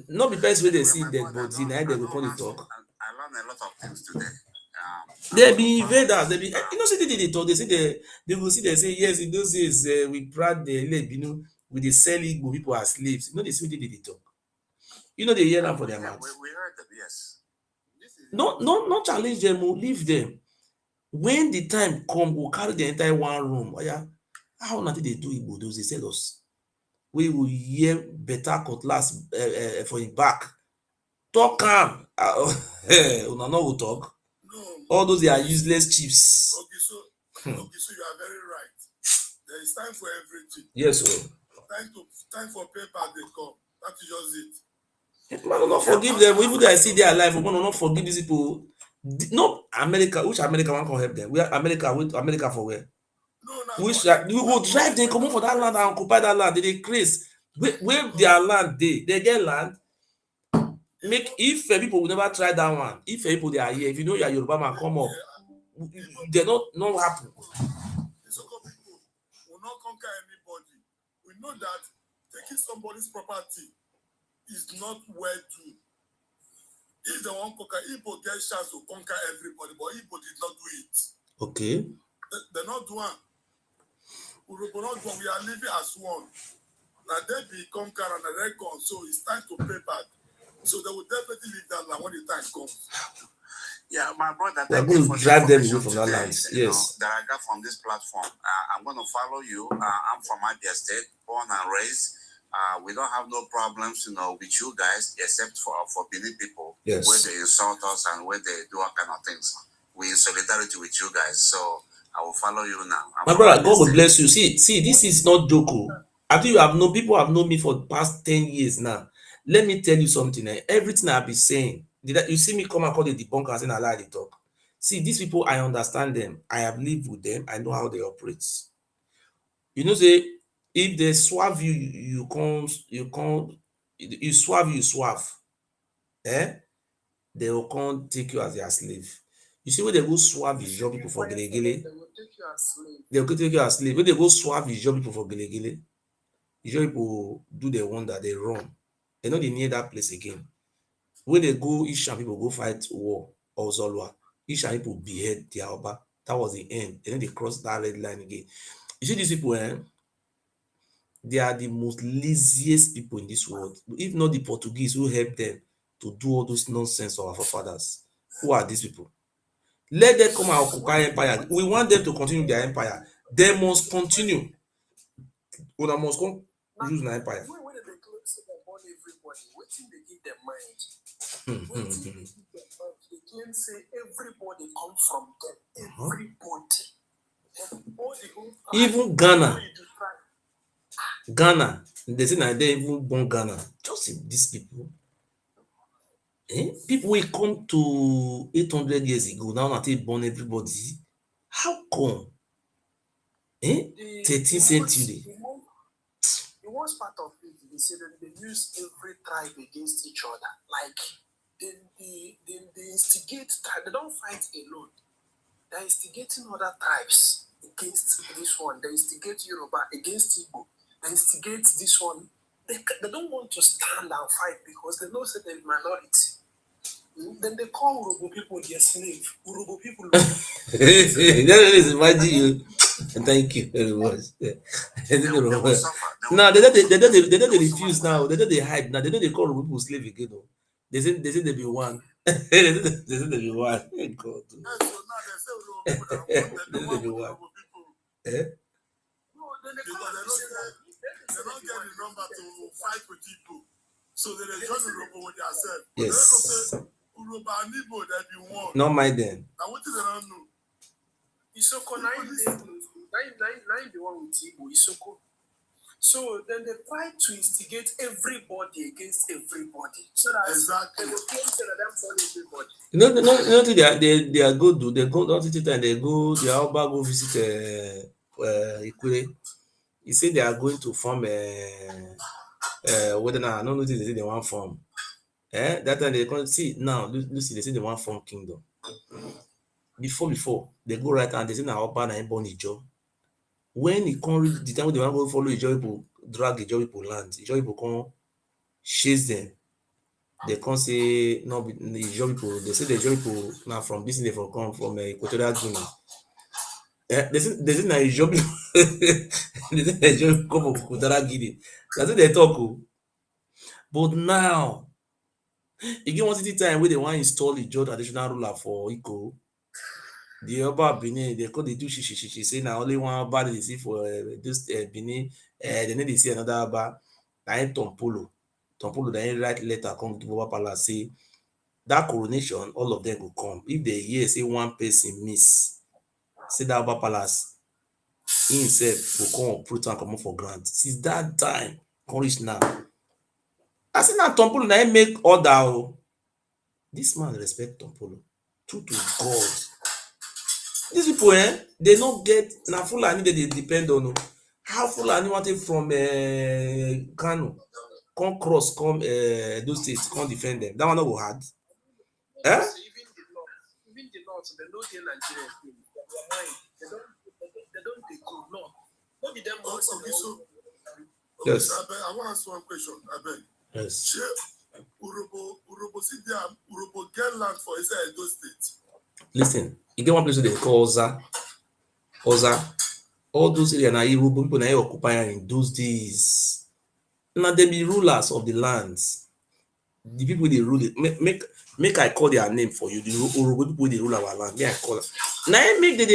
not be person wey dey see dead body na dem go come dey talk. I learned a lot of things today. There be invaders. There be you know say they talk. They say they go see they say yes in those days we proud the Ilebinu we dey sell Igbo people as slaves. You know they say they talk. You know they hear am for their mouth. We heard them, yes. No challenge them. We'll leave them. When the time come, we'll carry the entire one room. Oh yeah, how not they do Igbo? Those they sell us. We will hear better cutlass for him back. Talk am. Una no go talk. No. All those they are useless chiefs. Okay, so you are very right. There is time for everything. Yes, sir. Time for paper they come. That is just it. Man, not forgive them. Even though I see they are alive, we will not forgive these people. No, America. Which America one can help them? We are America. With America for where? No, Which we go drive them come for that land and occupy that land. They craze. Where their land they get land. Make if people will never try that one. If people they are here, if you know you are Yoruba man, come up. They not happen. The so-called people will not conquer anybody. We know that taking somebody's property is not well done. If they want to conquer, Igbo get chance to conquer everybody, but Igbo did not do it. Okay. They're not doing. We are living as one. Now they be conquer and they reckon, so it's time to pay back. So they will definitely leave that land when the time comes. Yeah, my brother. We are going to drive them away from that land. Yes. That I got from this platform. I'm going to follow you. I'm from Abia State, born and raised. We don't have no problems, with you guys, except for Benin people, yes, where they insult us and where they do all kind of things. We in solidarity with you guys, so I will follow you now. My brother, God will bless you. See, this is not joke. I think people have known me for the past 10 years now. Let me tell you something. Everything I've been saying, you see me come and call the debunker and say I lie, they talk. See, these people, I understand them. I have lived with them. I know how they operate. You know, say if they swerve you, you can't, you swerve, eh? They will come take you as their slave. You see, when they go swerve is job people for gele gele, They will take you as slave. they will take you as slave. When they go swerve is job people for gele gele, usually people do the wonder, they run. They know they near that place again. When they go, Ishan people go fight war or Zolwa. Ishan people behead their Oba. That was the end. And then they cross that red line again. You see these people, they are the most laziest people in this world. If not the Portuguese who helped them to do all those nonsense of our forefathers. Who are these people? Let them come and occupy empire. We want them to continue their empire. They must continue. Una must come use an empire. When they say they born everybody, wetin dey give them mind? Wetin dey give them mind? They claim say everybody come from them. Everybody. All the whole Even Ghana, they say na they even born Ghana. Just see these people. People will come to 800 years ago now na take born everybody. How come? 13th century. The worst part of it, they say that they use every tribe against each other. Like they instigate. They don't fight alone. They're instigating other tribes against this one. They instigate Yoruba against Igbo. They instigate this one. They don't want to stand and fight because they know that they're minority. Then they call Urobo people their slave. Urobo people. That is imagine you. Thank you very much. Now they don't refuse now. They don't hide now. They don't call people slave again. No. They say they be one. They say they be one. God. So now they say Urobo people that want them, They the be one one. with Urobo people. Eh? No, then they Because they don't get the number to fight with people. So they join Urobo with themselves. But Yes. they don't say Urobo and Igbo, they be one. Not my then. Now what is they don't know? Isoko nine the one with Igbo, Isoko. So then they try to instigate everybody against everybody. So that Exactly. they will claim that them for everybody. You know they are good. Do they go? Don't it? And they go. Their Oba go visit Ikure. He say they are going to form whether now I don't know they say they want form. That time they come see now. Lucy they say they want form kingdom. Before they go right and they say na Oba na him born Ijo. When he come reach the time when they want go follow Ijo people, drag Ijo people land. Ijo people come chase them. They come say no be the Ijo people. They say the Ijo people na from this thing they from come from Equatorial Guinea. They say na Ijo people. They say na Ijo people come from Equatorial Guinea. That's what they talk. But now, e get one city time wey they wan install Ijo traditional ruler for Iko. The Oba Benin, they come dey do shishi say na only one Oba dey see for this Benin. They no dey see another Oba. Na him Tompolo na him write letter come give Oba Palace say that coronation all of them go come. If they hear say one person miss, say that Oba Palace himself go come uproot am comot for ground. Since that time come reach now, I say na Tompolo na him make order o. This man respect Tompolo. True to God. These people they no get na Fulani they depend on. How Fulani want it from Kano come cross come Edo State come defend them. That one no go hard. Even the north, they know they Nigeria. Their mind, they don't they go no. Not be them ones. Yes. I want to ask one question. I beg. Yes. Urobo see them. Urobo get land for inside Edo State. Listen, you get one place they call Oza. All those areas na Yoruba people na occupy in those days. Na them be rulers of the lands. The people they rule it. Make I call their name for you. The Yoruba people they rule our land. May I call them. Now make they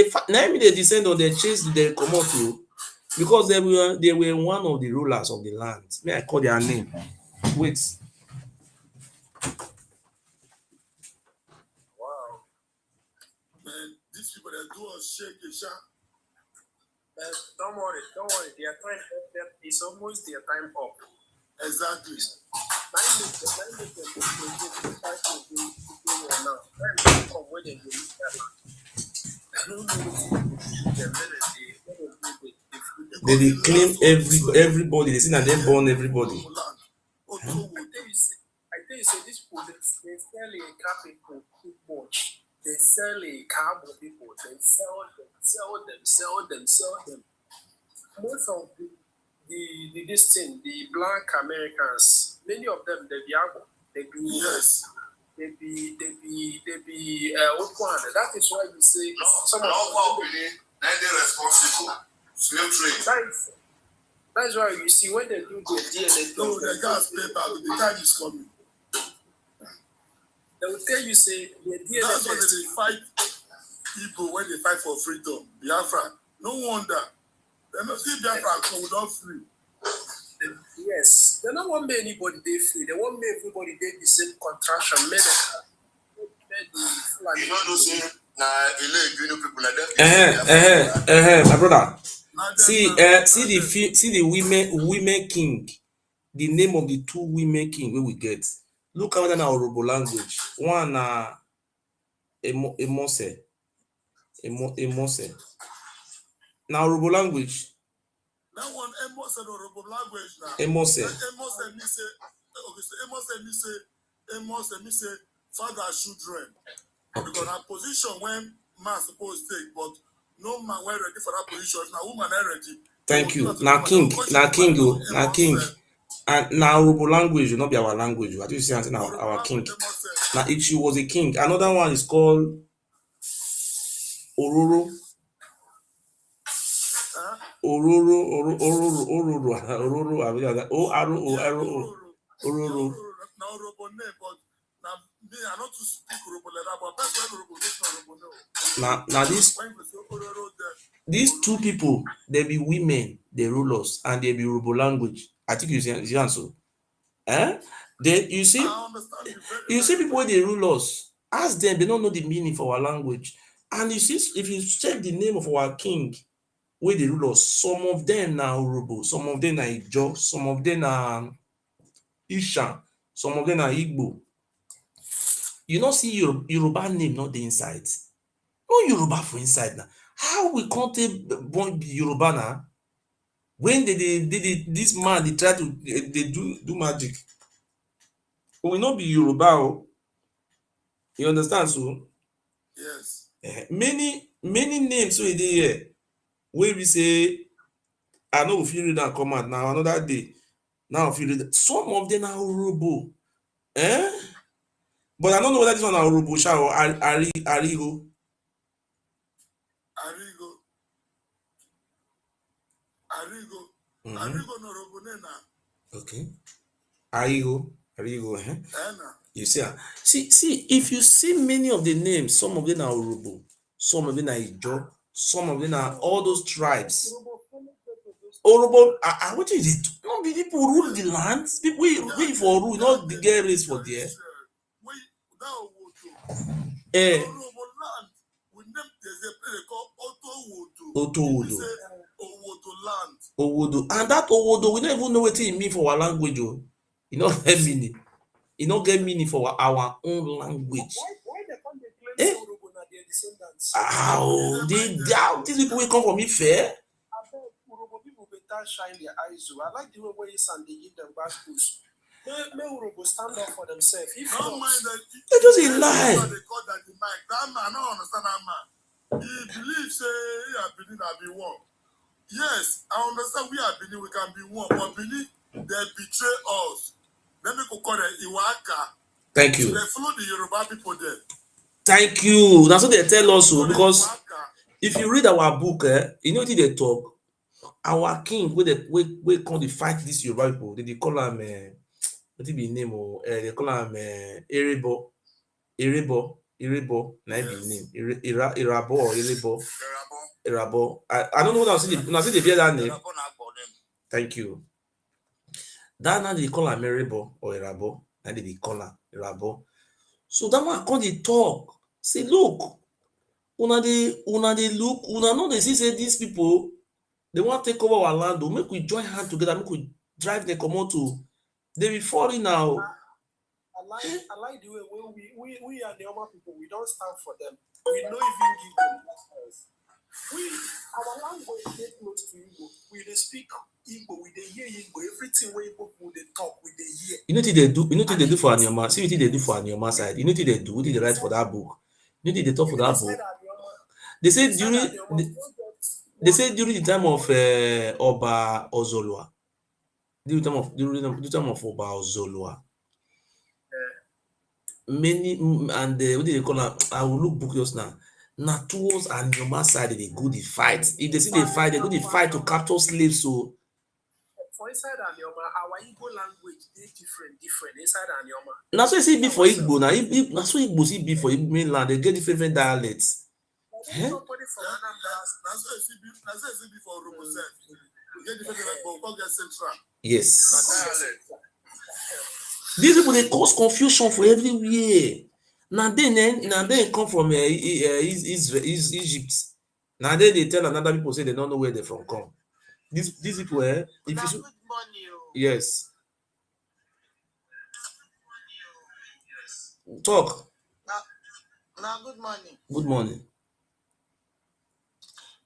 descend on their chase they come out to because they were one of the rulers of the land. May I call their name? Wait. Wow. Man, these people that do us shake the shot. Don't worry. Their time up. It's almost their time up. Exactly. They claim everybody. They see that they born everybody. I tell you, say these people they sell a car people too much. They sell a car people. They sell them. Most of the this thing, the black Americans, many of them they be able, they be yes. They be open. That is why you say some of them they responsible. Slave trade. That's why you see when they do the DNA. No, the gas paper, the time is coming. They will tell you, say, the DNA. That's why they fight people when they fight for freedom. Biafra. No wonder. They don't see Biafra without free. Yes. They don't want anybody they free. They want everybody they the same contraction. You know those people my brother. See the women king. The name of the two women king we get. Look at that Yoruba language. One Emose. Now Yoruba language. That one Emose Yoruba language now. Emose. Emose me say okay, so Emose me say father children. Okay. Because that position when man supposed to take, but no man when ready for that position. Now woman are ready. Thank you. Now king. And now Yoruba language will not be our language. I think you say now our king. Now Ichi was a king. Another one is called Ororo. Ororo. Now Yoruba name, but now me I not to speak Yoruba like that, but that's why Yoruba no. These two people, they be women, they rule us, and they be Yoruba language. I think you see so. You see people when they rule us, ask them, they don't know the meaning for our language. And you see, if you check the name of our king, where they rule us, some of them are Yoruba, some of them are Ijo, some of them are Isha, some of them are Igbo. You don't see Yoruba name not the inside. No Yoruba for inside now. How we can't be Yoruba now? When this man they try to they do magic. But we not be Yoruba. You understand? So yes. Many names so they here. Where we say I know if you read that come out now another day. Now if you read some of them are Yoruba. But I don't know whether this one are Yoruba or Arigo. Arigo no Yoruba na. Okay. Arigo. You see, if you see many of the names, some of them are Yoruba, some of them are Ijo, some of them are all those tribes. Yoruba, what is it? No be people rule the lands. People we for rule, not the get race for there. Otowodo. Owodo. And that Owodo, we don't even know what it mean for our language. You know get meaning. You don't get meaning for our own language. How these people will come from Ife? Shine their eyes. I like the way and they give them back schools. May Urobo stand up for themselves. If don't mind that, it just a lie. They call that the mic. That man, I don't understand that man. He believes he has been one. Yes, I understand we are Benin, we can be one, but Benin, they betray us. Then we could call it Iwaka. Thank you. So they follow the Yoruba people there. Thank you. That's what they tell us. Because if you read our book, you know what they talk. Our king, we come to fight this Yoruba people. They call him, what be his name? They call him Erebo. Na his name. Irabo or Erabo. I don't know what I see the bear that name. Thank you. That now they call him Erebo or Erabo. And they call him Erabo. So that one come they talk. Say, look, una dey look, una know they see say these people. They want to take over our land. Make we join hands together. Make we drive them come out to They be falling now. I like the way we are the Oba people, we don't stand for them. We don't even give them response. Our language is close to Igbo. We they speak Igbo, we they hear Igbo. Everything we Igbo people they talk, we they hear. You know what they do? You know what they do for Anyoma? See what they do for Anyoma side. You know what they do? What they write for that book? You know what they talk for that book? They say during the time of Oba Ozolwa. During the time of Oba Ozolwa. Many and what do they call it? I will look book just now. Now towards Anyoma side they go the fight. If they see they fight, they go the fight to capture slaves. So for inside Anyoma, our Igbo language is different inside Anyoma. Now so you see be for Igbo now. Now so Igbo see be for Igbo mainland. They get different dialects. Somebody from That's why you see before Robo said, we get different like but get central. Yes. These people they cause confusion for everywhere. Now then come from Egypt. Now then they tell another people say they don't know where they're from come. These people if you should, yes. Talk. Now good morning. Good morning.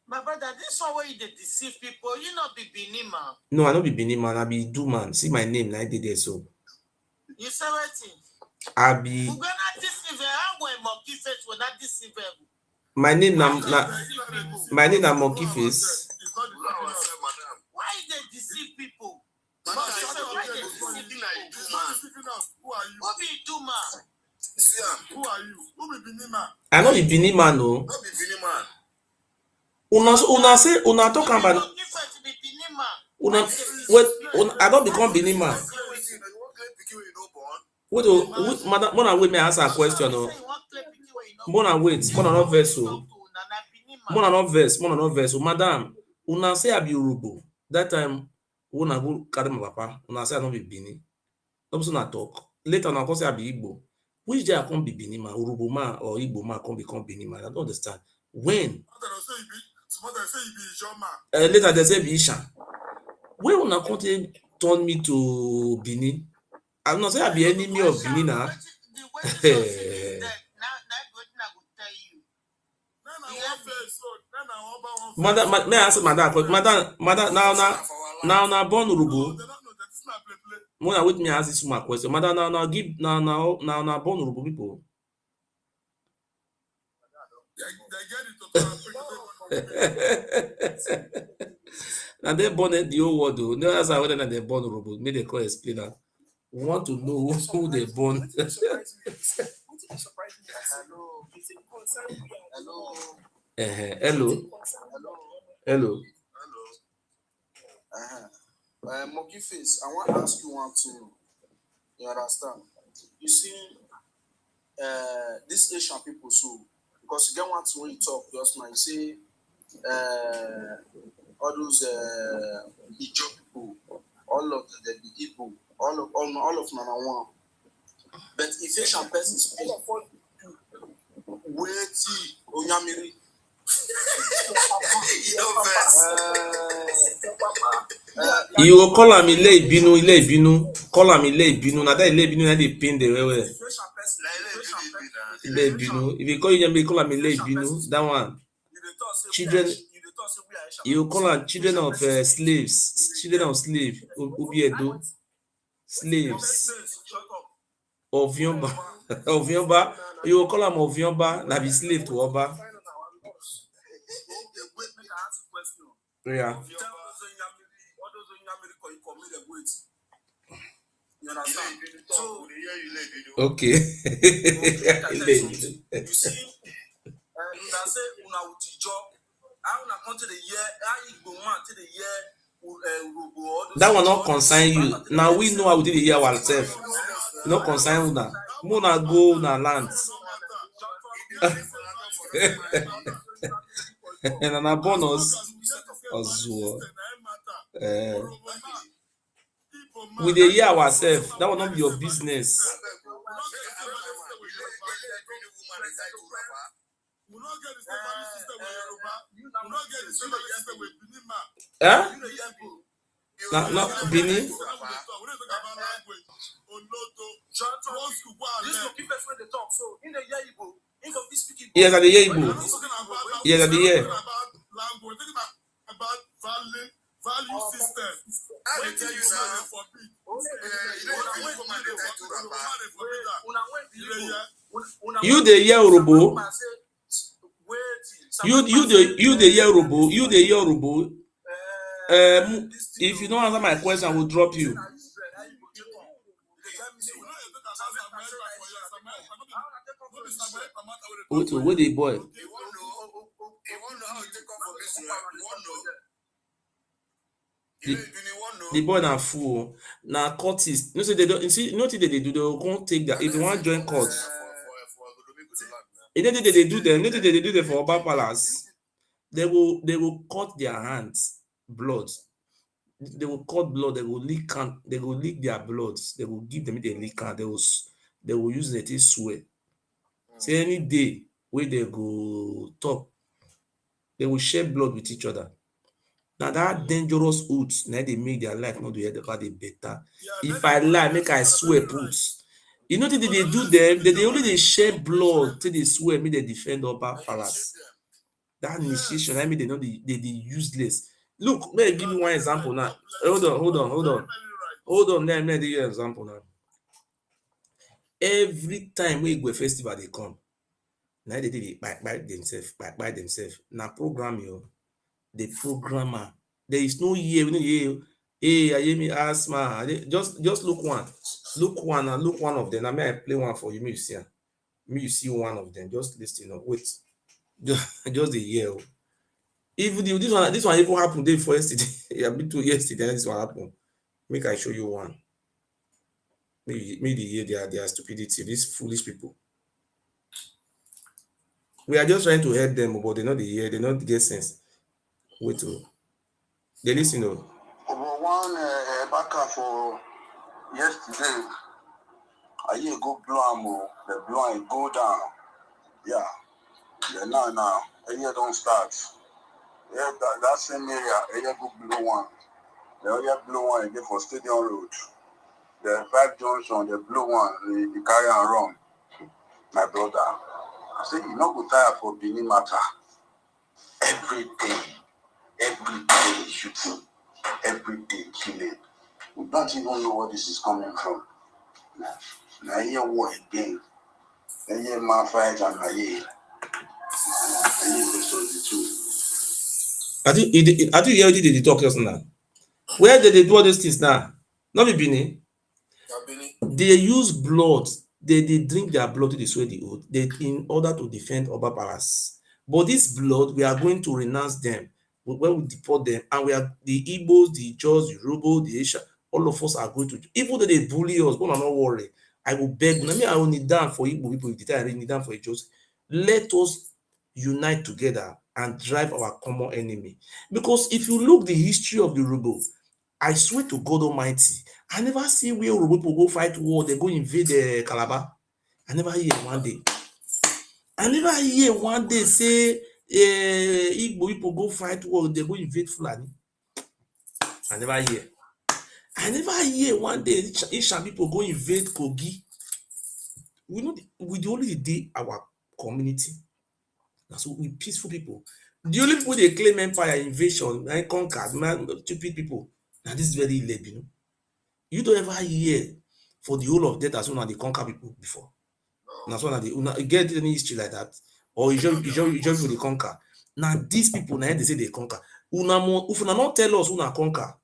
My brother, this one where you dey deceive people, you not be Benin man. No, I not be Benin man, I be Do man. See my name, I did there so. You say wetin? I be. We gonna deceive how we monkey face we not deceive. My name na monkey face. Why they deceive people? Why they deceive people? Who are you? Who be do man? Who are you? Who be Benin man? I not be Benin man no. Not be Benin man. Una say una talk about Monkey face be Benin man. una wait I don't become Benin man. Wait, madam, Mona wait me answer a question. Mona wait, Mona not verse so. Mona not verse. Madam, una say I be Urubu. That time, una go carry my papa. Una say I don't be Benin. No person na talk. Later, una come say I be Igbo. Which day I come be Benin man, Urubu man or Igbo man come become Benin man? I don't understand. When? Later they say be Ishan. When una come turn me to Benin? I'm not saying I be enemy of Benin now. Madam, may I ask madam, now born Urubu. When I wait me ask this my question. Madam, now give now born Urubu people. Now they born the old world though. No answer whether they born Urubu. May they call explain that. We want to know who they born. Hello. Monkey face, I want to ask you one thing. You understand? You see, these Asian people, so because you get one thing when you talk just now, you say all those Ijo people, all of the Igbo, all of them are one. But if Asian person speak, wait, Onyamiri. You will call him Ile Ibinu. Call him Ile Ibinu. Now that Ile Ibinu, na dey pain the way. Ile Ibinu. If you call him, call him Ile Ibinu. That one. Children. You call them children of slaves. Children of slaves. Ubiedo. Slaves. Of Yomba. You will call them of Yomba. Na be slave to Oba. Yeah. Okay. You see, una say una utijo. I una come to the year. I Igbo man to the year. That will not concern you. Now we know how we did the year ourselves. No concern una. Muna go na land. And an bonus as well. With the year ourselves, that will not be your business. Huh? No, Bini. This will keep us when they talk. So in the year Igbo, in of this speaking. Yes, at the year We're Igbo. not talking about Yes, at the year. about language. We're talking about value system. I will tell you now. You the year Urubo. You the year Urubo. You the year Urubo. If you don't answer my question, I will drop you. Wait, the boy? You want to know how to take off for this, right? You want to know? The boy na fool. Na cultist. No say they don't. You see, nothing they do. They won't take that. If they want join cult, anything they do them. Nothing they do them for Oba Palace. They will cut their hands, blood. They will cut blood. They will leak can. They will leak their blood. They will give them the leak can. They will use it to swear. Say any day where they go talk, they will share blood with each other. Now that dangerous oaths, now they make their life not the better. If I lie, make I swear put. You know what they do them? They only they share blood till they swear me they defend Oba Palace. That initiation, I mean they know they useless. Look, let me give you one example now. Hold on. Let me give you an example now. Every time we go festival, they come. Now they did it by themselves. Now program you, the programmer. There is no year, hey, I hear me asthma. Just look one and look one of them. I may play one for you, me you see one of them. Just listen up. Wait, just the year. Even this one even happened day for yesterday. Yeah, been to yesterday. This one happened. Make I show you one. Maybe the year their stupidity. These foolish people. We are just trying to help them, but they know the year. They don't get sense. Wait to. They listen though. One back for yesterday. I hear go blow the blow go down. Yeah. Now. A year don't start. Yeah, that same area, a year go blow one. The other blow one again for Stadium Road. The 5 Junction, the blue one, they carry and run. My brother. I say, you not go tired for Benin matter. Every day shooting. Every day killing. We don't even know where this is coming from. Now hear war again. I hear my fight and I hear this was the truth. I think you already did the talk just now. Where did they do all those things now? Not be Benin. They use blood. They drink their blood to swear the oath. In order to defend Oba Palace. But this blood, we are going to renounce them when we deport them, and we are the Igbos, the Jaws, the Robo, the Asia. All of us are going to. Even though they bully us, but I'm not worried. I will beg. I will kneel down for Igbo people. If I kneel down for Jaws, let us unite together and drive our common enemy. Because if you look the history of the Robo, I swear to God Almighty, I never see where Yoruba people go fight war, they go invade Calabar. I never hear one day say Igbo people go fight war, they go invade Fulani. I never hear one day Isha people go invade Kogi. We the only day our community. That's what we peaceful people. The only people they claim empire invasion and conquered, man, stupid people. Now this is very late, you know. You don't ever hear for the whole of that as soon as they conquer people before. Now so they get any history like that, or you just they conquer. Now these people now they say they conquer. If you not tell us who na conquer,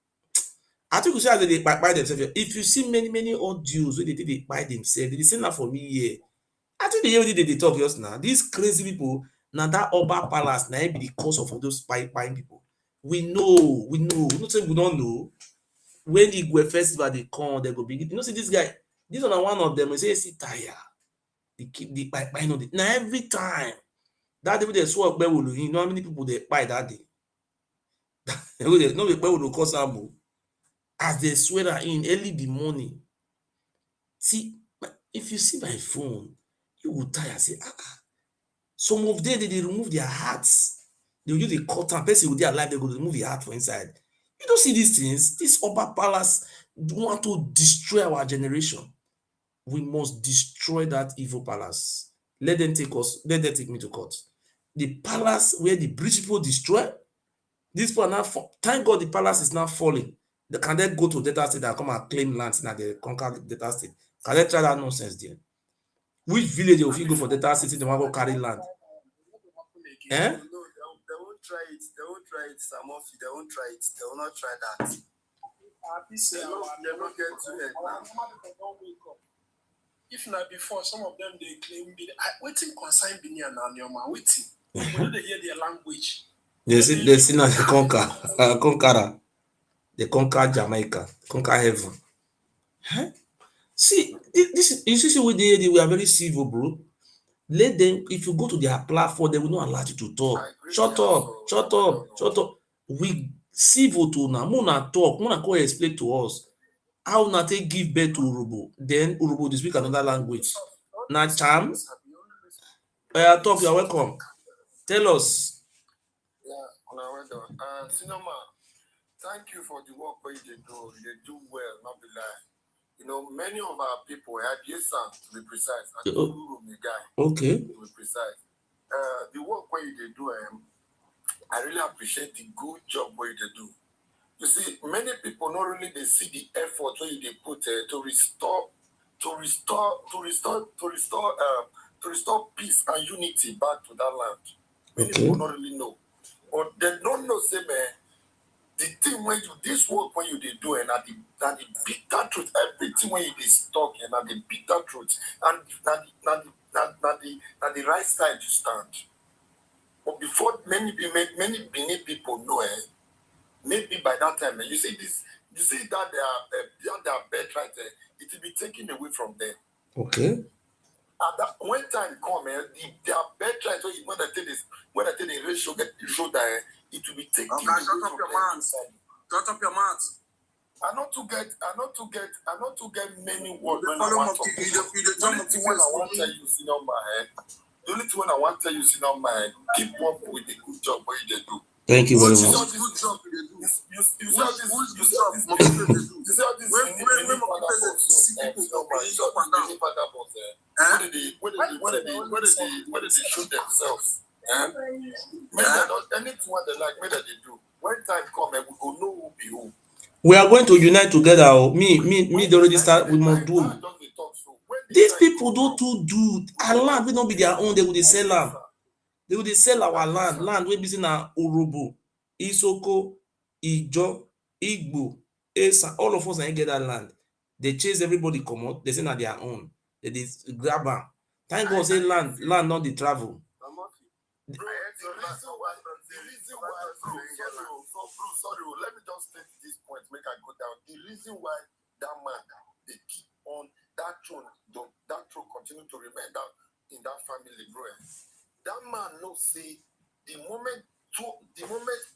I think you say they buy themselves. If you see many audios where they buy themselves, they say that for me here. I think they already they talk just now. These crazy people, now that Oba Palace now be the cause of all those buying people. We know. Not saying we don't know. When the Igwe festival they come, they go begin. You know, see this guy. This one of them. We say see tire. They keep the buy no. Now every time that day they swear by will you know how many people they buy that day. No, they will cause ammo. As they swear in early the morning. See, if you see my phone, you will tire. Say some of them they remove their hearts. They will use the cut and person with their life. They go remove the heart for inside. You don't see these things. This Oba Palace, want to destroy our generation, we must destroy that evil palace. Let them take me to court. The palace where the British people destroy, this people now, thank God the palace is now falling. Can they go to Delta State and come and claim lands now they conquer Delta State? Can they try that nonsense there? Which village will go for Delta City they want to carry land? Eh? No, they won't try it. They won't try it, Samofi. They won't try it. They will not try that. They don't get to it now. If not before, some of them they claim waiting consign Bini and Anyoma, waiting. When they hear their language. They see now they conqueror. They conquer Jamaica, conquer heaven. Huh? See, this you see what we are very civil, bro. Let them, if you go to their platform, they will not allow you to talk. Shut up. We civil to now. Muna talk, Muna go explain to us how na take give birth to Urubu. Then Urubu they speak another language. Na charm. Talk, you're welcome. Tell us. Yeah, well done. Cinema, thank you for the work that you do. You do well, not be lie. You know, many of our people had Yesan to be precise, and the guy okay to be precise. The work where you do, I really appreciate the good job where you do. You see, many people not really they see the effort where they put to restore peace and unity back to that land. Many people not really know, but they don't know. Say, man, the thing when you this work when you do and at the bitter truth, everything when you talk and at the bitter truth and the right side you stand. But before many Benin people know, maybe by that time, you see that they are bed right there, it will be taken away from them. Okay. At that when time come, their bed right when I tell the ratio get show that it will be taken away from them. Shut up your mouth. I not to get many words when I want to. The only thing when I want to tell you, see on my head. The only thing when I want to tell you, see on my head. Keep up with the good job what you do. Thank you very much. Good job you do. You see all this. Where they shoot themselves. Anything what they like, where they do. When time come, we go know who be who. We are going to unite together. Me, they already start. We must do. These people don't do. Our land will not be their own. They will sell land. They will sell our land. Land we be na Urubu, Isoko, Ijo, Igbo, Esa. All of us ain't get that land. They chase everybody come out. They say na their own. They grab am. Thank God say land not the travel. Sorry, let me just take this point, make I go down. The reason why that man they keep on that throne continue to remain down in that family, bro. That man no say the moment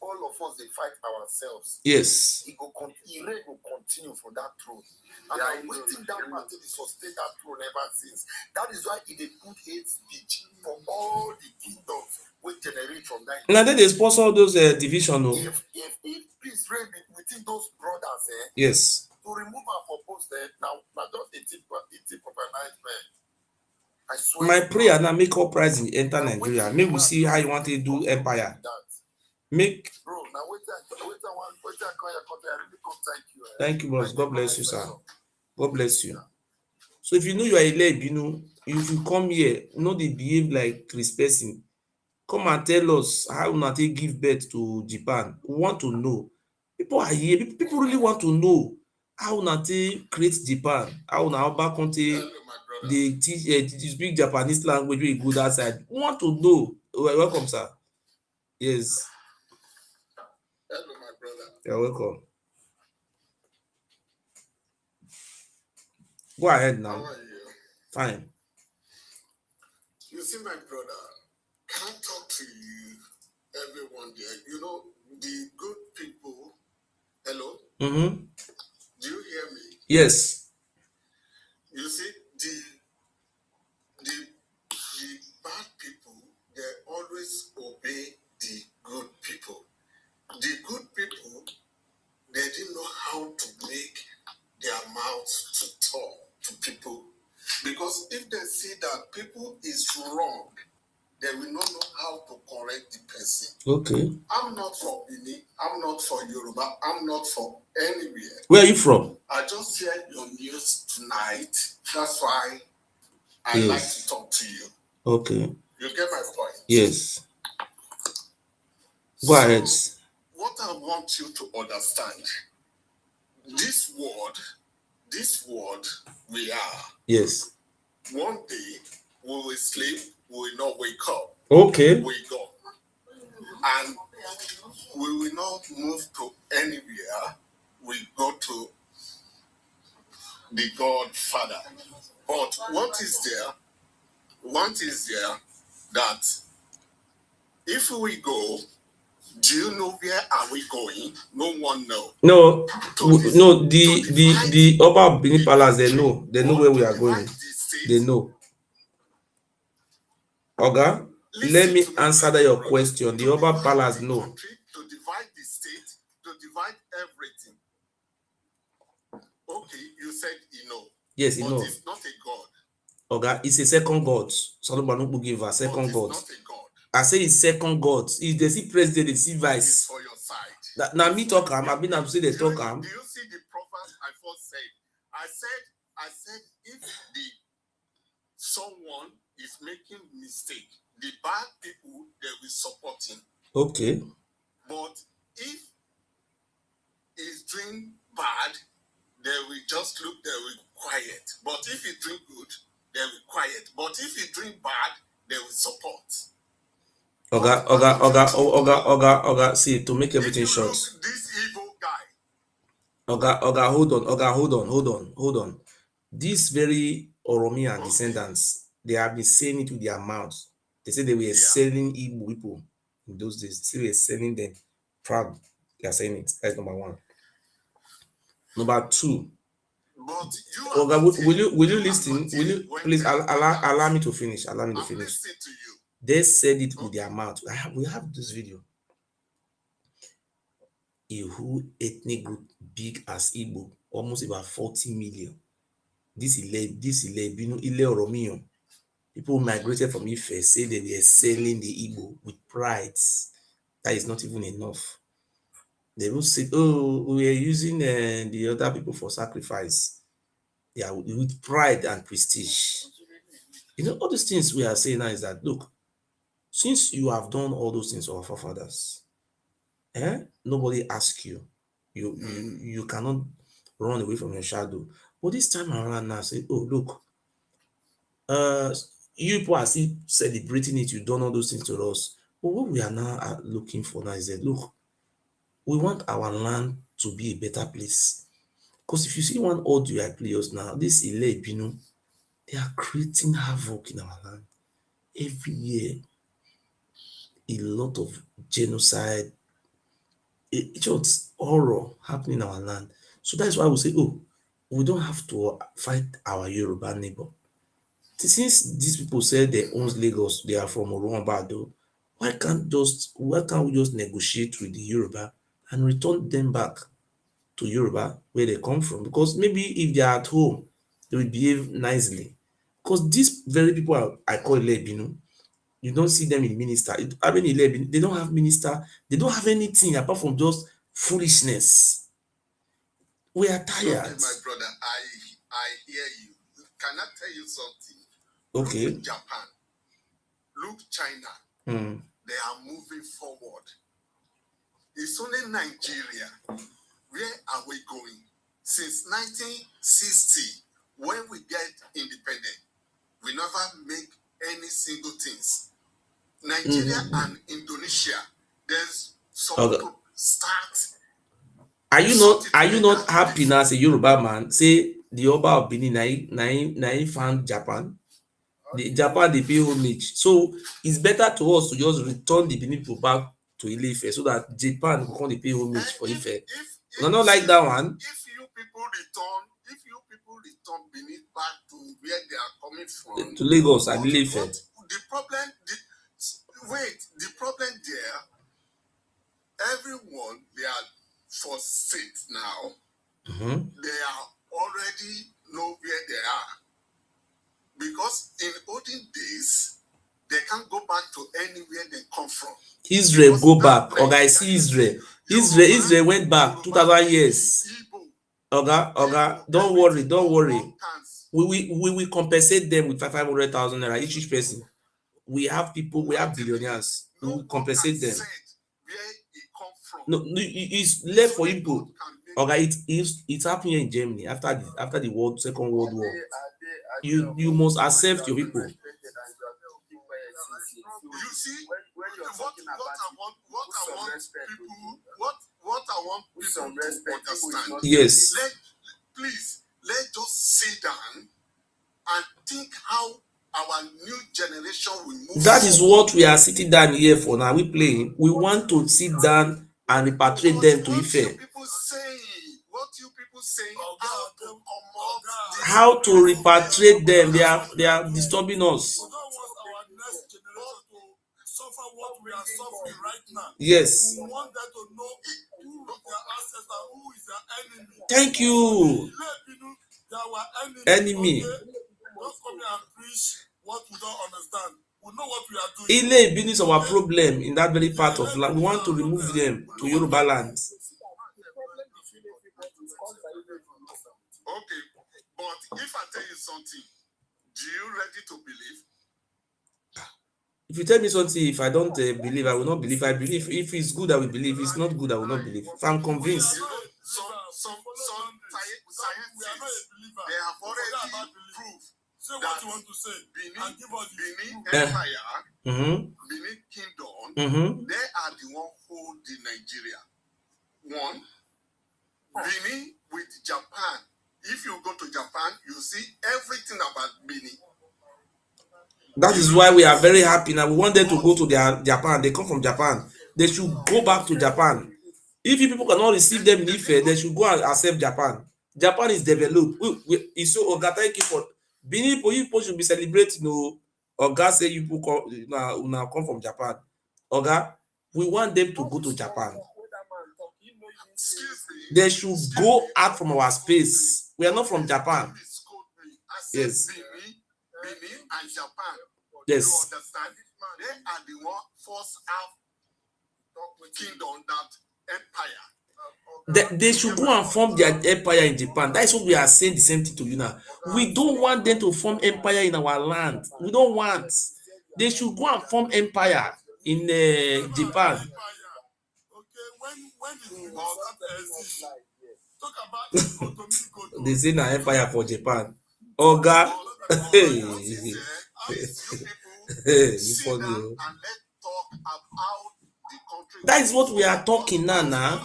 all of us they fight ourselves. Yes. He will continue for that throne. And I'm waiting that man to sustain that throne ever since. That is why he put hate speech for all the kingdoms which generate from that. Now they sponsor those division. If peace reign within those brothers, yes. To remove her for post now just a tip of an iceberg. I swear. My prayer now make uprising enter Nigeria. Make we see how you want to do empire. Make. Bro, now wait I really thank you. Thank you, boss. God bless you, sir. God bless you. So if you know you are a lab, if you come here, they behave like Chris person. Come and tell us how una take give birth to Japan. We want to know. People are here. People really want to know how una take create Japan. How una Oba country they teach speak Japanese language wey go that side. We want to know. Welcome, sir. Yes. Hello, my brother. You're welcome. Go ahead now. How are you? Fine. You see, my brother, can I talk to you everyone there? You know, the good people. Hello? Mm-hmm. Do you hear me? Yes. You see, the bad people, they always obey the good people. The good people, they didn't know how to make Because if they see that people is wrong, they will not know how to correct the person. Okay. I'm not for Benin. I'm not for Yoruba. I'm not for anywhere. Where are you from? I just heard your news tonight. That's why I Yes. like to talk to you. Okay. You get my point? Yes. Go ahead. What I want you to understand, this world we are. Yes. One day we will sleep, we will not wake up. Okay. We go. And we will not move to anywhere. We go to the Godfather. But what is there that if we go, do you know where are we going? No one knows. No, no. The Oba Benin Palace. They know where we are going. They know. Oga, let me answer that your question. The Oba Palace know. To divide the state, to divide everything. Okay, you said you know. Yes, you but know. It's not a God. Oga, it's a second God. Solomon Ukwu give a second God. Not a God. I say it's second God. If they see president, they see It's vice. for your side. Now me talk am. I've been to say they talk am. Do you see the prophets I first said? I said if someone is making mistake, the bad people they will support him. Okay. But if he's doing bad, they will just look, they will quiet. But if he doing good, they will quiet. But if he doing bad, they will support. Oga, see, to make everything short. This evil guy. Oga, hold on. These very Oromian descendants, they have been saying it with their mouths. They say they were selling Igbo people in those days. They were selling them proud. They are saying it. That's number one. Number two. But you Oga, will you listen? Will you please allow me to finish? Allow me to finish. To you. They said it with their mouth. We have this video. A whole ethnic group big as Igbo, almost about 40 million. This Ile Oromiyan. People migrated from Ife say they were selling the Igbo with pride. That is not even enough. They will say, oh, we are using the other people for sacrifice. Yeah, with pride and prestige. You know, all these things we are saying now is that, look, since you have done all those things to our forefathers, nobody asks you. You cannot run away from your shadow. But this time around now, say, oh, look, you people are still celebrating it, you've done all those things to us. But what we are now looking for now is that, look, we want our land to be a better place. Because if you see one audio I play us now, this Ile Ibinu, they are creating havoc in our land. Every year, a lot of genocide, just horror happening in our land. So that's why we say, oh, we don't have to fight our Yoruba neighbor. Since these people say they own Lagos, they are from Orombado, why can't we just negotiate with the Yoruba and return them back to Yoruba where they come from? Because maybe if they are at home, they will behave nicely. Because these very people I call Lebinu, you don't see them in minister. They don't have minister, they don't have anything apart from just foolishness. We are tired. Okay, my brother, I hear you. Can I tell you something? Okay. Look Japan. Look China. They are moving forward. It's only Nigeria. Where are we going? Since 1960, when we get independent, we never make any single things. Nigeria and Indonesia, there's supposed to start. Are you not happy now as a Yoruba man? Say the Oba of Benin na found Japan. The Japan they pay homage. So it's better to us to just return the Benin people back to Ile-Ife so that Japan will come to pay homage for Ife. No, not like that one. If you people return Benin back to where they are coming from, to Lagos and Ile-Ife. The problem there, everyone they are for state now. They are already know where they are Because in olden days, they can't go back to anywhere they come from. Israel go back. Oga, I see Israel. Israel went back 2,000 years. Oga, don't worry. We will compensate them with 500,000 naira each person. We have people, we have billionaires. We will compensate them. No, it's left for people. Okay, it's happening in Germany after the Second World War. You must accept your people. You see, what I want people to understand. Yes. Please, let's just sit down and think how our new generation will move. That is what we are sitting down here for now. We playing. We want to sit down and repatriate them to Ife. What you people saying? How to repatriate them? They are disturbing us. Suffer what we are suffering right now. Yes. We want them to know who is their ancestor, who is their enemy. Thank you. They are our enemy. Okay? Don't come here and preach what we don't understand. We know what we are doing. Ile business our problem in that very part of land. We want to remove them to Yoruba land. Okay, but if I tell you something, do you ready to believe? If you tell me something, if I don't believe, I will not believe. I believe. If it's good, I will believe. If it's not good, I will not believe. If I'm convinced. Some scientists, they have already proved say what you want to say. Benin Empire, Benin Kingdom, they are the one holding Nigeria. One, Benin with Japan. If you go to Japan, you see everything about Benin. That is why we are very happy now. We want them to go to their Japan. They come from Japan. They should go back to Japan. If you people cannot receive them in Ife, they should go and accept Japan. Japan is developed. It's so Oga, thank you for Benin. You people should be celebrating. Oga say you people now come from Japan. Oga, we want them to go to Japan. They should go out from our space. We are not from Japan. Yes. Benin and Japan. Yes. You understand? They are the one first out kingdom, that empire. They should go and form their empire in Japan. That is what we are saying the same thing to you now. We don't want them to form empire in our land. We don't want. They should go and form empire in Japan. They say na empire for Japan. Oga. Hey. That is what we are talking now.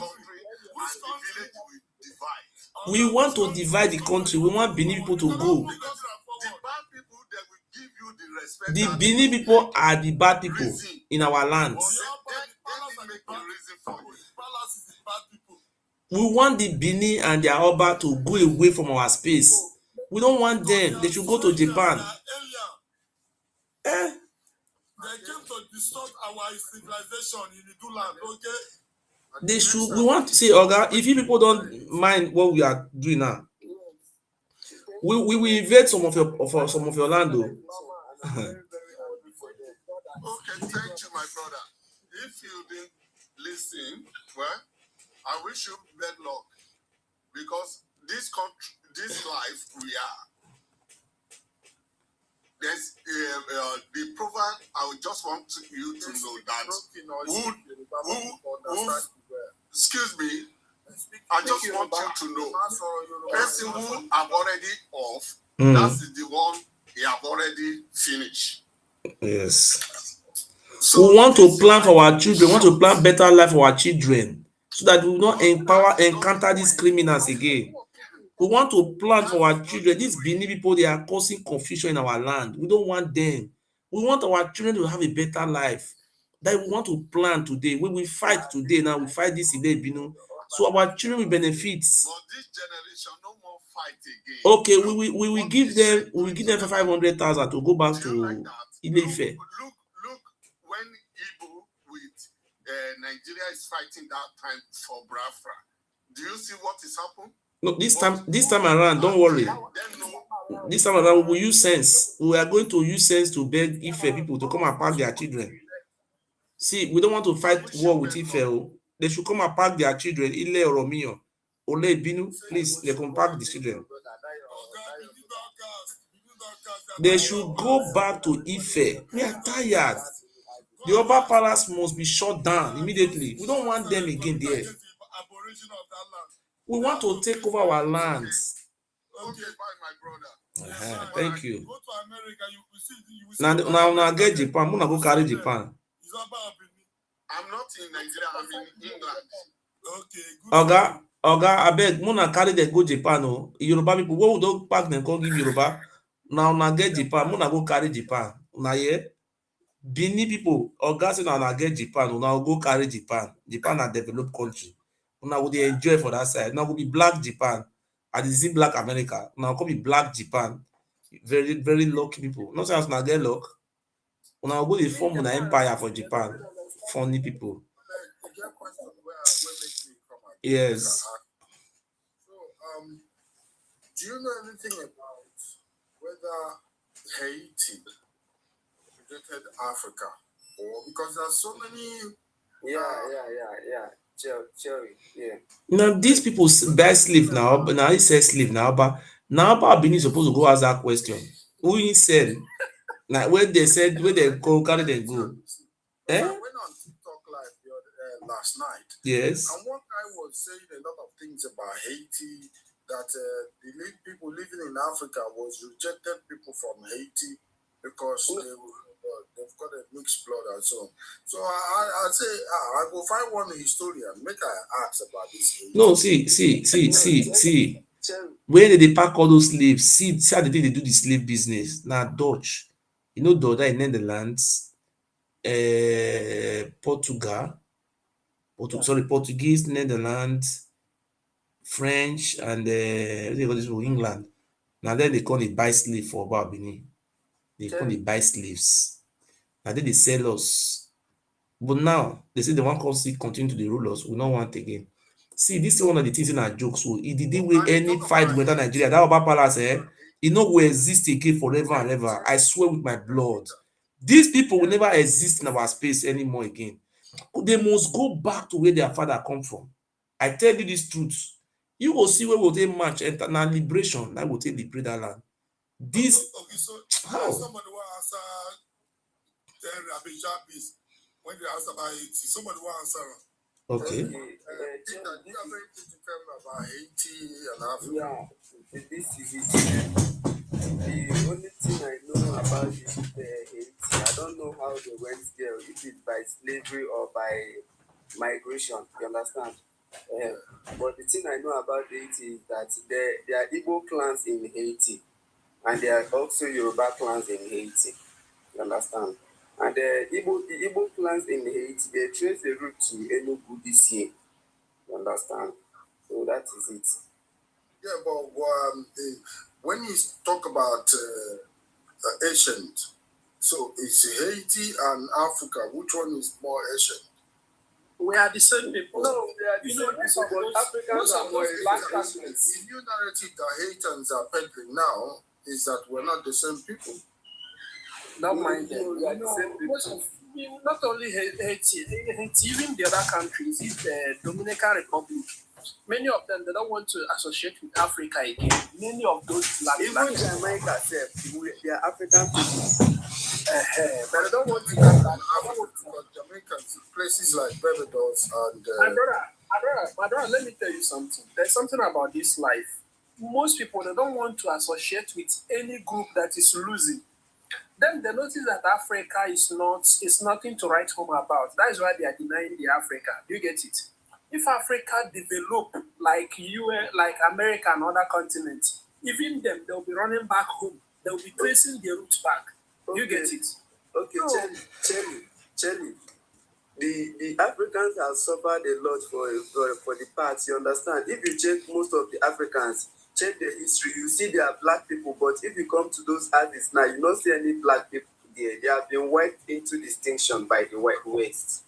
We want to divide the country. We want Benin people to go. The Benin people are the bad people in our lands. We want the Benin and their Oba to go away from our space. We don't want them. They should go to Japan. They came to distort our civilization in the land, okay? They should. We want to say, Oga, if you people don't mind what we are doing now, we will invade some of your land, though. Okay, thank you, my brother. If you didn't listen, well, I wish you bad luck, because this country, this life we are. There's the proverb. I would just want you to know that excuse me. I just want you to know, person who have already off, that's the one he have already finished. Yes. So we want to plan for our children. We want to plan better life for our children, so that we will not encounter these criminals again. We want to plan for our children. These Benin people, they are causing confusion in our land. We don't want them. We want our children to have a better life. That we want to plan today. When we fight today, now we fight this in Benin, so our children will benefit. But this generation, no more fight again. Okay, we will give them 500,000 to go back to Ile-Ife. Look, when Igbo with Nigeria is fighting that time for Biafra, do you see what is happening? No, this time around, don't worry. This time around, we will use sense. We are going to use sense to beg Ife people to come and pack their children. See, we don't want to fight war with Ife. They should come and pack their children. Ile Oromio, Ole Binu, please, they can pack the children. They should go back to Ife. We are tired. The Oba Palace must be shut down immediately. We don't want them again there. We want to take over our lands. Thank you. Now get Japan. Muna go carry Japan. I'm not in Nigeria, I'm in England. Oga, abeg, Muna carry them go Japan. Oh, Yoruba people, what would don't pack them? Come give Yoruba. Now get Japan. Muna go carry Japan. Now yeah. Benin people, Oga say now get Japan. Now go carry Japan. Japan a developed country. Now would they enjoy for that side? Now will be black Japan. And this is black America. Now come be black Japan. Very, very lucky people. Not saying now get luck. Now go the form an empire for Japan. Funny people. Yes. So, do you know anything about whether Haiti created Africa, or because there's so many? Cherry. Yeah. Now these people buy slave now, but now he says slave now, but Benin supposed to go ask that question. Who he sell? Like when they said when they go carry them go. I went on TikTok live last night. Yes. And one guy was saying a lot of things about Haiti, that the people living in Africa was rejected people from Haiti because they've got a mixed blood and so on. So I say I go find one historian, make I ask about this Haiti. No, see. Where they pack all those slaves? See how they do the slave business. Now Dutch, you know Dutch in Netherlands, Portuguese, Netherlands, French, and England. Now then they call it buy slave for about Benin. They call it buy slaves. Now then they sell us. But now they say they want to continue to the rule us. We don't want again. See, this is one of the things in our jokes. So it did with any fight with Nigeria. That Oba Palace, it no will exist again forever and ever. I swear with my blood. These people will never exist in our space anymore again. They must go back to where their father come from. I tell you this truth. You will see where we'll take march enter now liberation. Now we'll take liberate that land. This how? Somebody will answer when they ask about Haiti. Somebody will answer. Okay. Do you have anything to tell me about Haiti and Africa? Yeah, this is it. The only thing I know about this Haiti, I don't know how they went there, if it's by slavery or by migration, you understand? But the thing I know about Haiti is that there are Igbo clans in Haiti, and there are also Yoruba clans in Haiti, you understand? And the Igbo clans in Haiti, they trace the root to Enugu this year, you understand? So that is it. Yeah, but when you talk about ancient, so it's Haiti and Africa. Which one is more ancient? We are the same people. No, we are the same people, but Africans are more black Africans. The new narrative that Haitians are peddling now is that we're not the same people. Don't mind them. We are the same people. Not only Haiti, even the other countries, even the Dominican Republic, many of them, they don't want to associate with Africa again. Many of those even Jamaica, they are African people. But they don't want to Jamaicans, places like Barbados and my brother, let me tell you something. There's something about this life. Most people, they don't want to associate with any group that is losing. Then they notice that Africa is nothing to write home about. That is why they are denying the Africa. Do you get it? If Africa develop like like America and other continents, even them, they'll be running back home. They'll be tracing their roots back. Okay. You get it? Okay, no. Chelly. The Africans have suffered a lot for the past. You understand? If you check most of the Africans, check the history, you see they are black people. But if you come to those artists now, you don't see any black people there. They have been wiped into distinction by the white West,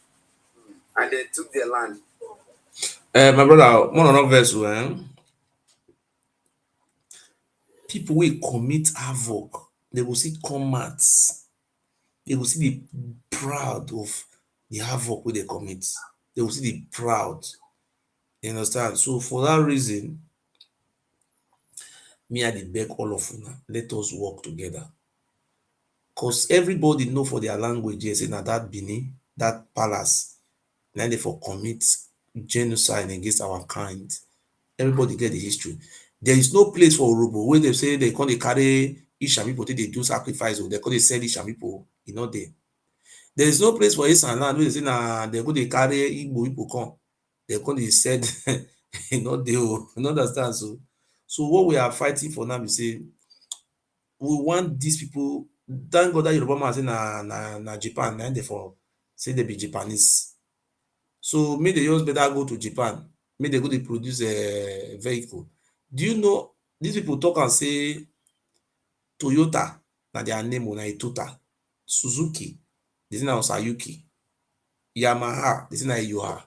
and they took their land. My brother, one of verse people will commit havoc, they will see comats, they will see the proud of the havoc wey they commit, they will see the proud, you understand. So for that reason, me I dey beg all of una, let us work together, cause everybody know for their language here say na that Benin, that palace, na dey for commit genocide against our kind. Everybody get the history. There is no place for Urhobo wey dey say they come dey carry Isha people take dey do sacrifice o, they come dey sell Isha people, e no dey. There is no place for Eastern land wey dey say na they go dey carry Igbo people come, they come dey sell e no dey o, you understand. So what we are fighting for now be say we want these people. Thank God that Yoruba man say na Japan, na dey for say they be Japanese. So make they just better go to Japan, make they go dey produce a vehicle. Do you know these people talk and say Toyota na their name o, na Toyota, Suzuki they say na Osayuki, Yamaha they say na Yoha.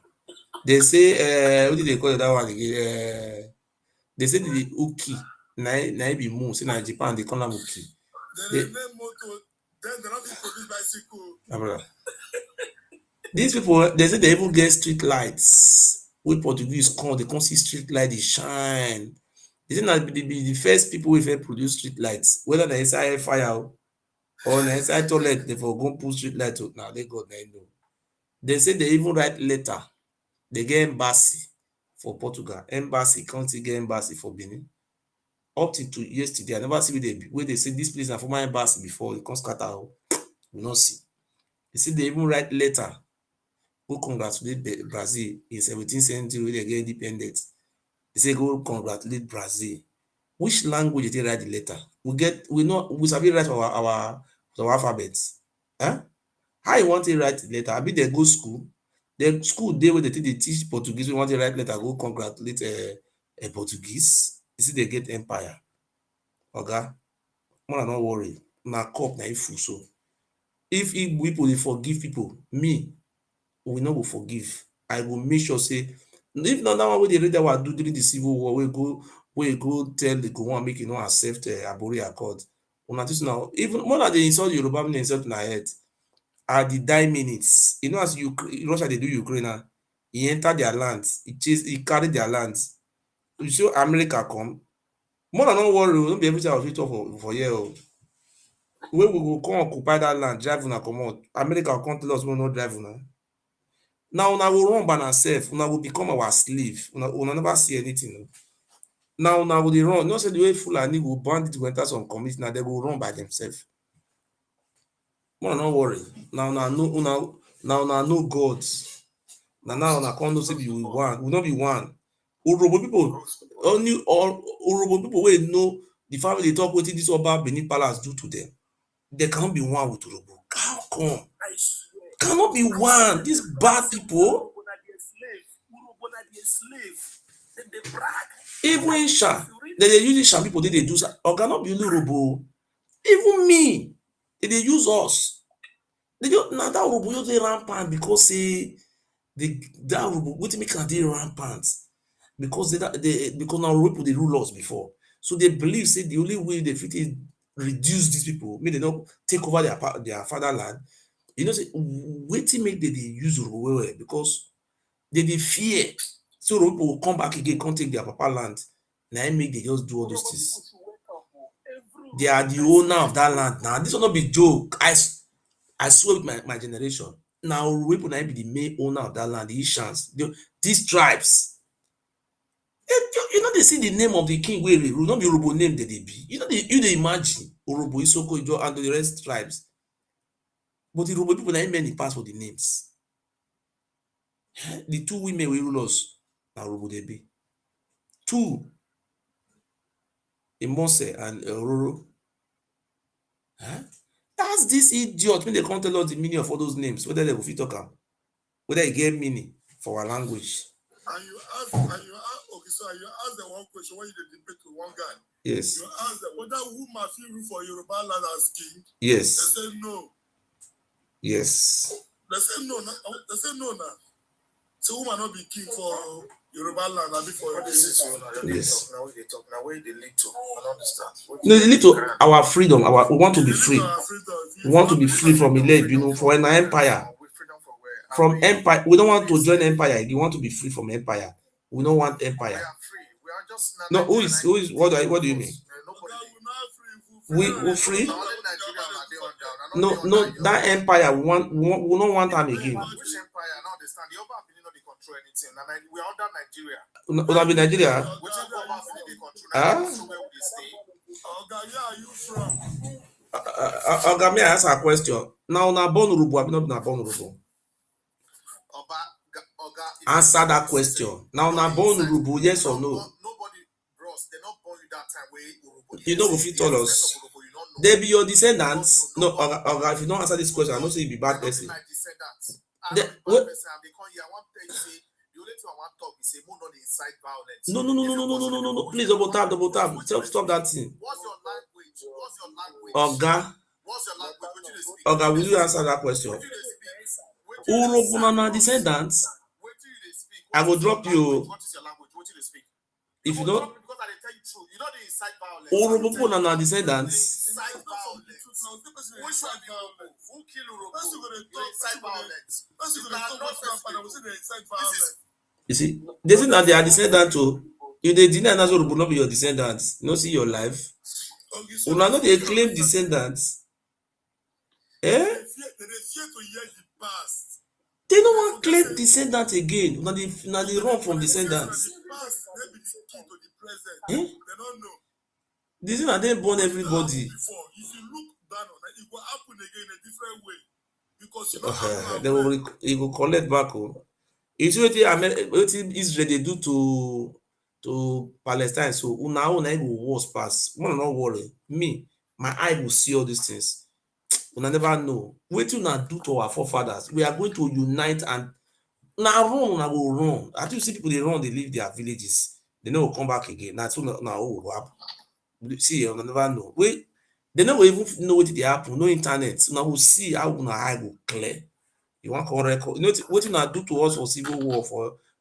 They say what did they call that one again? They say the Uki na be moon, say na Japan they call am Uki. They name motor, then they don't produce bicycle. These people, they say they even get street lights. Wey Portuguese come, they come see street light dey shine. They say na be the first people wey fit produce street lights, whether na inside fire or na inside toilet they for go put street light o, na they God na know. They say they even write letter, they get embassy for Portugal, embassy come still get embassy for Benin. Up to yesterday I never see where they say this place na former embassy before, e come scatter o, we no see. They say they even write letter go congratulate Brazil in 17th century wey they get independence. They say go congratulate Brazil. Which language they write the letter? We sabi write our alphabet. How you want to write the letter? Abi they go school? The school dey wey they teach Portuguese, we want to write letter go congratulate a Portuguese. You see they get empire. Oga, more not worry. Na cup na full so. If people dey forgive people, me we no go forgive. I go make sure say if not that one wey dey read that one do during the civil war, wey go tell the Gowon make e no accept Abori Accord. Una just now, even more than they insult Yoruba, men insult na head. At the die minutes, you know, as Russia they do Ukraine now, he enter their lands, he carry their lands. You see America come, more than not worry, don't be everything I was talk for here. When we go come occupy that land, drive una comot, America come tell us we no drive una. Now una go run by ourselves, una go become our slave, una never see anything. Now una go dey run, you know say the way Fulani go bandit go enter some community, now they go run by themselves. Una no worry. Now una know gods. Now una come know say we one, we no be one. Urhobo people, only all Urhobo people wey know the family dey talk wetin this Oba Benin Palace do to them. They cannot be one with Urhobo. How come? Cannot be one. These bad people. Even Isha, they use Isha people, they do that. Or cannot be only Urhobo. Even me, they use us. They just now that Urhobo just dey rampant because say that Urhobo wetin make am dey rampant because because now Urhobo people dey rule us before, so they believe say the only way they fit reduce these people, make they not take over their fatherland. You know, say wetin make they dey use Urhobo well because they dey fear so Urhobo people will come back again, come take their papa land. Na im make they just do all those things. They are the owner of that land now. This will not be joke. I swear with my generation. Now Urhobo people na be the main owner of that land, the Ishans, these tribes. You know they see the name of the king wey rule, not be Urhobo name that they be. You know you dey imagine Urhobo, Isoko, Ijo, and the rest tribes. But the Urhobo people na many pass for the names. The two women wey rule us na Urhobo they be. Two, Imose and Ororo. That's this idiot when they come tell us the meaning of all those names, whether they go fit talk am, whether e get meaning for our language. And you ask, okay, so you ask them one question when you debate with one guy. Yes. You ask them whether who must you rule for Yoruba land as king? Yes. They say no. Yes. They say no. They say no now. So woman not be king for Yoruba land, and before This is Yes. now they talk now where they lead to. I don't understand. No, they lead to our freedom. We want to be free. We want to be free from for an empire. With freedom from where? From empire, we don't want to join empire. You want to be free from empire. We don't want We empire. are free. We are just No, who is what do you mean? We free? No, that empire we don't want them again. Which empire? Now understand the Oba Benin not they control anything. And we are under Nigeria. Would be Nigeria? Which Oba Benin they control? Huh? So where would they stay? where are you from? May I ask a question? Now, na born Urubu, I not na born Urubu. Answer that question. Now, na born Urubu, yes or no? Nobody, bros, they not born you that time where Urubu. You know, if you tell us, they be your descendants. No, if you don't answer this question, I know say you be bad person. My descendants. They I'm a bad person. They come here. I want to say the only thing I want to talk is say more not incite violence. No. Please, double tap. Stop that thing. What's your language? What's your language? Oga, What's your language? What you speak? Oga, will you answer that question? What you speak? Urubu na descendants. What do you speak? I will drop you. What is your language? What do you speak? If you don't, Because I tell you true, you don't incite violence. Urubu na descendants. Incite violence. Which one you who kill Urubu? You incite violence. You see, they say that they are descendants too. If they deny that Urubu not be your descendants, you don't see your life. You not they claim descendants. Eh? They don't want to claim descendants again. Now they run from descendants. Eh? This is not they born everybody. If you look down on it, it will happen again in a different way. Because they will collect back. You see what Israel they do to Palestine. So now will worse pass. One not worry. Me, my eye will see all these things. Una never know. What you not do to our forefathers? We are going to unite and now run. I will run. I think you see people they run, they leave their villages. They never come back again. Now what happen. See, you never know. Wait, they never even know what they happen. No internet. Now we'll see how una eye will clear. You want to record? You know what you not do to us for civil war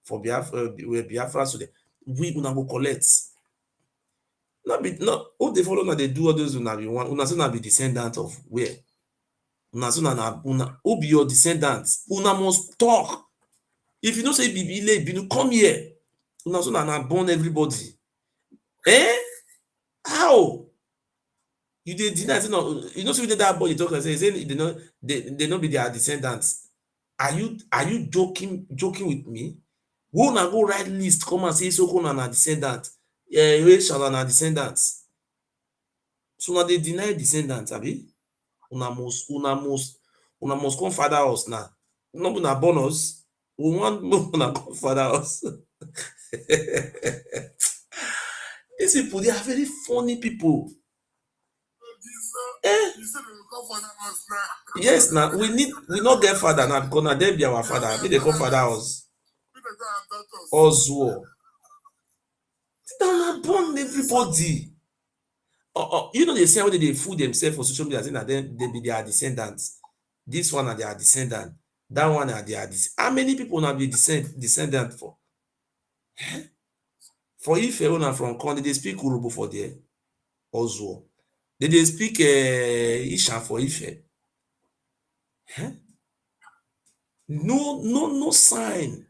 for Biafra so that we una go collect. Not all they follow now they do all those una be one. Una so na be descendant of where? Una so na who be your descendants? Una must talk. If you know say Bibi come here. Una so na born everybody. Eh? How? You dey deny say no, you know say that boy you talk and say they no be their descendants. Are you joking with me? Who na go write list come and say so na descendant? Racial na descendants. So now they deny descendants, abi? Una must come father us now. No be na born us. We want una come father us. These people, they are very funny people. Yes, now we not get father now because now they be our father. Maybe they come father us. Oswald. They don't born everybody. You know they say how they fool themselves for social media saying that they be their descendants. This one are their descendant. That one are their descendant. How many people now be descendant for? For if everyone from Conde, they speak Urubu for there. Oswald. They speak Isha for Ife. No sign.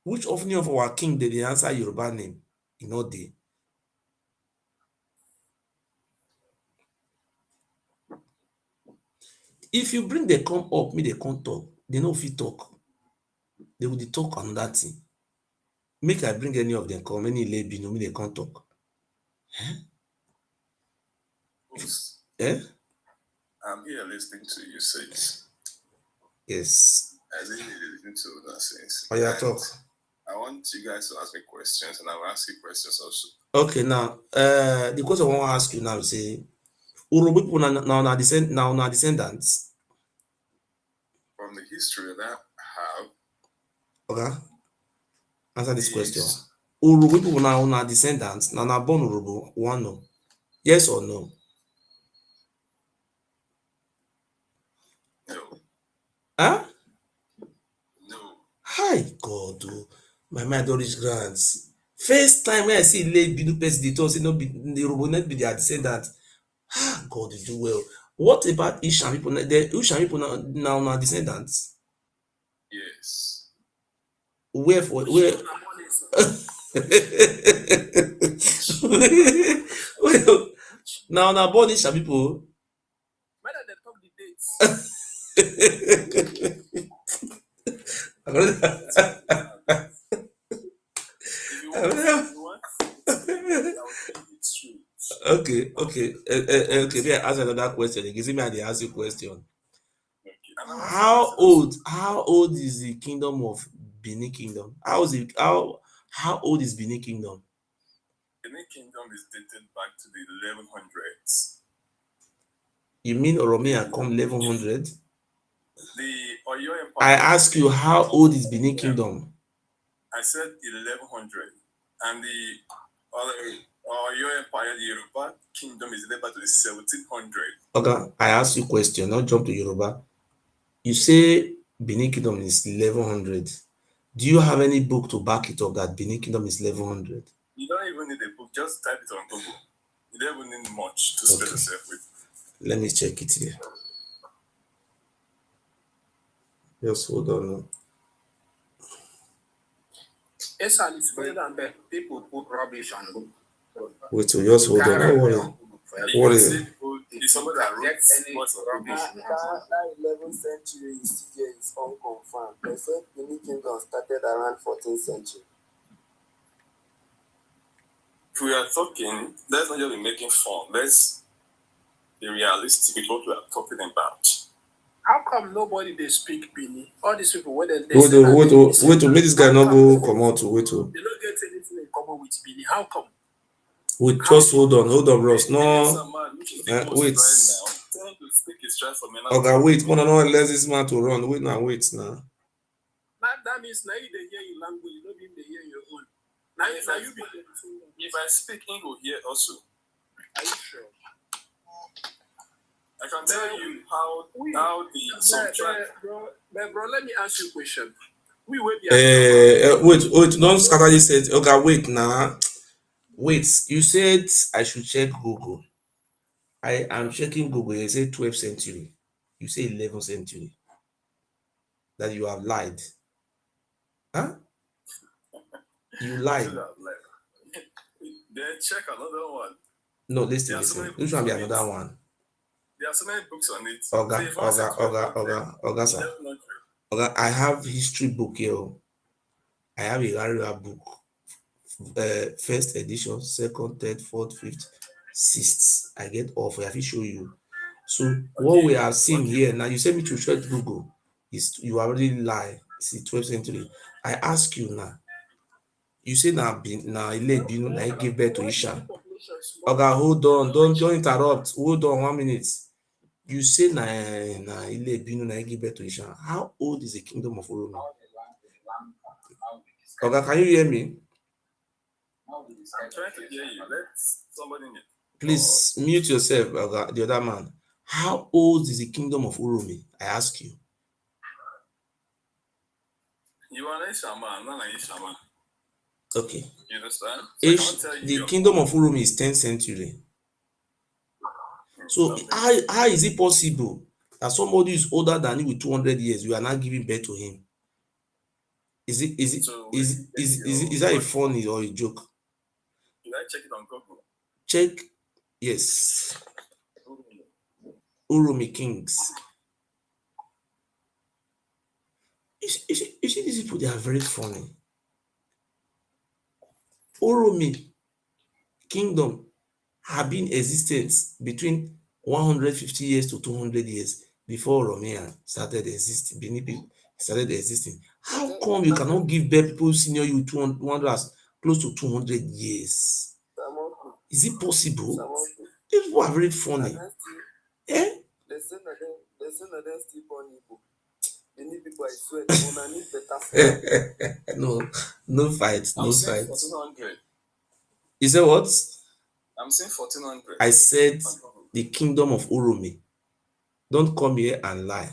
Which of any of our king did they answer Yoruba name? You know they. If you bring the come up, me they come talk. They know if you talk. They will talk on that thing. Make I bring any of them come, any lady, me they come talk. Eh? I'm here listening to you say it. Yes. I really listen to that sense. Oh, yeah, talk. I want you guys to ask me questions, and I will ask you questions also. Okay, now, the question I want to ask you now is say, Urubu people now descendants. From the history that I have. Okay. Answer this question. Urubu people now descendants. Now born Urubu. One no. Yes or no? No. Huh? No. Hi God, oh, my mind don reach grants. First time when I see late Binu person dey talk say no be the Robonet be their descendant. Ah, God, you do well. What about Ishan people? The Ishan people now descendants. Yes. Where for where? Well, now born Ishan people. Whether they talk the dates. If you want, it's true. Okay. Okay, may I ask another question? You see me, I dey ask you question. How old is the kingdom of Benin Kingdom? How old is Benin Kingdom? Benin Kingdom is dated back to the 1100s. You mean Oromia come 1100? The Oyo Empire. I ask you, how old is Benin Kingdom? I said 1100, and the Oyo Empire, the Yoruba Kingdom, is dated back to the 1700. Okay, I ask you question, not jump to Yoruba. You say Benin Kingdom is 1100. Do you have any book to back it up that Benin Kingdom is 1100? You don't even need a book, just type it on Google. You don't even need much to spell yourself with. Let me check it here. Just hold on. Yes, and it's better than that. People put rubbish and go. Wait, so just hold on. Don't worry. Worry. It's somebody that wrote what's rubbish. That 11th century is unconfirmed. They said Benin Kingdom started around 14th century. If we are talking, let's not just be making fun. Let's be realistic with what we are talking about. How come nobody they speak Bini? All these people, wait to make this guy not go come out to wait to. They don't get anything in common with Bini. How come? Wait, just hold on, bros. No, wait. Okay, wait. No, let this man to run. Wait now. That means now you hear your language, you don't even hear your own. Now you be. If I speak English here also, are you sure? I can tell you how the subtract. Bro, let me ask you a question. We will be. Wait. Don't scatter this. Okay, wait now. Wait. You said I should check Google. I am checking Google. You say 12th century. You say 11th century. That you have lied. Huh? You lied. Then check another one. No, listen. This one be another one. There are so many books on it. Oga, sir. Oga, I have history book here. I have a rare book. First edition, second, third, fourth, fifth, sixth. I get all for you. I will show you. So what we are seeing here now, you send me to check Google. You already lie. It's the 12th century. I ask you now. You say now Ile Binu na give birth to Isha. Oga, hold on. Don't interrupt. Hold on 1 minute. You say na Ile Binu na give birth to Isha. How old is the kingdom of Oromi? Oga, can you hear me? I'm trying to hear you. Let somebody in it. Please mute yourself, Oga, the other man. How old is the kingdom of Oromi? I ask you. You are an Ishaman, I'm not an Ishaman. Okay. You understand? So the kingdom of Oromi is 10th century. So how is it possible that somebody is older than you with 200 years, you are not giving birth to him? Is that a funny or a joke? Did I check it on Google? Check, yes. Oromi kings. You see these people, they are very funny. Oromi kingdom have been existent between 150 years to 200 years before Oromia started existing. Benin started existing. How come you cannot give birth people senior you 200 close to 200 years? Is it possible? These people are very funny. Eh? They say that they still born Igbo. They need people, I swear, they need better. No fight. I'm saying 1400. You said what? I'm saying 1400. I said the kingdom of Oromi. Don't come here and lie.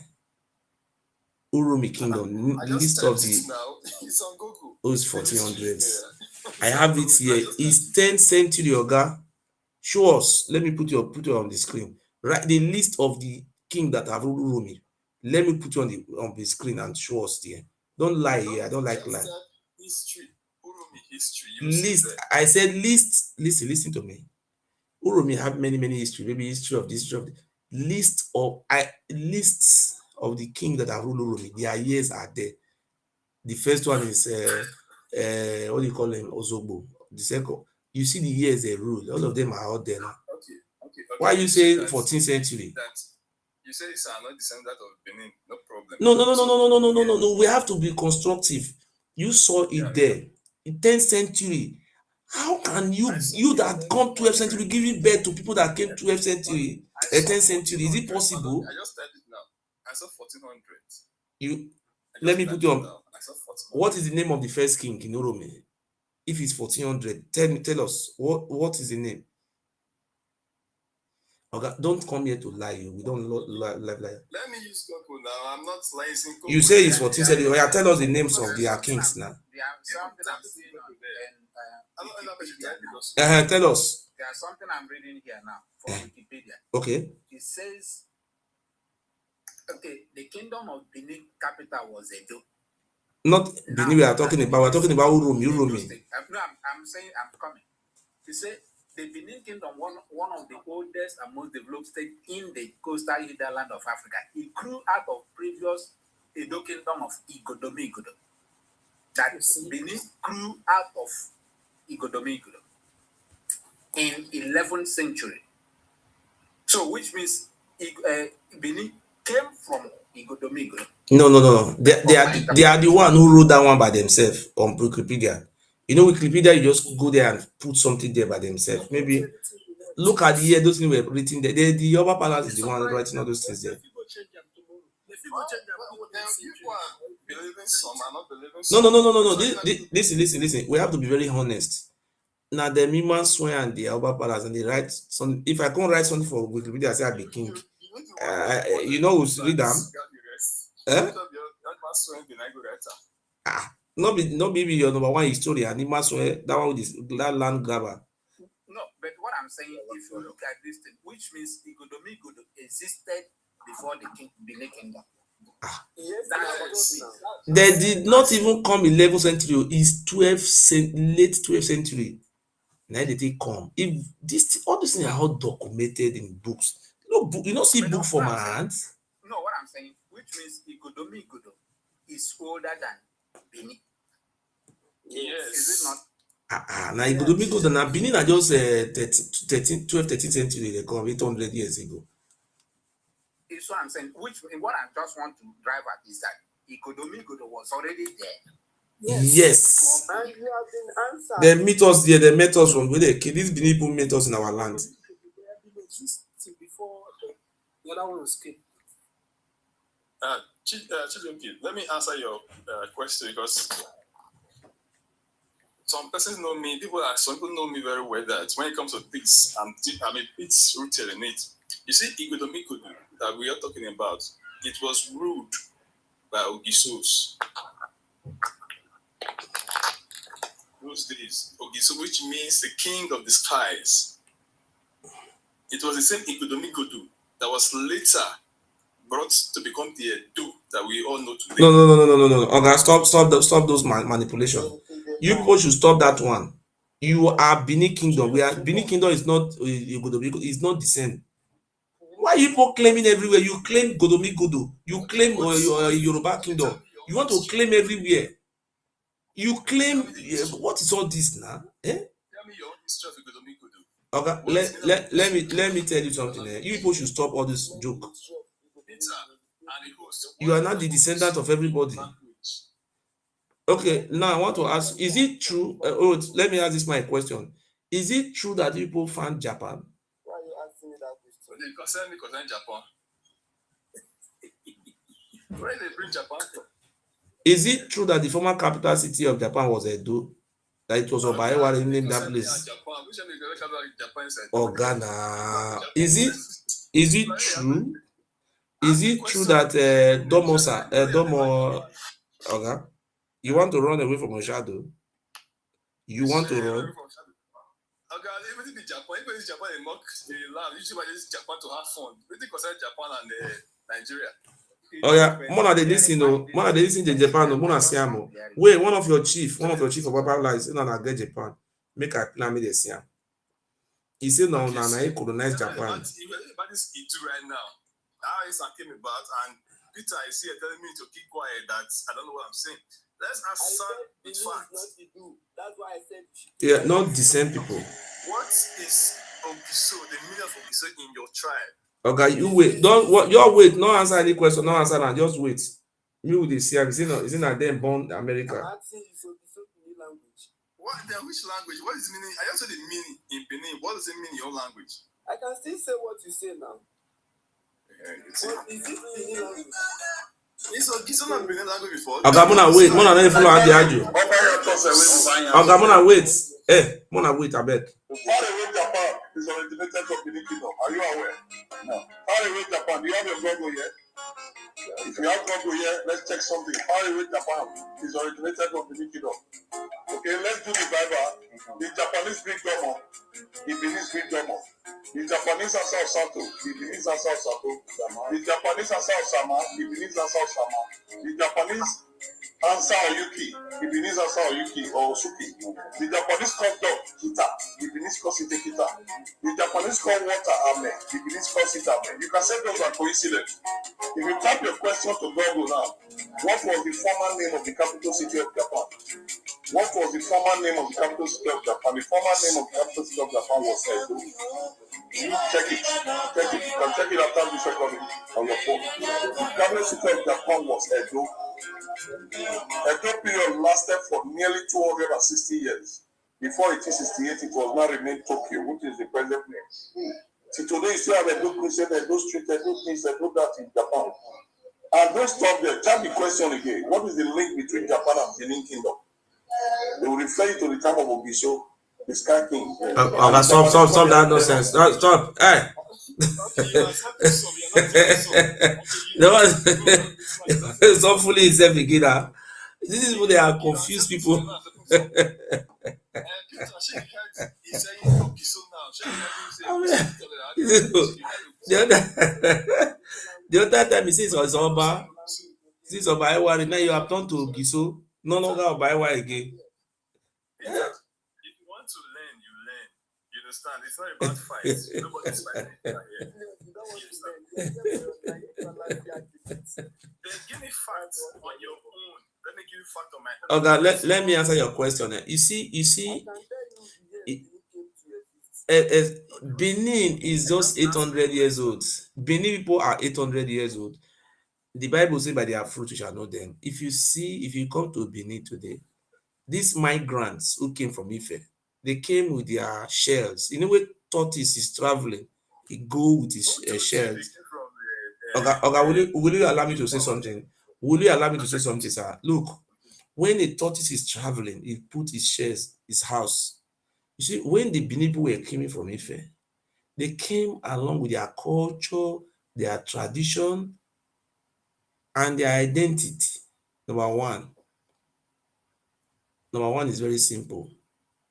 Uromi Kingdom, I list just of typed the it now. It's on Google. who's The history 1400s. there. I have it here. It's 10th century, Oga. Show us. Let me put you on the screen. Right, the list of the king that have ruled Uromi. Let me put you on the screen and show us there. Don't lie here. I don't like lie. History. Uromi history. You see List. there. I said list. Listen to me. Uromi have many history. Maybe history of this, history of the lists of the king that have ruled Uromi. Their years are there. The first one is what do you call him? Ozogbo. The second, you see the years they rule. All of them are out there now. Okay. Why you say 14th century? That you say it's not descendant of Benin, no problem. No. We have to be constructive. You saw it there. In 10th century. How can you that come 12th century giving birth to people that came 12th century, 10th century? Is it possible? I just typed it now. I saw 1400. Let me put you on. What is the name of the first king in Uromi? If it's 1400, tell us what is the name? Okay, don't come here to lie. We don't lie. Let me use Google now. I'm not lying. You say it's 14th century. Oh, yeah, tell us the names of their kings now. There are something I'm seeing on Tell us. There's something I'm reading here now from Wikipedia. Okay. It says, the kingdom of Benin capital was Edo. Not Benin we are talking about. We're talking about Uromi. No, I'm saying I'm coming. He said the Benin kingdom, one of the oldest and most developed states in the coastal hinterland of Africa. It grew out of previous Edo kingdom of Igodomi Igodo. That Benin grew out of Igodomi Igodo in 11th century. So which means Benin came from Igodomi Igodo. No. They are the one who wrote that one by themselves on Wikipedia. You know, Wikipedia, you just go there and put something there by themselves. Maybe look at the year those things were written there. The Oba Palace is the one writing all those things there. No. Listen. We have to be very honest. Now the Mima swear and the Oba Palace and they write some. If I can't write something for Wikipedia, I say I be king. You know who's read them? Not be your number one historian. He must swear that one with that land grabber. No, but what I'm saying, if you look at this thing, which means Igodomi Igodo existed before the Benin kingdom. Yes, That's what it means. They did not even come 11th century. It's late 12th century. Now they come. If this all these things are all documented in books. No, you don't see book for my hands. No, what I'm saying, which means Igodomi Igodo is older than Benin. Yes. Is it not? Now Igodomi Igodo now Benin are just 13th century. They come 800 years ago. It's what I'm saying. What I just want to drive at is that Igodomi Igodo was already there. Yes. And you have been answered. They meet us there. They met us from where they kill. These Benin people meet us in our land. Before the other one was killed. Chidonki, let me answer your question because some persons know me. Some people know me very well. That when it comes to this, I'm a bit rooted in it. You see, Igodomi Igodo that we are talking about, it was ruled by Ogisos. Those days, Ogiso, which means the king of the skies. It was the same Igodomi Igodo that was later brought to become the Edo that we all know today. No. Okay, stop those manipulations. You people should stop that one. You are Benin Kingdom. Benin Kingdom is not it's not the same. Why are you people claiming everywhere? You claim Godomi Godo. You claim Yoruba Kingdom. You want to claim everywhere. You claim what is all this now? Tell me your own history of Igodomi Igodo. Okay, let me tell you something. You people should stop all this joke. You are not the descendant of everybody. Okay, now I want to ask: is it true? Let me ask this my question: is it true that people found Japan? Why are you asking me that question? They concern me concerning Japan. Where did they bring Japan from? Is it true that the former capital city of Japan was Edo? That it was Obaewa named that place? Or Ghana? Is it true? Is it true that Domo, okay, you want to run away from your shadow? You want to run? Okay, even in Japan, even in Japan, they mock the land. Usually, I use Japan to have fun. We think consider Japan and Nigeria. Oh yeah, Mona they listen to Mona they listen to Japan. Mona Siamo. Wait, one of your chief of Baba is in on get Japan. Make I plan me the Siam. He said no, no, no, he colonize Japan. About this E2 right now. How is I came about and Peter is here telling me to keep quiet. That I don't know what I'm saying. Let's answer with facts. That's why I said Yeah, not the same people. What is Ogiso, the meaning of Ogiso in your tribe? Okay, you wait. Don't what your wait. No answer any question. No answer now. Just wait. Me with the Siam. Is it not them born America? I'm asking you so in language. What then which language? What is the meaning? I just said the meaning in Benin. What does it mean in your language? I can still say what you say now. What is it Benin language? It's Ogiso not Benin language before. Okay, Mona wait. Mona let me follow the audio. Okay, Mona wait. Mona wait. I beg. Japan is originated from Benin Kingdom. Are you aware? No. Japan, do you have your Google yet? If you have Google here, let's check something. Japan is originated from Benin Kingdom. Okay, let's do the Bible. The Japanese big Domo, the Benin's big Domo. The Japanese are South Sato, the Benin's are South Sato. The Japanese are South Sama, the Benin's are South Sama. The Japanese answer Yuki, the Benin's answer Yuki or Suki. The Japanese call dog Kita, the Benin's call it Kita. The Japanese call water Ame, the Benin's call it Ame. You can say those are coincidence. If you type your question to Google now, what was the former name of the capital city of Japan? What was the former name of the capital city of Japan? The former name of the capital city of Japan was Edo. Check it. You can check it after this recording on your phone. The capital city of Japan was Edo. Edo period lasted for nearly 260 years. Before 1868, it was now renamed Tokyo, which is the present name. See, today you still have Edo Christian, Edo Street, Edo this, Edo that in Japan. And don't stop there. Tell the question again. What is the link between Japan and Benin Kingdom? They will refer you to the time of Ogiso, the Sky King. Okay, stop that nonsense. Stop. Hey. Stop fooling himself again. This is people they are confused people. The other time he says it's Oba. This is Oba Ewa. Now you have turned to Giso. No longer Oba Ewa again. If you want to learn, you learn. You understand? It's not about fights. Nobody's fighting here. Then give me facts on your own. Let me give you facts on my own. Okay, let me answer your question. You see, Benin is just 800 years old. Benin people are 800 years old. The Bible says by their fruit you shall know them. If you come to Benin today, these migrants who came from Ife, they came with their shells. In a way, tortoise is traveling. He go with his shells. Okay, will you allow me to say something? Will you allow me to say something, sir? Look, when a tortoise is traveling, he put his shells, his house. You see, when the Benin people were coming from Ife, they came along with their culture, their tradition, and their identity. Number one is very simple.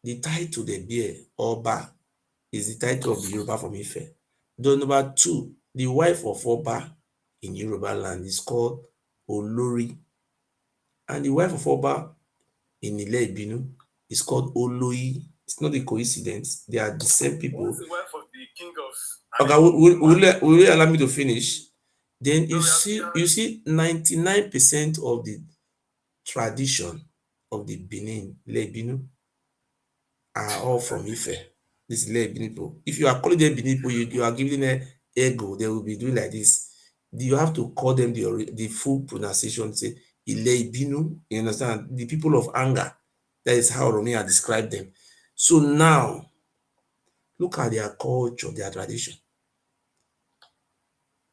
The title they bear, Oba, is the title of the Yoruba from Ife. Then number two, the wife of Oba in Yoruba land is called Olori. And the wife of Oba in Ile Ibinu is called Oloyi. It's not a coincidence. They are the same people. Who's the wife of the king of... Okay, will you allow me to finish? Then you see 99% of the tradition of the Benin, Ile Ibinu, are all from Ife. This Ile Ibinu people. If you are calling them Benin people, you are giving them ego. They will be doing like this. You have to call them the full pronunciation. Say Ile Ibinu. You understand? The people of anger. That is how Romeo described them. So now, look at their culture, their tradition.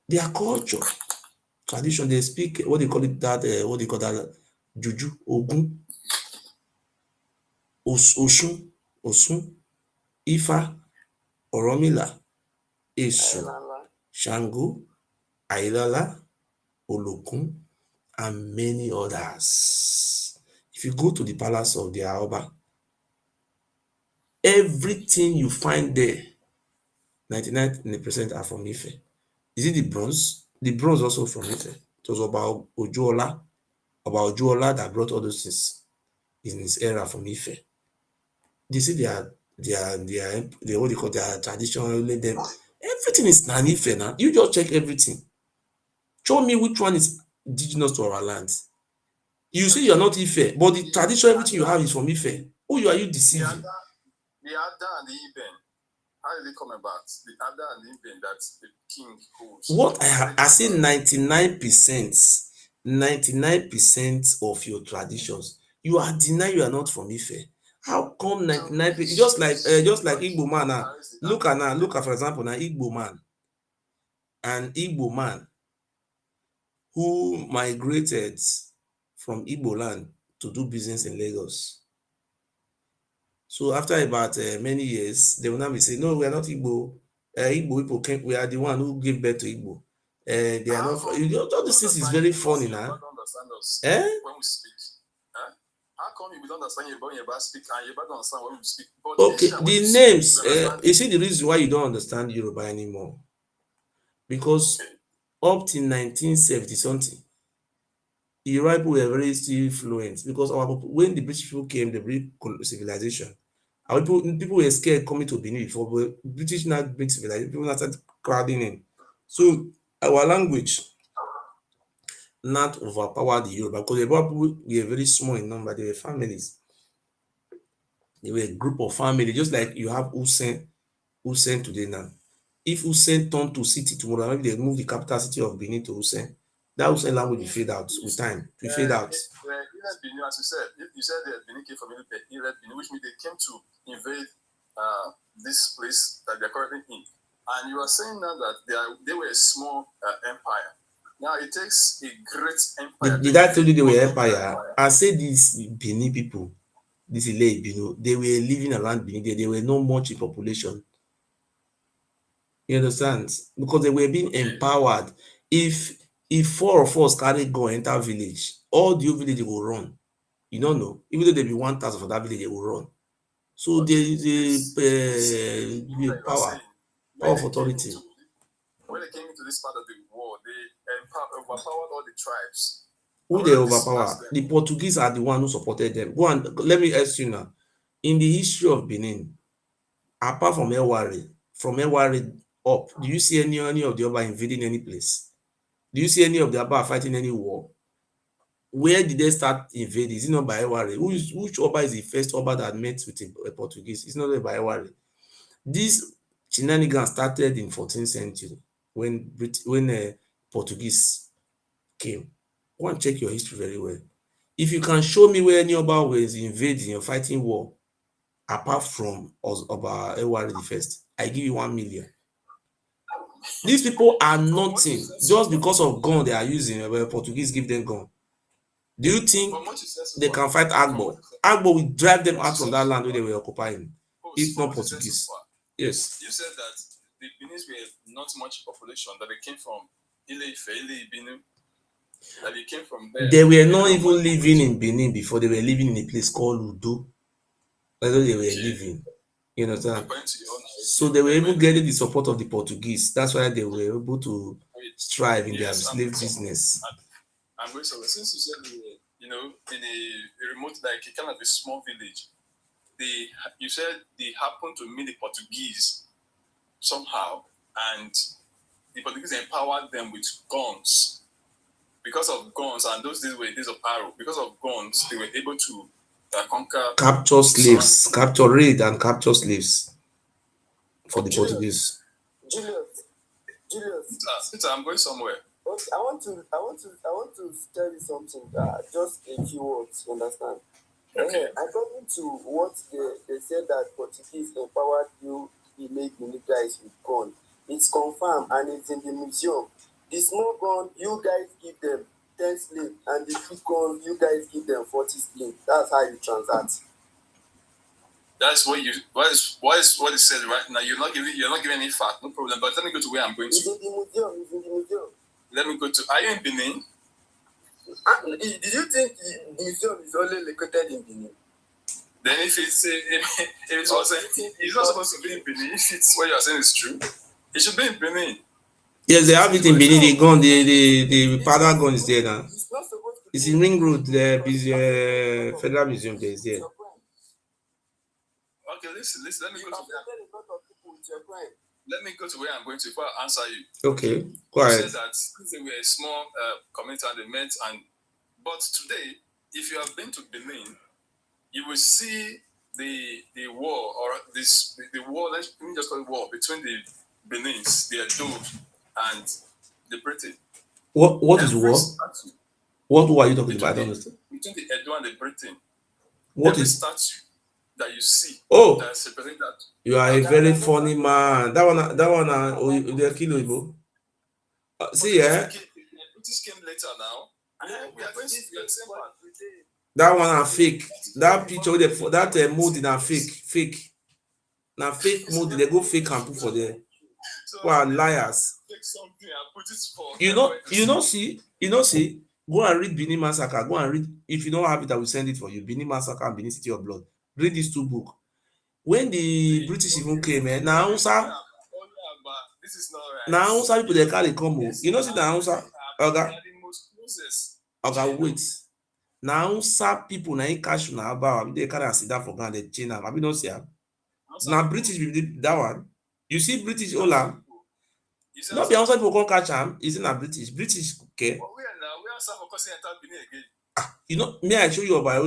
Their culture, tradition, they speak, what do you call that, Juju, Ogun, Osun, Ifa, Oromila, Esu, Shango, Ailala, Olokun, and many others. If you go to the palace of the Oba, everything you find there, 99% are from Ife. Is it the bronze? The bronze also from Ife. It was about Ojuola that brought all those things in his era from Ife. They see their what they call their traditional them. Everything is an Ife now. You just check everything. Show me which one is indigenous to our land. You say you're not Ife, but the tradition, everything you have is from Ife. Who are you deceiving? The Ada and the Iben. How did it come about? The Ada and the Iben, that's the king holds. What I say 99% of your traditions, you are denying you are not from Ife. How come 99%? Just like Igbo man now. Look at for example now Igbo man who migrated from Igbo land to do business in Lagos. So after about many years, they will now be saying, no, we are not Igbo. Igbo people came, we are the one who gave birth to Igbo. They are not. All these things is very funny now. Don't understand us when we speak. How come you don't understand Yoruba speak and Yoruba don't understand when we speak? But okay, the names. You see the reason why you don't understand Yoruba anymore, because up to 1970 something, Yoruba people were very still fluent because when the British people came, the British civilization. Our people were scared coming to Benin before, but British now bring civilization, people now started crowding in. So our language not overpower the Yoruba because the Yoruba people were very small in number. They were families. They were a group of family, just like you have Usen today now. If Usen turn to city tomorrow, maybe they move the capital city of Benin to Usen. That Usen language will fade out with time. It will fade out. Benin, as you said that Benin came from Benin, which means they came to invade this place that they're currently in. And you are saying now that they were a small empire. Now it takes a great empire. Did I tell you they were empire? I say these Benin people, this Ile Ibino, they were living around Benin. They were not much in population. You understand? Because they were being empowered. If 4 of us carry gun enter village, all the village will run. You don't know. Even though there be 1,000 for that village, they will run. So there is a power of authority. When they came into this part of the world, they overpowered all the tribes. Who they overpower? The Portuguese are the one who supported them. Go and let me ask you now. In the history of Benin, apart from Ewari up, do you see any of the Oba invading any place? Do you see any of the Oba fighting any war? Where did they start invading? Is it not by Ewari? Which Oba is the first Oba that met with a Portuguese? It's not by Ewari. This shenanigans started in 14th century when Portuguese came. Go and check your history very well. If you can show me where any Oba was invading or fighting war, apart from Oba Ewari the first, I give you 1 million. These people are nothing just because of gun they are using. Where Portuguese give them gun. Do you think they can fight Agbo? Agbo will drive them out from that land where they were occupying, if not Portuguese. Yes. You said that the Benin were not much population, that they came from Ile-Ife, Ile-Ibinu, that they came from there. They were not even living in Benin before. They were living in a place called Udo. That's where they were living. You understand? So they were even getting the support of the Portuguese. That's why they were able to strive in their slave business. I'm going so since you said in a remote, like kind of a small village, you said they happened to meet the Portuguese somehow, and the Portuguese empowered them with guns. Because of guns, and those days were days of arrow. Because of guns, they were able to capture slaves, raid and capture slaves for the Portuguese. Julius, Peter, I'm going somewhere. Okay, I want to tell you something. Just a few words. Understand? Okay. According to what they said that Portuguese empowered you, the guys with gun. It's confirmed and it's in the museum. The small gun, you guys give them 10 slaves, and the big gun, you guys give them 40 slaves. That's how you transact. That's what it says right now. You're not giving any fact, no problem. But let me go to where I'm going to. It's in the museum. Let me go to. Are you in Benin? Did you think the museum is only located in Benin? Then if it's not supposed to be in Benin, if it's what you are saying is true, it should be in Benin. Yes, they have it in Benin. The gun, the powder gun is there now. It's not supposed to It's be in Ring Road, the Federal Museum. There is there. Okay, listen. Let me You go to. affected a lot of people with your crime. Let me go to where I'm going to before I answer you. Okay, go You ahead. said that since we were a small community and they met, but today, if you have been to Benin, you will see the war or the war. Let me just call it war between the Benins, the Edo, and the Britain. What is war? Statue, What war are you talking about? I don't understand. between the Edo and the Britain, What every is? statue that you see that is representing that. You are a very funny man. That one, they kill you. See, The British came later now. We are going to the same part. that one are fake. That picture, that mood are fake. Now fake mood, they go fake and put for there. So Who are liars? take something and put it for. You know, see. Go and read Benin Massacre. Go and read. If you don't have it, I will send it for you. Benin Massacre and Benin City of Blood. Read these two books. When the British even came, now Hausa, This is not right. now Hausa people they carry come. You know, see the Hausa. Okay. Okay, wait. Now Hausa people na cash na about they carry sit down for ground they chain am. Have you not see am? Now British people that one. You see British Ola. Not be Hausa people come catch am. Is it na British okay? You know, may I show you about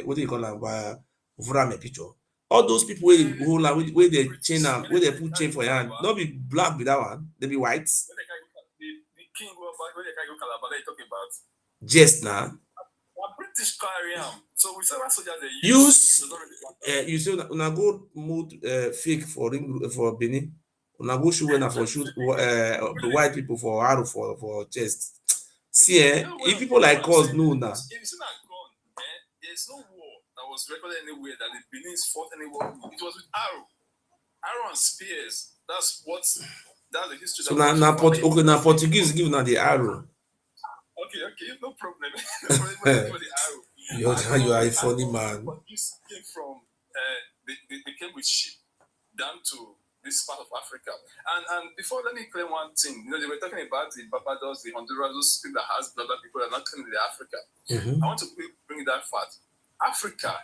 what do you call them? Vurame picture. All those people where they chain am, where they put chain for your hand, not be black with that one, they be white. The king where they can go Calabar, they talking about. Just now. British carry am. So we several soldiers they use. You say una go mood fake for Benin. Una go shoot when for shoot the white people for arrow for chest. See, if people like us know now. If you see that gun, there's no war that was recorded anywhere that the Benin's fought any war. It was with arrow and spears. That's the history. So now Portuguese give now the arrow. Okay, no problem. The arrow. You are a funny man. Portuguese came from they came with sheep down to this part of Africa. And before, let me claim one thing. You know, they were talking about the Barbados, the Honduras, those people that has other people that are not coming to Africa. Mm-hmm. I want to bring that fact. Africa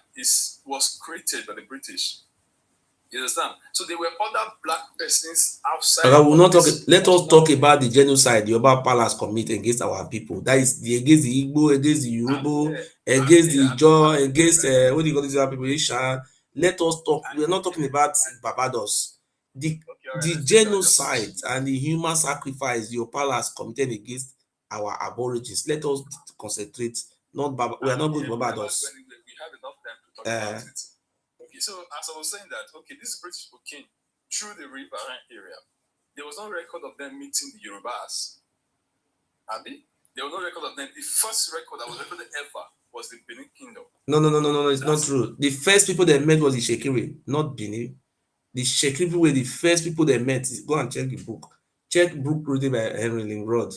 was created by the British. You understand? So there were other black persons outside. I will not talk. Let us talk about the genocide the Oba Palace committed against our people. That is against the Igbo, against the Yoruba, against the Jaw, against what do you call these other people? Isha. Let us talk. We are not talking about Barbados. The genocide and the human sacrifice the Palace committed against our aborigines. Let us concentrate. We are not going to Barbados. We have enough time to talk about it. Okay, so as I was saying that, this British people came through the river area. There was no record of them meeting the Yorubas. Abi? There was no record of them. The first record that was recorded ever was the Benin Kingdom. No, it's not true. The first people they met was the Shekiri, not Benin. The Shekiri people were the first people they met. Go and check the book. Check book written by Henry Lingrod.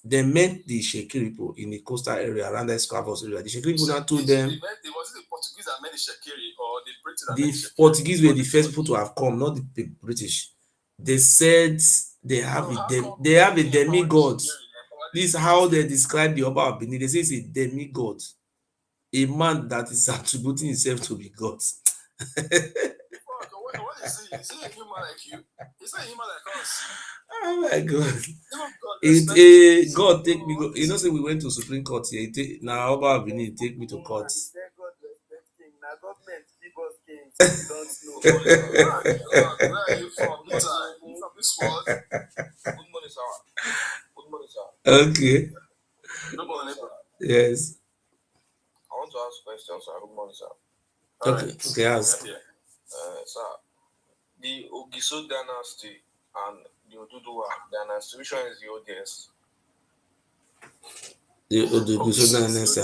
They met the Shekiri people in the coastal area around the Escravos area. The Shekiri people now told them. Was it the Portuguese that met the Shekiri or the British that met the Shekiri? Portuguese were the first people to have come, not the British. They said they have a demigod. This is how they describe the Oba of Benin. They say it's a demigod, a man that is attributing himself to be God. What is he? Is he a human like you? Is he a human like us? Oh my God! God take me. You know, say we went to Supreme Court here. Now Oba of Benin take me to court. Now government give us kings. We don't know. Where are you from? You from this world? Good morning, sir. Good morning, sir. Okay. Good morning, sir. Yes. I want to ask questions, sir. Good morning, sir. Okay, ask. Sir, the Ogiso dynasty and the Oduduwa dynasty, which one is the oldest? The Ogiso dynasty.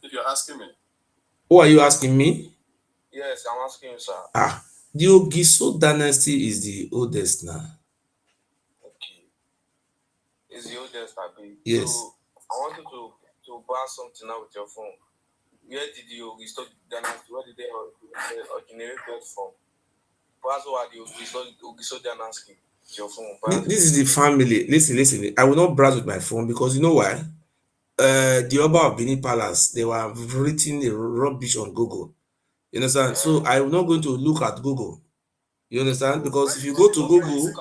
If you're asking me. Who are you asking me? Yes, I'm asking you, sir. The Ogiso dynasty is the oldest now. Okay. It's the oldest, I think. Yes. So I wanted to pass something out with your phone. Where did you restore dynasty? Where did they originate from? Perhaps what the Ogiso dynasty? Your phone. This is the family. Listen. I will not browse with my phone because you know why? The Oba of Benin Palace, they were written a rubbish on Google. You understand? So I am not going to look at Google. You understand? Because if you go to Google,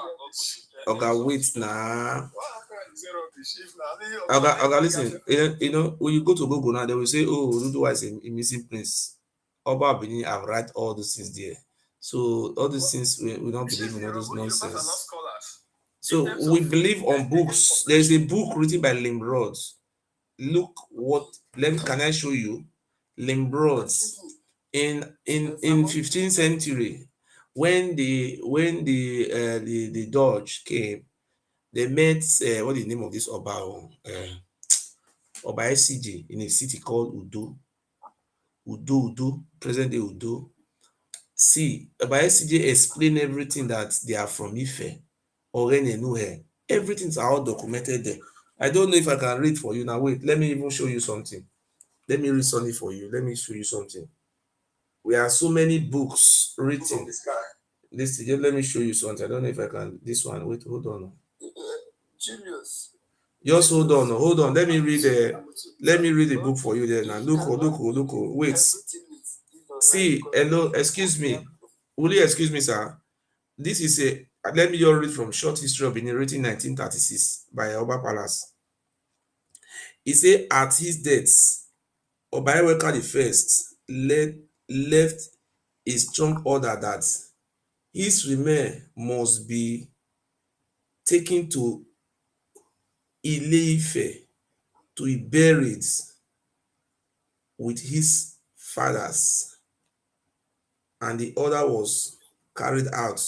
okay, wait now. Okay, listen. You know, when you go to Google now, they will say, "Oh, Oduduwa is a missing prince." Oba of Benin have write all those things there. So all these things we don't believe in all those nonsense. So we believe on books. There is a book written by Limrod. Look what can I show you? Limrod in 15th century when the Dutch came, they met what is the name of this Oba Oba SCJ in a city called Udo, present day Udo. See, Oba SCJ explain everything that they are from Ife, Orenenuhe. Everything's all documented there. I don't know if I can read for you now. Wait, let me even show you something. Let me read something for you. Let me show you something. We have so many books written. This let me show you something. I don't know if I can. This one. Wait, hold on. Julius. Just hold on. Let me read the book for you there now. Look. Wait. See, hello, excuse me. Will you excuse me, sir? This is let me just read from Short History of Benin, written 1936 by Oba Palace. He said, at his death, Oba Eweka the First left a strong order that his remains must be taken to Ile-Ife to be buried with his fathers, and the order was carried out.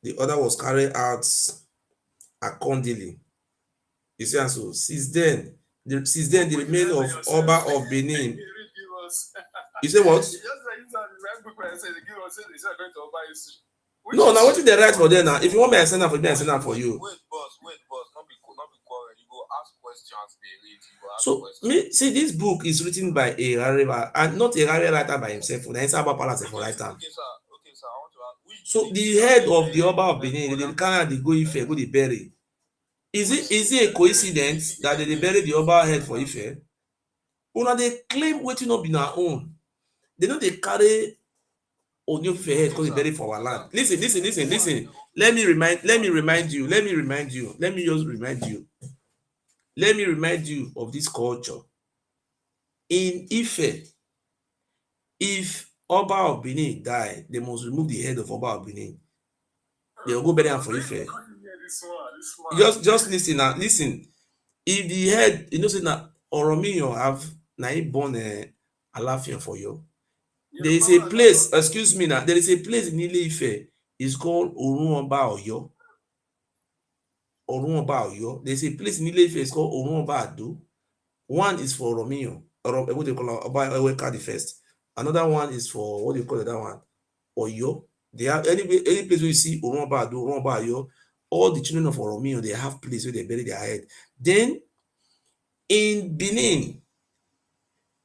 The order was carried out accordingly. You see, and so since then, the remain of Oba of Benin. You say what? No, now what did they write for them now? If you want me, I send that for them, I send that for you. Wait, boss. Not be quarrel. You go ask questions, they read. So me see, this book is written by a Rariba, and not a Rariba writer by himself. The Oba Palace for writer. Okay, sir. I want to ask. So the head of the Oba of Benin, they carry the go Ife, go the bury. Is it a coincidence that they bury the Oba head for Ife? Una they claim wetin no be na own. They know they carry Onyofe head because they bury for our land. Listen. Let me remind you. Let me just remind you. Let me remind you of this culture. In Ife, if Oba of Benin die, they must remove the head of Oba of Benin. They will go bury am for Ife. Just listen now. Listen. If the head, you know, say na Oromiyan have na him born Alaafin for you. There is a place, excuse me now, there is a place in Ile-Ife. It's called Orun-Oba Oyo. Orun-Oba Oyo. There is a place in Ile-Ife, it's called Orun-Oba Ado. One is for Oromiyan, or what they call Oba Eweka the First. Another one is for, what do you call that one? Oyo. They have any place where you see Orun-Oba Ado, Orun-Oba Oyo, all the children of Oromiyan, they have place where they bury their head. Then in Benin,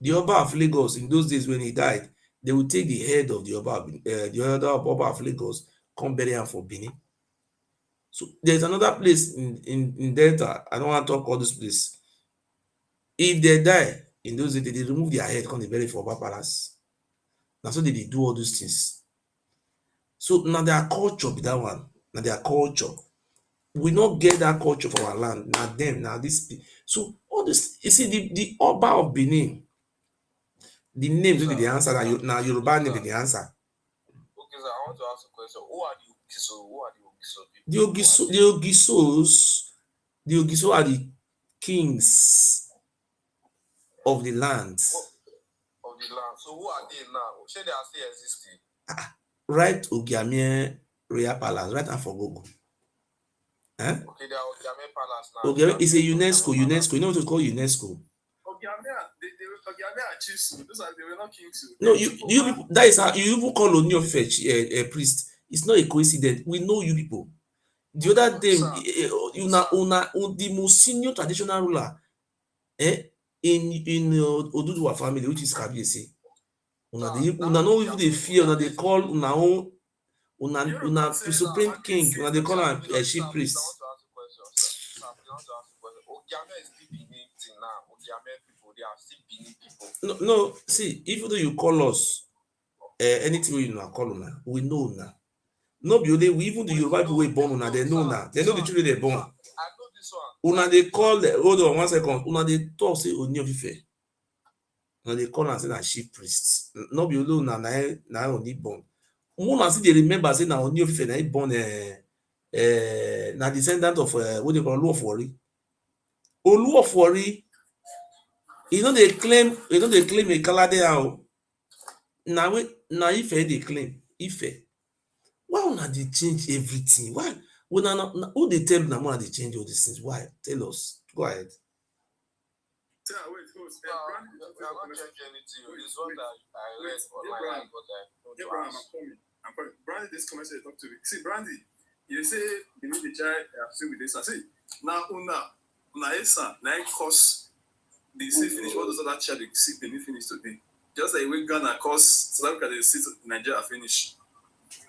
the Oba of Lagos, in those days when he died, they would take the head of the other Oba of Lagos, come bury him for Benin. So there's another place in Delta. I don't want to talk all this place. If they die in those days, they remove their head, come they bury for Oba Palace. Now so they do all those things. So now their culture be that one. Now their culture. We not get that culture for our land. Now them, now this. So all this, you see, the Oba of Benin, the names wey dey answer na Yoruba name dey answer. Okay, sir, I want to ask a question. Who are the Ogiso? The Ogiso are the kings of the land. Of the land. So who are they now? Say they are still existing. Right, Ogiamie Royal Palace, right now for Google. Okay, they are Ogiamie Palace now. Ogiamie is a UNESCO. You know what it's called UNESCO? Ogiamie are chiefs. Those are, they were not kings. No, you people, that is how you even call Ooni of Ife a priest. It's not a coincidence. We know you people. The other day, the most senior traditional ruler in Oduduwa family, which is Kabiyesi, una no even dey fear, una dey call una own una supreme king, una dey call am chief priest. No, see, even though you call us anything wey una call una, we know una. No be only we, even the Yoruba people wey born una, they know una. They know the children they born. Una dey call hold on 1 second. Una dey talk say Ooni of Ife. Una dey call am say na chief priest. No be only una na Ooni born. Una still dey remember say na Ooni of Ife na him born na descendant of what they call Olu of Warri. Olu of Warri, he no dey claim Ekalade o. Na Ife dey claim Ife. Why una dey change everything? Why? Who dey tell una dey change all these things? Why? Tell us. Go ahead. I'm not changing anything. It's what I read online. Abraham, I'm coming. Brandy, this comment you talk to me. See, Brandy, you say you need the child still with this. I see. Now, una esa, now it cost the see finish. What does that child see the finish today? Just like we Ghana cost South Africa, they see Nigeria finish.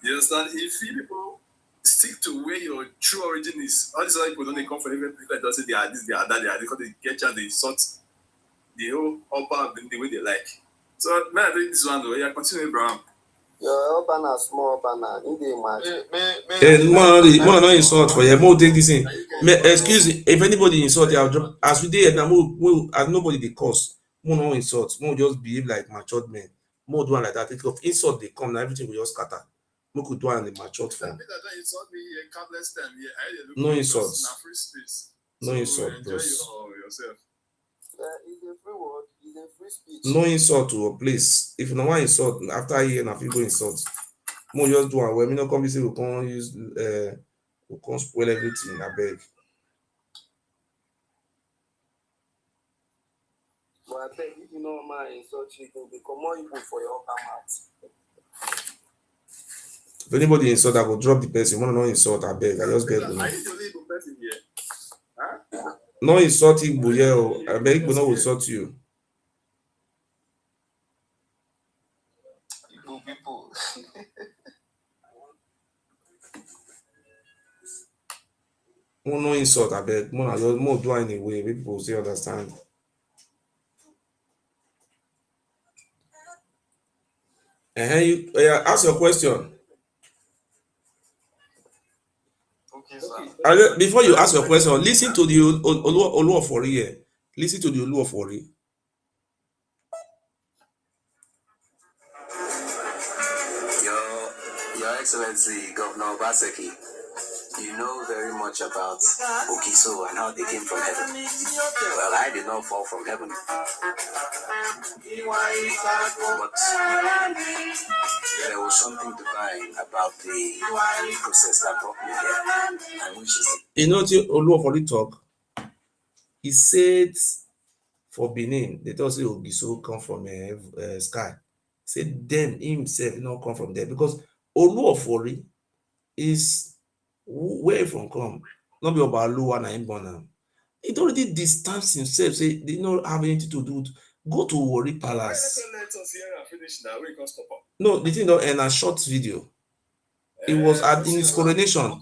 You understand? If people stick to where your true origin is, all these other people don't come from even people that don't say they are this, they are that, they are because they get chance, they sort the whole upper the way they like. So may I read this one though? Yeah, continue, Abraham. Your urban and small urban in the imagine. More no insult for you. More take this in. Excuse me, if anybody insult you, I'll drop. As we did now, as nobody dey cause. More no insult. More just behave like matured men. More do one like that. Think of insult they come now, everything will just scatter. More could do in the matured form. No insults. No insult, bros. It's a free word. It's a free speech. No insult to a place. If you no want insult, after here na fit go insult. More just do am well. Me no come say we can't use we can't spoil everything. I beg. But I beg if you know my insult, you can become more evil for your upper mouth. If anybody insult, I go drop the person. Wanna no insult? I beg. I just beg. No insult Igbo here. I beg Igbo no insult you. Igbo people. No insult. I beg. More do anyway. People say understand. Ask your question. Okay, sir. Before you ask your question, listen to the Olu of Warri here. Listen to the Olu of Warri. Your Excellency, Governor Obaseki, you know very much about Okiso and how they came from heaven. Well, I did not fall from heaven. But there was something divine about the process that brought me here. And which is... You know what Olu of Warri talk? He said for Benin, they thought say Ogiso come from sky. He said them himself not come from there because Olu of Warri is where from come. Not be about Oluwa na him born am. He already distanced himself. Say they don't have anything to do with go to Warri Palace. No, the thing don't end a short video. It was in his coronation.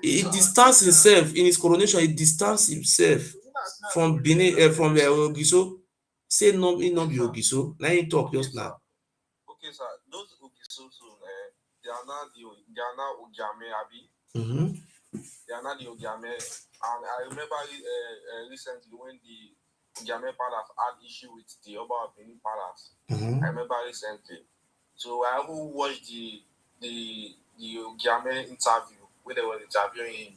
He distanced himself in his coronation. He distanced himself from Benin, from Ogiso. Say no, he not be Ogiso. Now he talk just now. Okay, sir. Those Ogiso, they are now Ojame Abi. They are not the Ojame, and I remember recently when the Ojame Palace had issue with the Oba Benin Palace. I remember recently. So I haven't watched the Ojame interview where they were interviewing him,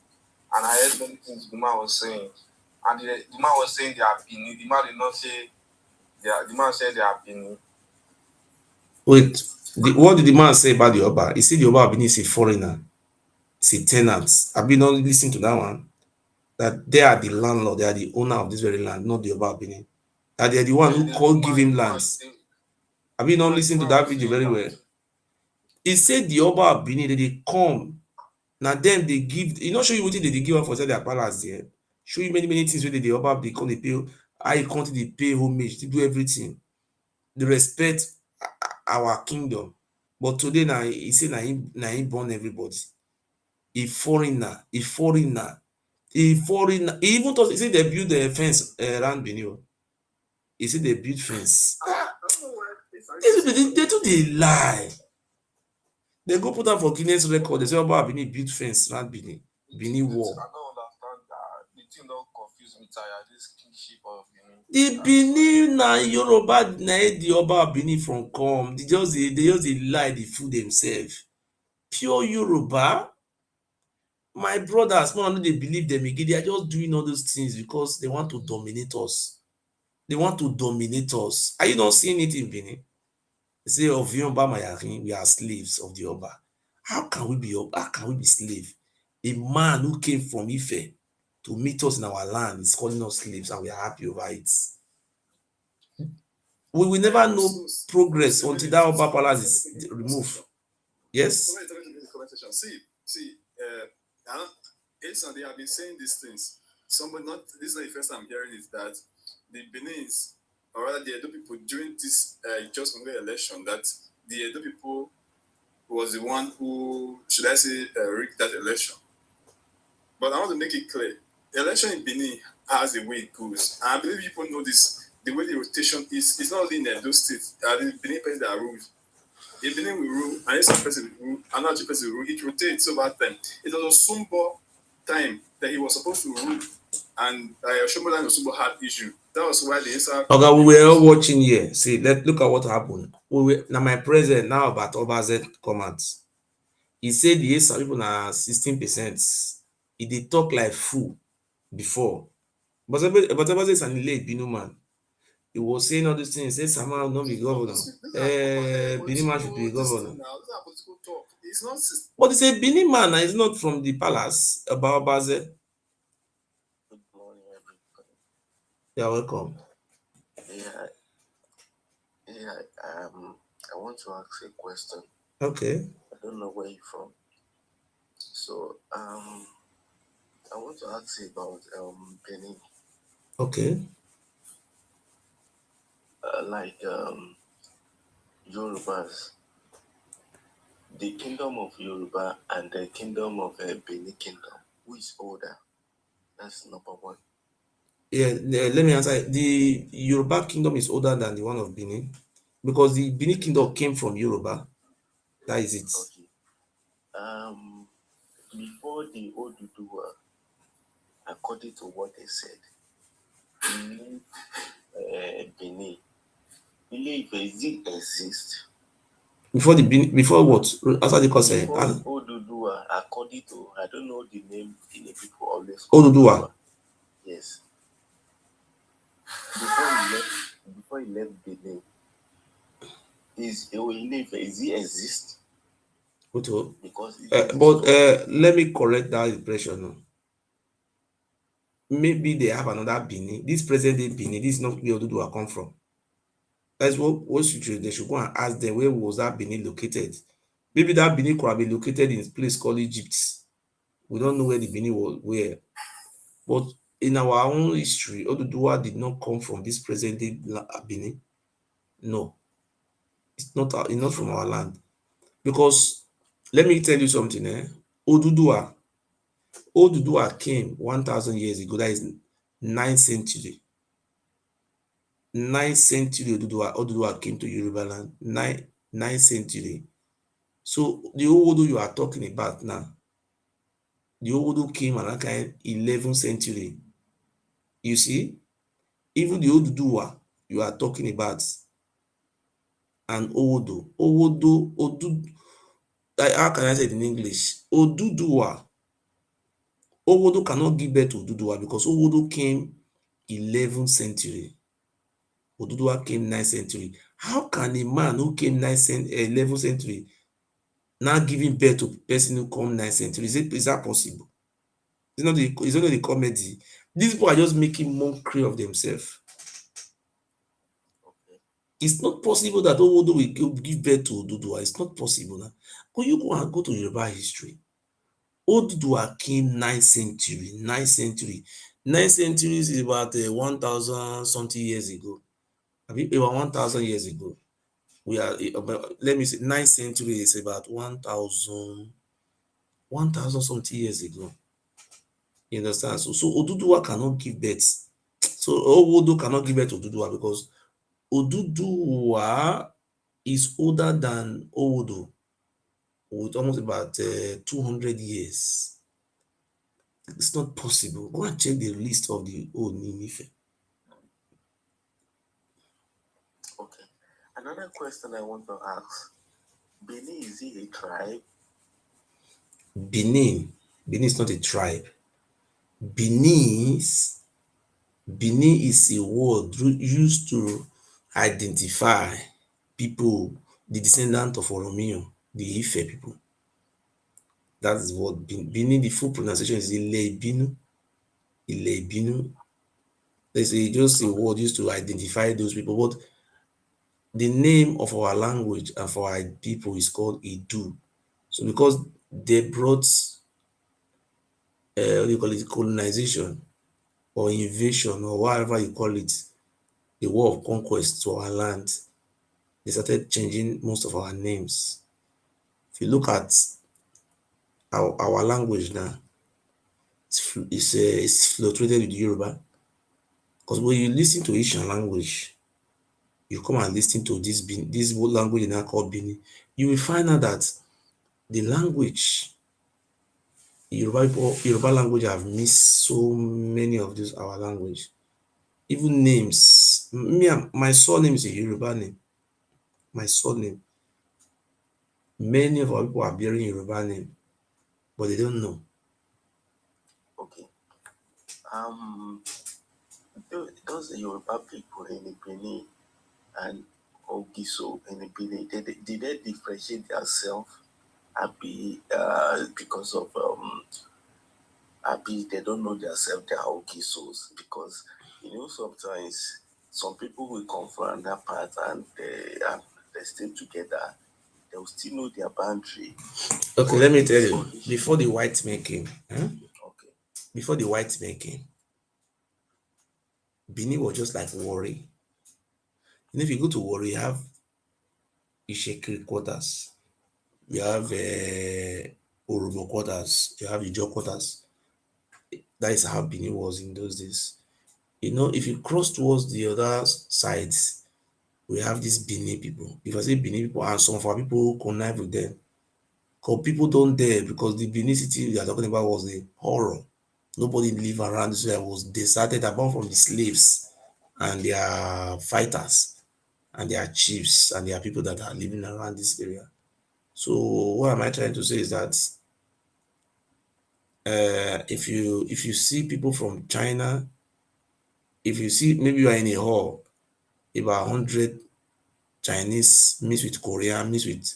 and I heard many things the man was saying. And the man was saying they are Benin. The man did not say the man said they are Benin. Wait, what did the man say about the Oba? He said the Oba Benin is a foreigner. It's a tenant. Have you not listened to that one? That they are the landlord, they are the owner of this very land, not the Oba Benin. That they are the one who can't give him lands. Have you not listened to that video very well? He said the Oba Benin, they come Now them they give, show you what they give up for inside their palace there. Show you many things where they Oba they come they pay, how you come they pay homage, to do everything. They respect our kingdom. But today now he say na him born everybody. A foreigner. He even thought he say they build the fence around Benin. He say they build fence. They do they lie. They go put am for Guinness record. They say Oba Benin build fence around Benin wall. I don't understand that. The thing don't confuse me, tire. This kingship of The Benin na Yoruba na the Oba Benin from come. They just dey lie, dey fool themselves. Pure Yoruba. My brothers, no, dey believe them again. They are just doing all those things because they want to dominate us. They want to dominate us. Are you not seeing it in Benin? They say of Yoruba Mayarin, we are slaves of the Oba. How can we be slave? A man who came from Ife to meet us in our land is calling us slaves and we are happy over it. We will never know progress until that Oba palace is removed. Yes? They have been saying these things. This is not the first time I'm hearing it, that the Benin's, or rather the Edo people, during this just concluded election, that the Edo people was the one who, should I say, rigged that election. But I want to make it clear. The election in Benin has the way it goes. And I believe people know this. The way the rotation is, it's not only in Edo State. The Benin person that rules. The Benin will rule, and if some person will rule, another person will rule. It rotates over time. It was a Sumbo time that he was supposed to rule, and Shombola and Sumbo had issue. That was why the answer. Okay, we were all watching here. See, look at what happened. Now my president now about Obaze comments. He said the Esa people na 16%. He dey talk like fool before. But Obaze is an elite Binu man. He was saying all these things. Say Sama will not be governor. Benin man should be governor. It's not. But it's a Benin man, and it's not from the palace. About Obaze. Good morning, everybody. You're welcome. I want to ask a question. Okay. I don't know where you're from. So, I want to ask you about Benin. Okay. Yorubas, the kingdom of Yoruba and the kingdom of Benin kingdom, who is older? That's number one. Yeah, let me answer. The Yoruba kingdom is older than the one of Benin because the Benin kingdom came from Yoruba. That is it. Okay. Before the Oduduwa, according to what they said, Benin, believe it exists. Before what? Answer the question. Before Oduduwa, according to, I don't know the name people always call Oduduwa. Yes. Before he left Benin, does he exist? Because let me correct that impression. Maybe they have another Benin. This present day Benin, this is not where Oduduwa come from. That's what they should go and ask them, where was that Benin located? Maybe that Benin could have been located in a place called Egypt. We don't know where the Benin was, where. But in our own history, Oduduwa did not come from this present day Benin. No. It's not from our land. Because, let me tell you something. Oduduwa came 1,000 years ago. That is 9th century. 9th century Oduduwa came to Yoruba land. 9th century. So the Owodo you are talking about now, the Owodo came around 11th century. You see, even the Oduduwa you are talking about, and Owodo, how can I say it in English? Oduduwa. Owodo cannot give birth to Oduduwa because Owodo came 11th century. Oduduwa came 9th century. How can a man who came 11th century now giving birth to a person who come 9th century? Is that possible? It's not the comedy. These people are just making mockery of themselves. Okay. It's not possible that Owodo will give birth to Oduduwa. It's not possible now. But you go to Yoruba history. Oduduwa came 9th century. 9th century. 9th century is about 1,000 something years ago. I mean, about 1,000 years ago. We are, let me say, 9th century is about 1,000 something years ago. You understand? So Oduduwa cannot give birth. So Owodo cannot give birth to Oduduwa because Oduduwa is older than Owodo with almost about 200 years. It's not possible. Go and check the list of the old Ninife. Okay. Another question I want to ask. Benin, is it a tribe? Benin is not a tribe. Benin is a word used to identify people, the descendant of Oromio, the Ife people. That is what Benin, the full pronunciation is Ile Ibinu. Ile Ibinu. There's just a word used to identify those people. But the name of our language and for our people is called Idu. So because they brought what do you call it, colonization or invasion or whatever you call it, the war of conquest to our land, they started changing most of our names. If you look at our language now, it's fluctuated with Yoruba. Because when you listen to Asian language, you come and listen to this language now called Bini, you will find out that the language, Yoruba language have missed so many of these our language. Even names. My surname is a Yoruba name. My surname. Many of our people are bearing Yoruba name, but they don't know. Okay. Those Yoruba people in Benin and Ogiso in Benin, did they differentiate themselves? Because of they don't know themselves, they are Ogisos, because sometimes some people will come from that part and they stay together, they will still know their boundary. Okay, let me tell you, before the white man came, Okay. before the white man came, Benin was just like Warri. If you go to Warri, you have Ishekiri quarters, you have Oromo quarters, you have Ijo quarters. That is how Benin was in those days. If you cross towards the other sides, we have these Benin people. If I say Benin people, and some of our people connive with them, because people don't dare, because the Benin city we are talking about was a horror. Nobody live around this area. Was deserted apart from the slaves and their fighters and their chiefs and their people that are living around this area. So what am I trying to say is that if you see people from China, if you see maybe you are in a hall, about 100 Chinese mixed with Korean, mixed with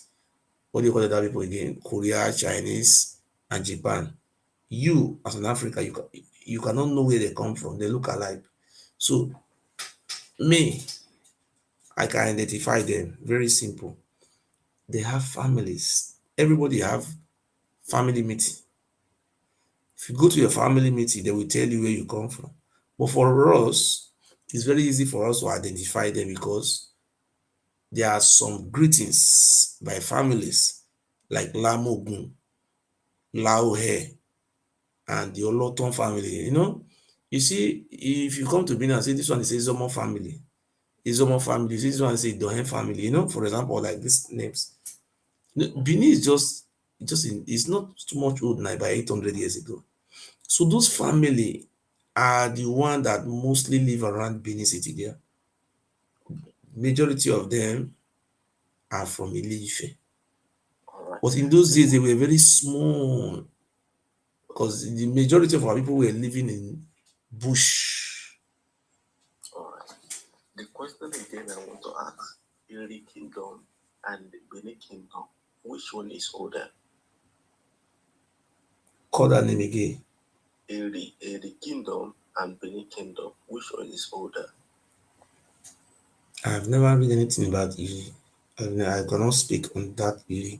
what do you call it, that people again? Korea, Chinese, and Japan. You as an African, you cannot know where they come from. They look alike. So me, I can identify them. Very simple. They have families. Everybody have family meeting. If you go to your family meeting, they will tell you where you come from. But for us, it's very easy for us to identify them because there are some greetings by families like Lamogun, Laohe, and the Oloton family. You see, if you come to Benin and say this one is Izomo family, Izomo family, this one is Dohen family, for example, like these names. Benin is it's not too much old now, by 800 years ago. So those family are the one that mostly live around Benin City there. Majority of them are from Ile-Ife. All right. But in those days, they were very small because the majority of our people were living in bush. All right. The question again I want to ask, Iri Kingdom and Benin Kingdom, which one is older? Call that name again. Iri Kingdom and Benin Kingdom, which one is older? I've never read anything about Iri. I cannot speak on that Iri.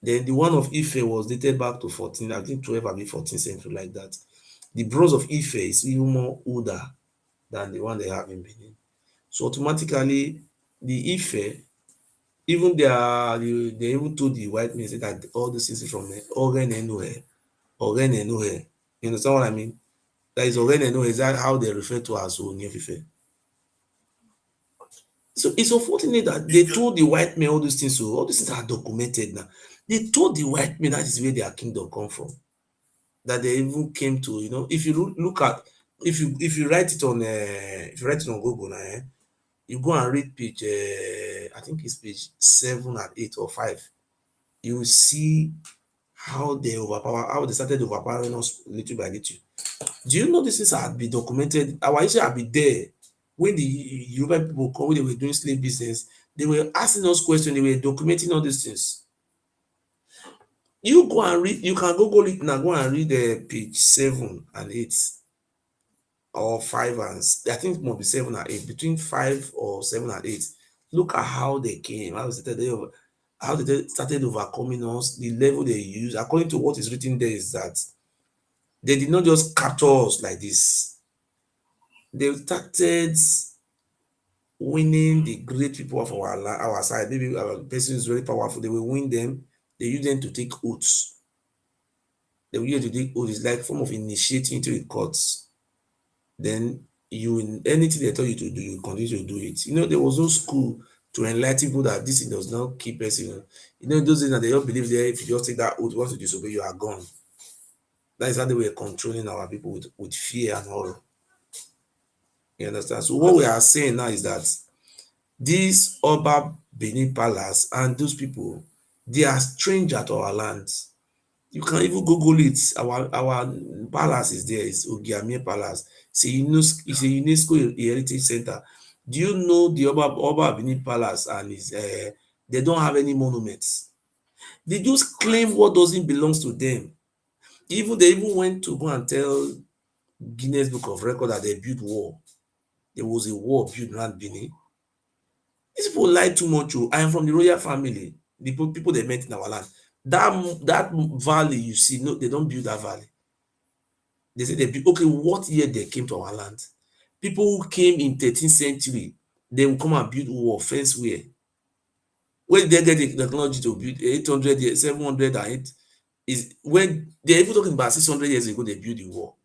Then the one of Ife was dated back to 14, I think 12 or 14th century, like that. The bronze of Ife is even more older than the one they have in Benin. So automatically, the Ife, even they even told the white men that all these things is from Oren Enohe, Oren Enohe. You understand what I mean? That is Oren Enohe, is that how they refer to as Onyefife. So it's unfortunate that they told the white men all these things. So all these things are documented now. They told the white men that is where their kingdom come from. That they even came to, if you look at, if you write it on Google now, you go and read page, I think it's page 7 and 8 or 5. You will see how they started overpowering us little by little. Do you know this things had been documented? Our history had been there when the Yoruba people come, when they were doing slave business. They were asking us questions. They were documenting all these things. You go and read. You can Google it now. Go and read page 7 and 8, or 5 and I think it must be 7 and 8. Between 5 or 7 and 8. Look at how they came. How they started overcoming us. The level they use, according to what is written there, is that they did not just capture us like this. They started winning the great people of our side. Maybe our person is very powerful. They will win them. They use them to take oaths. They will use to take oaths. It's like form of initiating into the courts. Then anything they tell you to do, you continue to do it. There was no school to enlighten people that this does not keep us. Those days that they don't believe that if you just take that oath, once you disobey, you are gone. That is how they were controlling our people with fear and horror. You understand? So what we are saying now is that this Oba Benin Palace and those people, they are strangers to our lands. You can even Google it. Our palace is there. It's Ogiamie Palace. It's a UNESCO Heritage Center. Do you know the Oba Benin Palace and they don't have any monuments? They just claim what doesn't belong to them. They even went to go and tell Guinness Book of Record that they built wall. There was a wall built around Benin. These people lie too much. I am from the royal family. The people they met in our land. That valley you see, no, they don't build that valley. They say they build. Okay, what year they came to our land? People who came in 13th century, they will come and build wall, fence where? Where did they get the technology to build 800 years, 708? Is when they're even talking about 600 years ago, they built the wall.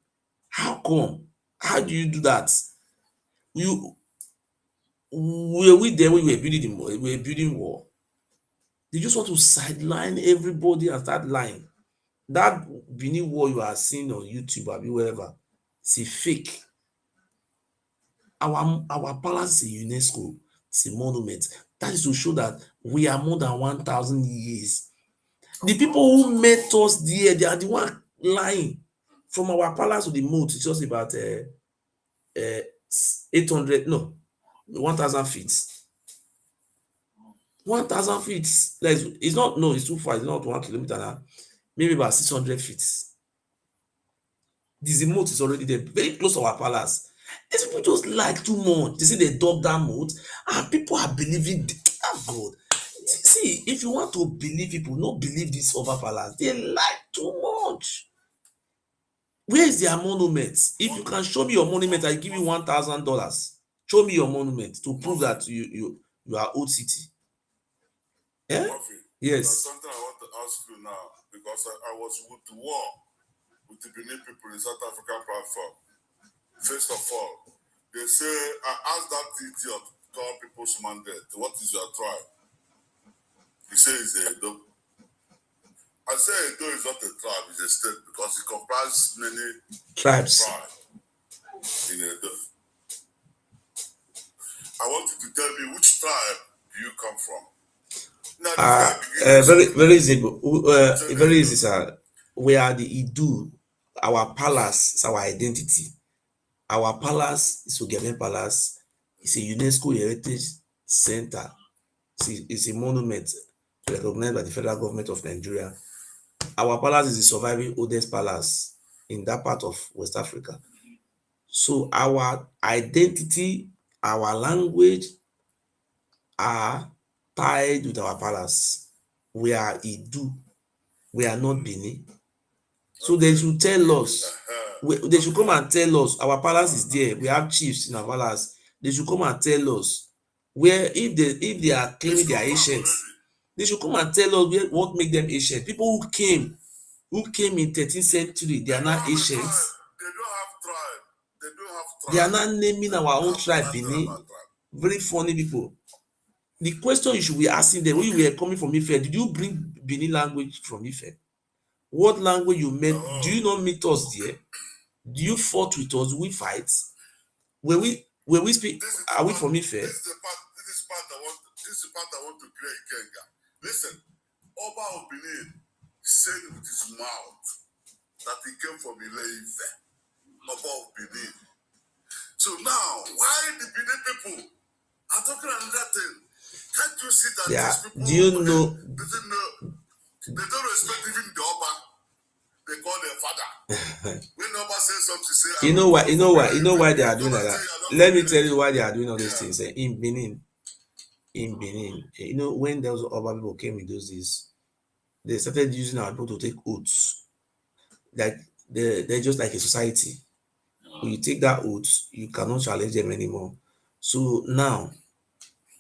How come? How do you do that? Were we there when we were building wall? They just want to sideline everybody and start lying. That Benin wall you are seeing on YouTube or wherever, it's a fake. Our palace is a UNESCO, it's a monument. That is to show that we are more than 1,000 years. The people who met us there, they are the one lying. From our palace to the moat, it's just about 800, no, 1,000 feet. 1,000 feet. It's not, no, it's too far. It's not 1 kilometer now. Maybe about 600 feet. This moat is already there, very close to our palace. These people just like too much. They say they dug that moat, and people are believing. Oh God. See, if you want to believe people, not believe this over palace. They like too much. Where is their monument? If you can show me your monument, I give you $1,000. Show me your monument to prove that you are old city. Yeah? Murphy, Yes. there's something I want to ask you now, because I was with the war with the Benin people in South African platform. First of all, they say, I asked that idiot to call people's mandate, what is your tribe? He says Edo. I say Edo is not a tribe, it's a state, because it comprises many Tribes. in Edo. I want you to tell me, which tribe do you come from? Now, very easy. Very easy, sir. We are the Idu. Our palace is our identity. Our palace is Ogiamie Palace. It's a UNESCO Heritage Center. It's a monument recognized by the federal government of Nigeria. Our palace is the surviving oldest palace in that part of West Africa. So our identity, our language are tied with our palace. We are Idu. we are not Benin. So they should tell us. They should come and tell us. Our palace is there. We have chiefs in our palace. They should come and tell us where, if they are claiming they are ancient, they should come and tell us what make them ancient. People who came in 13th century, they are not ancient. They don't have tribe. They don't have tribe. They are not naming our own tribe Benin. Very funny people. The question you should be asking them, when you were coming from Ife, did you bring Benin language from Ife? What language you met? Do you not meet us there? Do you fought with us? Do we fight? When we speak, are we from Ife? This is the part I want to clear Ikenga. Listen, Oba of Benin said with his mouth that he came from Ile-Ife, Oba of Benin. So now, why the Benin people are talking another thing? Can't you see that these people? Do you know? They don't respect even the Oba. They call their father. When Oba says something, say, You know why they are doing like that. Let me tell you why they are doing all these things. In Benin, when those Oba people came in those days, they started using our people to take oaths. Like they're just like a society. When you take that oath, you cannot challenge them anymore. So now,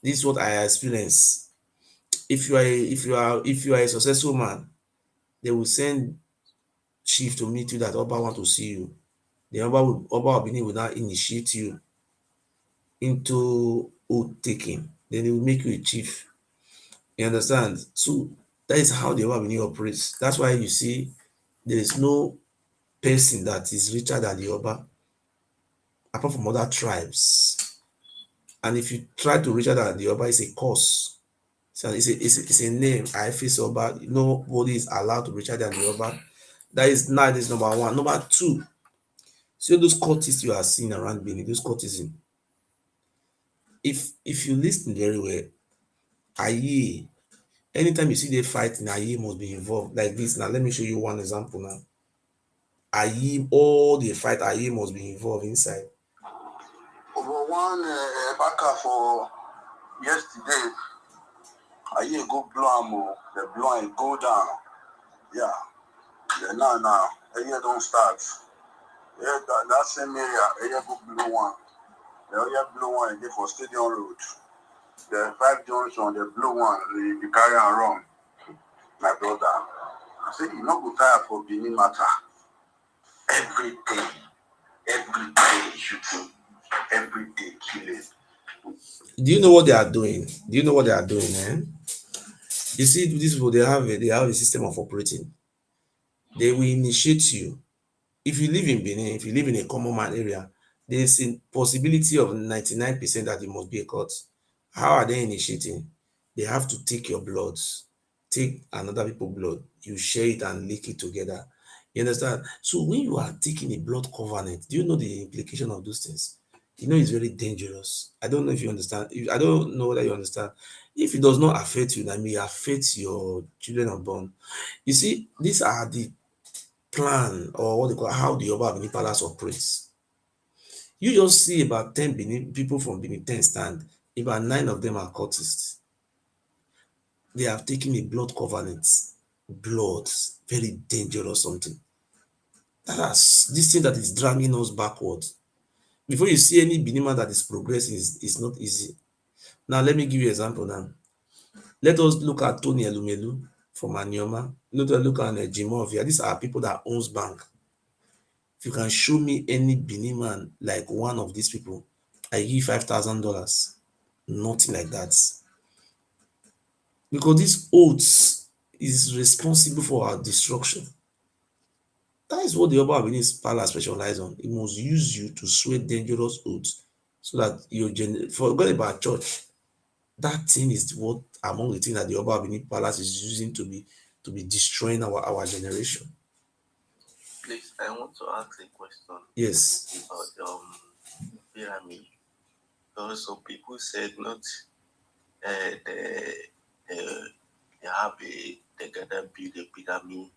this is what I experience. If you are a successful man, they will send chief to meet you that Oba want to see you. The Oba of Benin will now initiate you into oath taking. Then they will make you a chief. You understand? So that is how the Oba of Benin operates. That's why you see there is no person that is richer than the Oba, apart from other tribes. And if you try to richer than the Oba, it's a curse. So it's a name. I face Oba. Nobody is allowed to richer than the Oba. That is number one. Number two, see those cultists you are seeing around Benin, those cultism. If you listen very well, Aye, anytime you see they fighting, Aye must be involved. Like this now, let me show you one example now. Aye, all the fight, Aye must be involved inside. Over one backer for yesterday, Aye go blow the blow go down. Yeah. Now, Aye don't start. Yeah, that same area, Aye go blow one. The other blue one is for Stadium Road. The 5 Junction, the blue one, the carry and run. My brother. I said, you not go tired for Benin matter. Every day shooting. Every day killing. Do you know what they are doing? Eh? You see, these people, they have a system of operating. They will initiate you. If you live in Benin, if you live in a common man area, there's a possibility of 99% that it must be a cult. How are they initiating? They have to take your blood, take another people's blood, you share it and lick it together. You understand? So when you are taking a blood covenant, do you know the implication of those things? It's very dangerous. I don't know if you understand. I don't know whether you understand. If it does not affect you, that may affect your children unborn. You see, these are the plan, or what they call how the Oba Benin Palace operates. You just see about 10 Benin people from Benin 10 stand, about 9 of them are cultists. They have taken a blood covenant. Blood, very dangerous something. That's this thing that is dragging us backwards. Before you see any Benin man that is progressing, is not easy. Now let me give you an example now. Let us look at Tony Elumelu from Anioma. Let us look at Jimovia. These are people that owns bank. If you can show me any Benin man like one of these people, I give $5,000. Nothing like that. Because this oaths is responsible for our destruction. That is what the Oba Benin Palace specialize on. It must use you to swear dangerous oaths so that forget about church. That thing is what among the things that the Oba Benin Palace is using to be destroying our generation. Please, I want to ask a question. Yes. About pyramid. Because some people said not they gotta build a pyramid,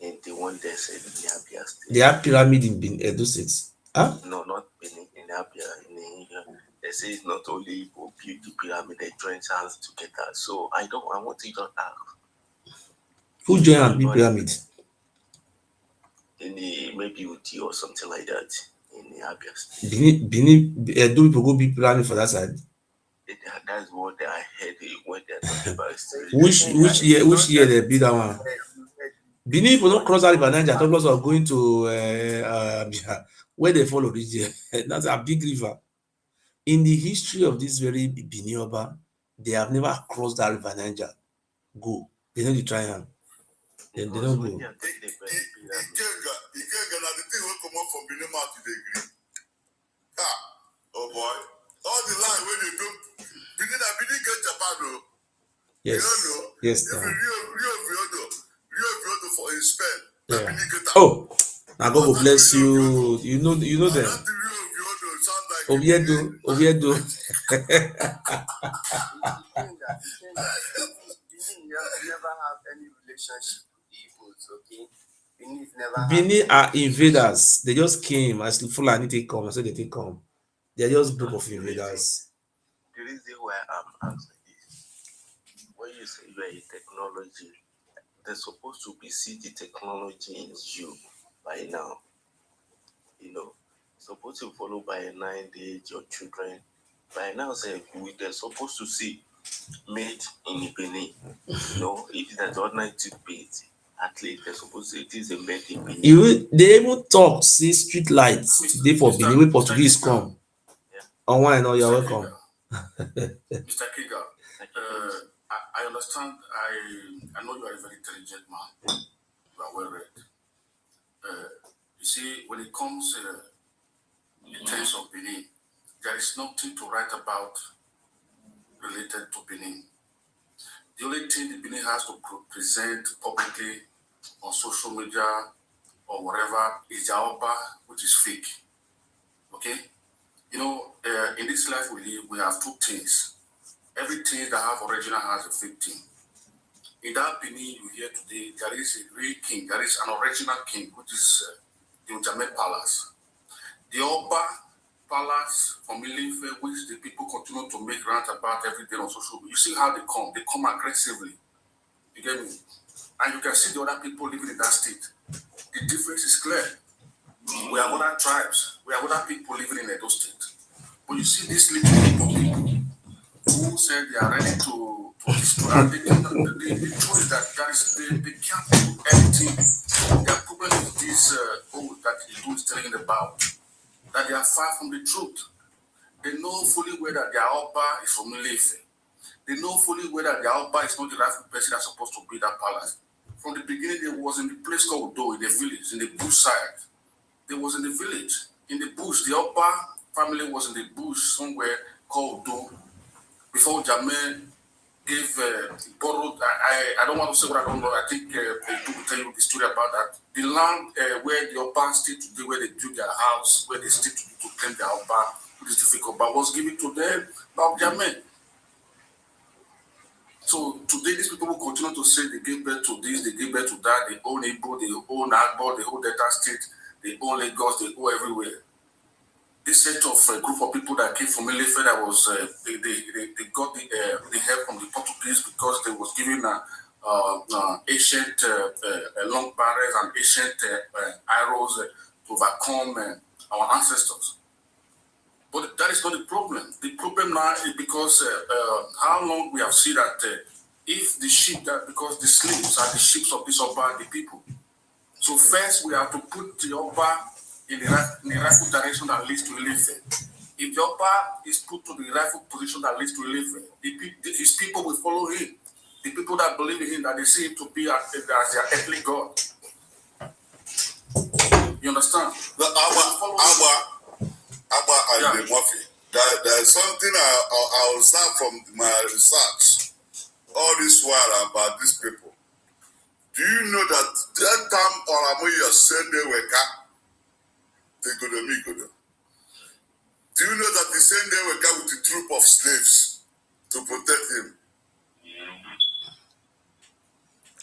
and the one they said in Abia State. They have pyramid in Edo State. Huh? No, not in Abia. They say it's not only people build the pyramid, they join hands together. So I want to just ask, Who joined and build pyramid? Maybe Uti or something like that in Abia State. Benin, do people go build pyramid for that side? That's what I heard when they're talking about history. Which year they build that one? Benin people don't cross that river Niger, talk lots of going to where they follow this year. That's a big river. In the history of this very Benin Oba, they have never crossed that river Niger. Go. They know the triangle. Then they don't go. Ikenga, na the thing will come up from Benin mouth to the green. Ah, oh boy. All the line where they do Benin get Japan though. Yes. You don't know? Yes. Even Rio Viodo for in Spain. Yeah. Benin get Oh, now God will bless you. You know them. That the Rio Viodo sound like Oviedo. Benin never have any relationship with the Igbos, okay? Benin never Benin are invaders. They just came as the Fulani take come, so they take come. They are just group of invaders. The reason why I'm asking this, when you say you are a technology, they're supposed to be see the technology in you by now. You know, supposed to follow by a 9 age your children. By now, say they're supposed to see made in Benin. You know, if that's ordinary toothpaste, at least they're supposed to it is a made in Benin. They even talk, see street lights today for Benin where Portuguese come. On why not? You're welcome. Mr. Kiga, I understand. I know you are a very intelligent man. You are well read. You see, when it comes in terms of Benin, there is nothing to write about related to Benin. The only thing the Benin has to present publicly on social media or whatever is their Oba, which is fake. Okay? You know, in this life we live, we have two things. Everything that have original has a fake thing. In that Benin you hear today, there is a real king, there is an original king, which is the Ujame Palace. The Oba Palace from Ilefe, which the people continue to make rant about every day on social media. You see how they come aggressively. You get me? And you can see the other people living in that state. The difference is clear. We have other tribes, we have other people living in Edo State. But you see this little group of people who said they are ready to destroy. And the truth is that they can't do anything. Their problem is this that Edo is telling about, that they are far from the truth. They know fully well that their Oba is from Ilefe. They know fully well that their Oba is not the rightful person that's supposed to build that palace. From the beginning, there was in the place called Udo, in the village, in the bush side. There was in the village, in the bush. The Oba family was in the bush somewhere called Udo. Before Jamin gave, borrowed, I don't want to say what I don't know. I think people will tell you the story about that. The land where the Oba stayed today, where they built their house, where they stayed to claim their Oba, which is difficult, but was given to them by Jamin. So today, these people will continue to say they gave birth to this, they gave birth to that, they own Igbo, they own Agbo, they own Delta State, they own Lagos, they go everywhere. This set of group of people that came from Ilefe, that was they got the help from the Portuguese because they was given ancient long barrels and ancient arrows to overcome our ancestors. But that is not the problem. The problem now is because how long we have seen that if the sheep, that because the slaves are the sheep of this Oba, the people. So first we have to put the Oba in the rightful direction that leads to Ilefe. If the Oba is put to the rightful position that leads to Ilefe, his people will follow him. The people that believe in him, that they see him to be as their earthly God. You understand? The Abba and the Murphy. There's something I observed from my research all this while about these people. Do you know that time Oramoya said they were do you know that the same day we got with the troop of slaves to protect him?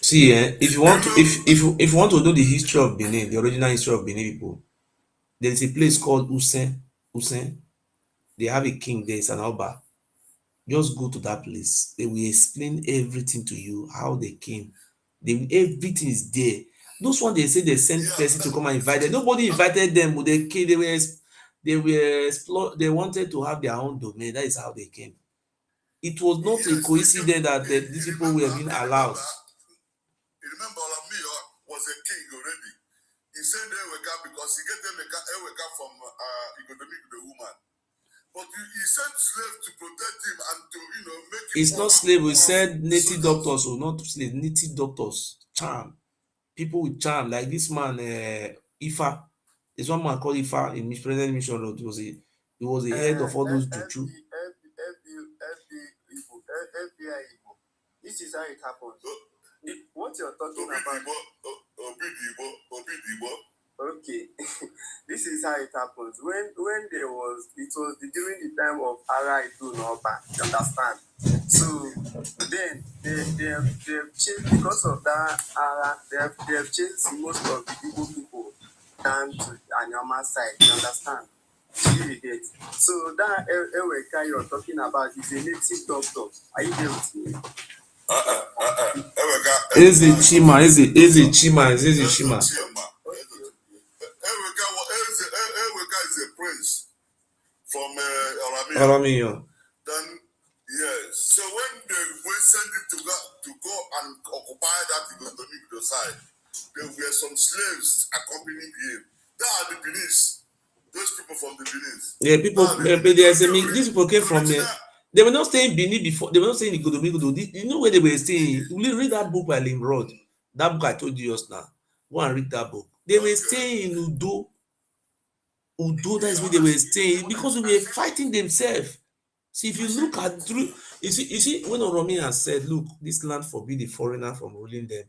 See, if you want to if you want to know the history of Benin, the original history of Benin people, there is a place called Usen. They have a king there, it's an Oba. Just go to that place. They will explain everything to you, how they came, Everything is there. Those one they say they send person to come and invite them. Nobody invited them. They wanted to have their own domain. That is how they came. It was not a coincidence that these people were being allowed. You remember Olamio was a king already. He sent Eweka because he get Eweka from economic the woman. But he sent slaves to protect him and to make him. It's not slave. We said native doctors, or not slave, native doctors. Charm. People with charm, like this man, Ifa. There's one man called Ifa in President Mission Road. He was the head of all those juju. FBI Igbo. This is how it happens. What you're talking about? Okay, this is how it happens. When there was, it was during the time of Ara Idu Oba. You understand? So then they have changed because of that Ara. They have changed most of the Igbo people down to Anyama side. You understand? You get. So that Eweka you're talking about is a native doctor. Are you there with me? Eze Chima. Eweka is a prince from Oromio. Then yes. So when they sent him to go and occupy that Igbo side, there were some slaves accompanying him. They are the Benin. Those people from the Benin. Yeah, these people came from they were not staying in Benin before. They were not staying in Godomigodo. You know where they were staying? You read that book by Limrod. That book I told you just now. Go and read that book. They were staying in Udo. That is where they were staying because we were fighting themselves. See, if you look at through, you see, when Oromia said, "Look, this land forbid the foreigner from ruling them."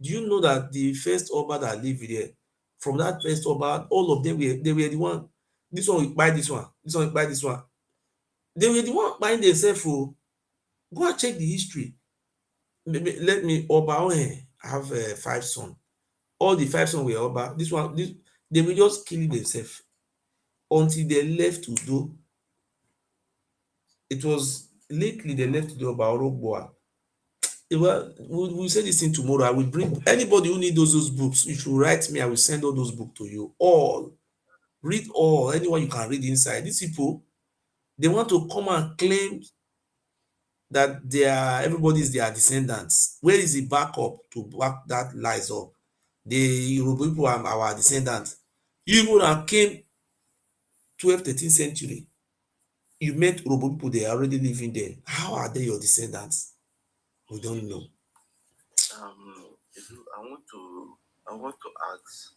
Do you know that the first Oba that lived there, from that first Oba, all of them they were the one. This one will buy this one. This one will buy this one. They were the one buying themselves. For go and check the history. Let me Oba Ohe have 5 sons. All the 5 sons were Oba. They were just killing themselves until they left Udo. It was lately they left Udo about Orogboa. We'll say this thing tomorrow. I will bring anybody who need those books. You should write me. I will send all those books to you. All read all. Anyone you can read inside. These people, they want to come and claim that everybody is their descendants. Where is the backup to back that lies up? The Yoruba people are our descendants. You people that came 12th, 13th century, you met Yoruba people, they are already living there. How are they your descendants? We don't know. I want to ask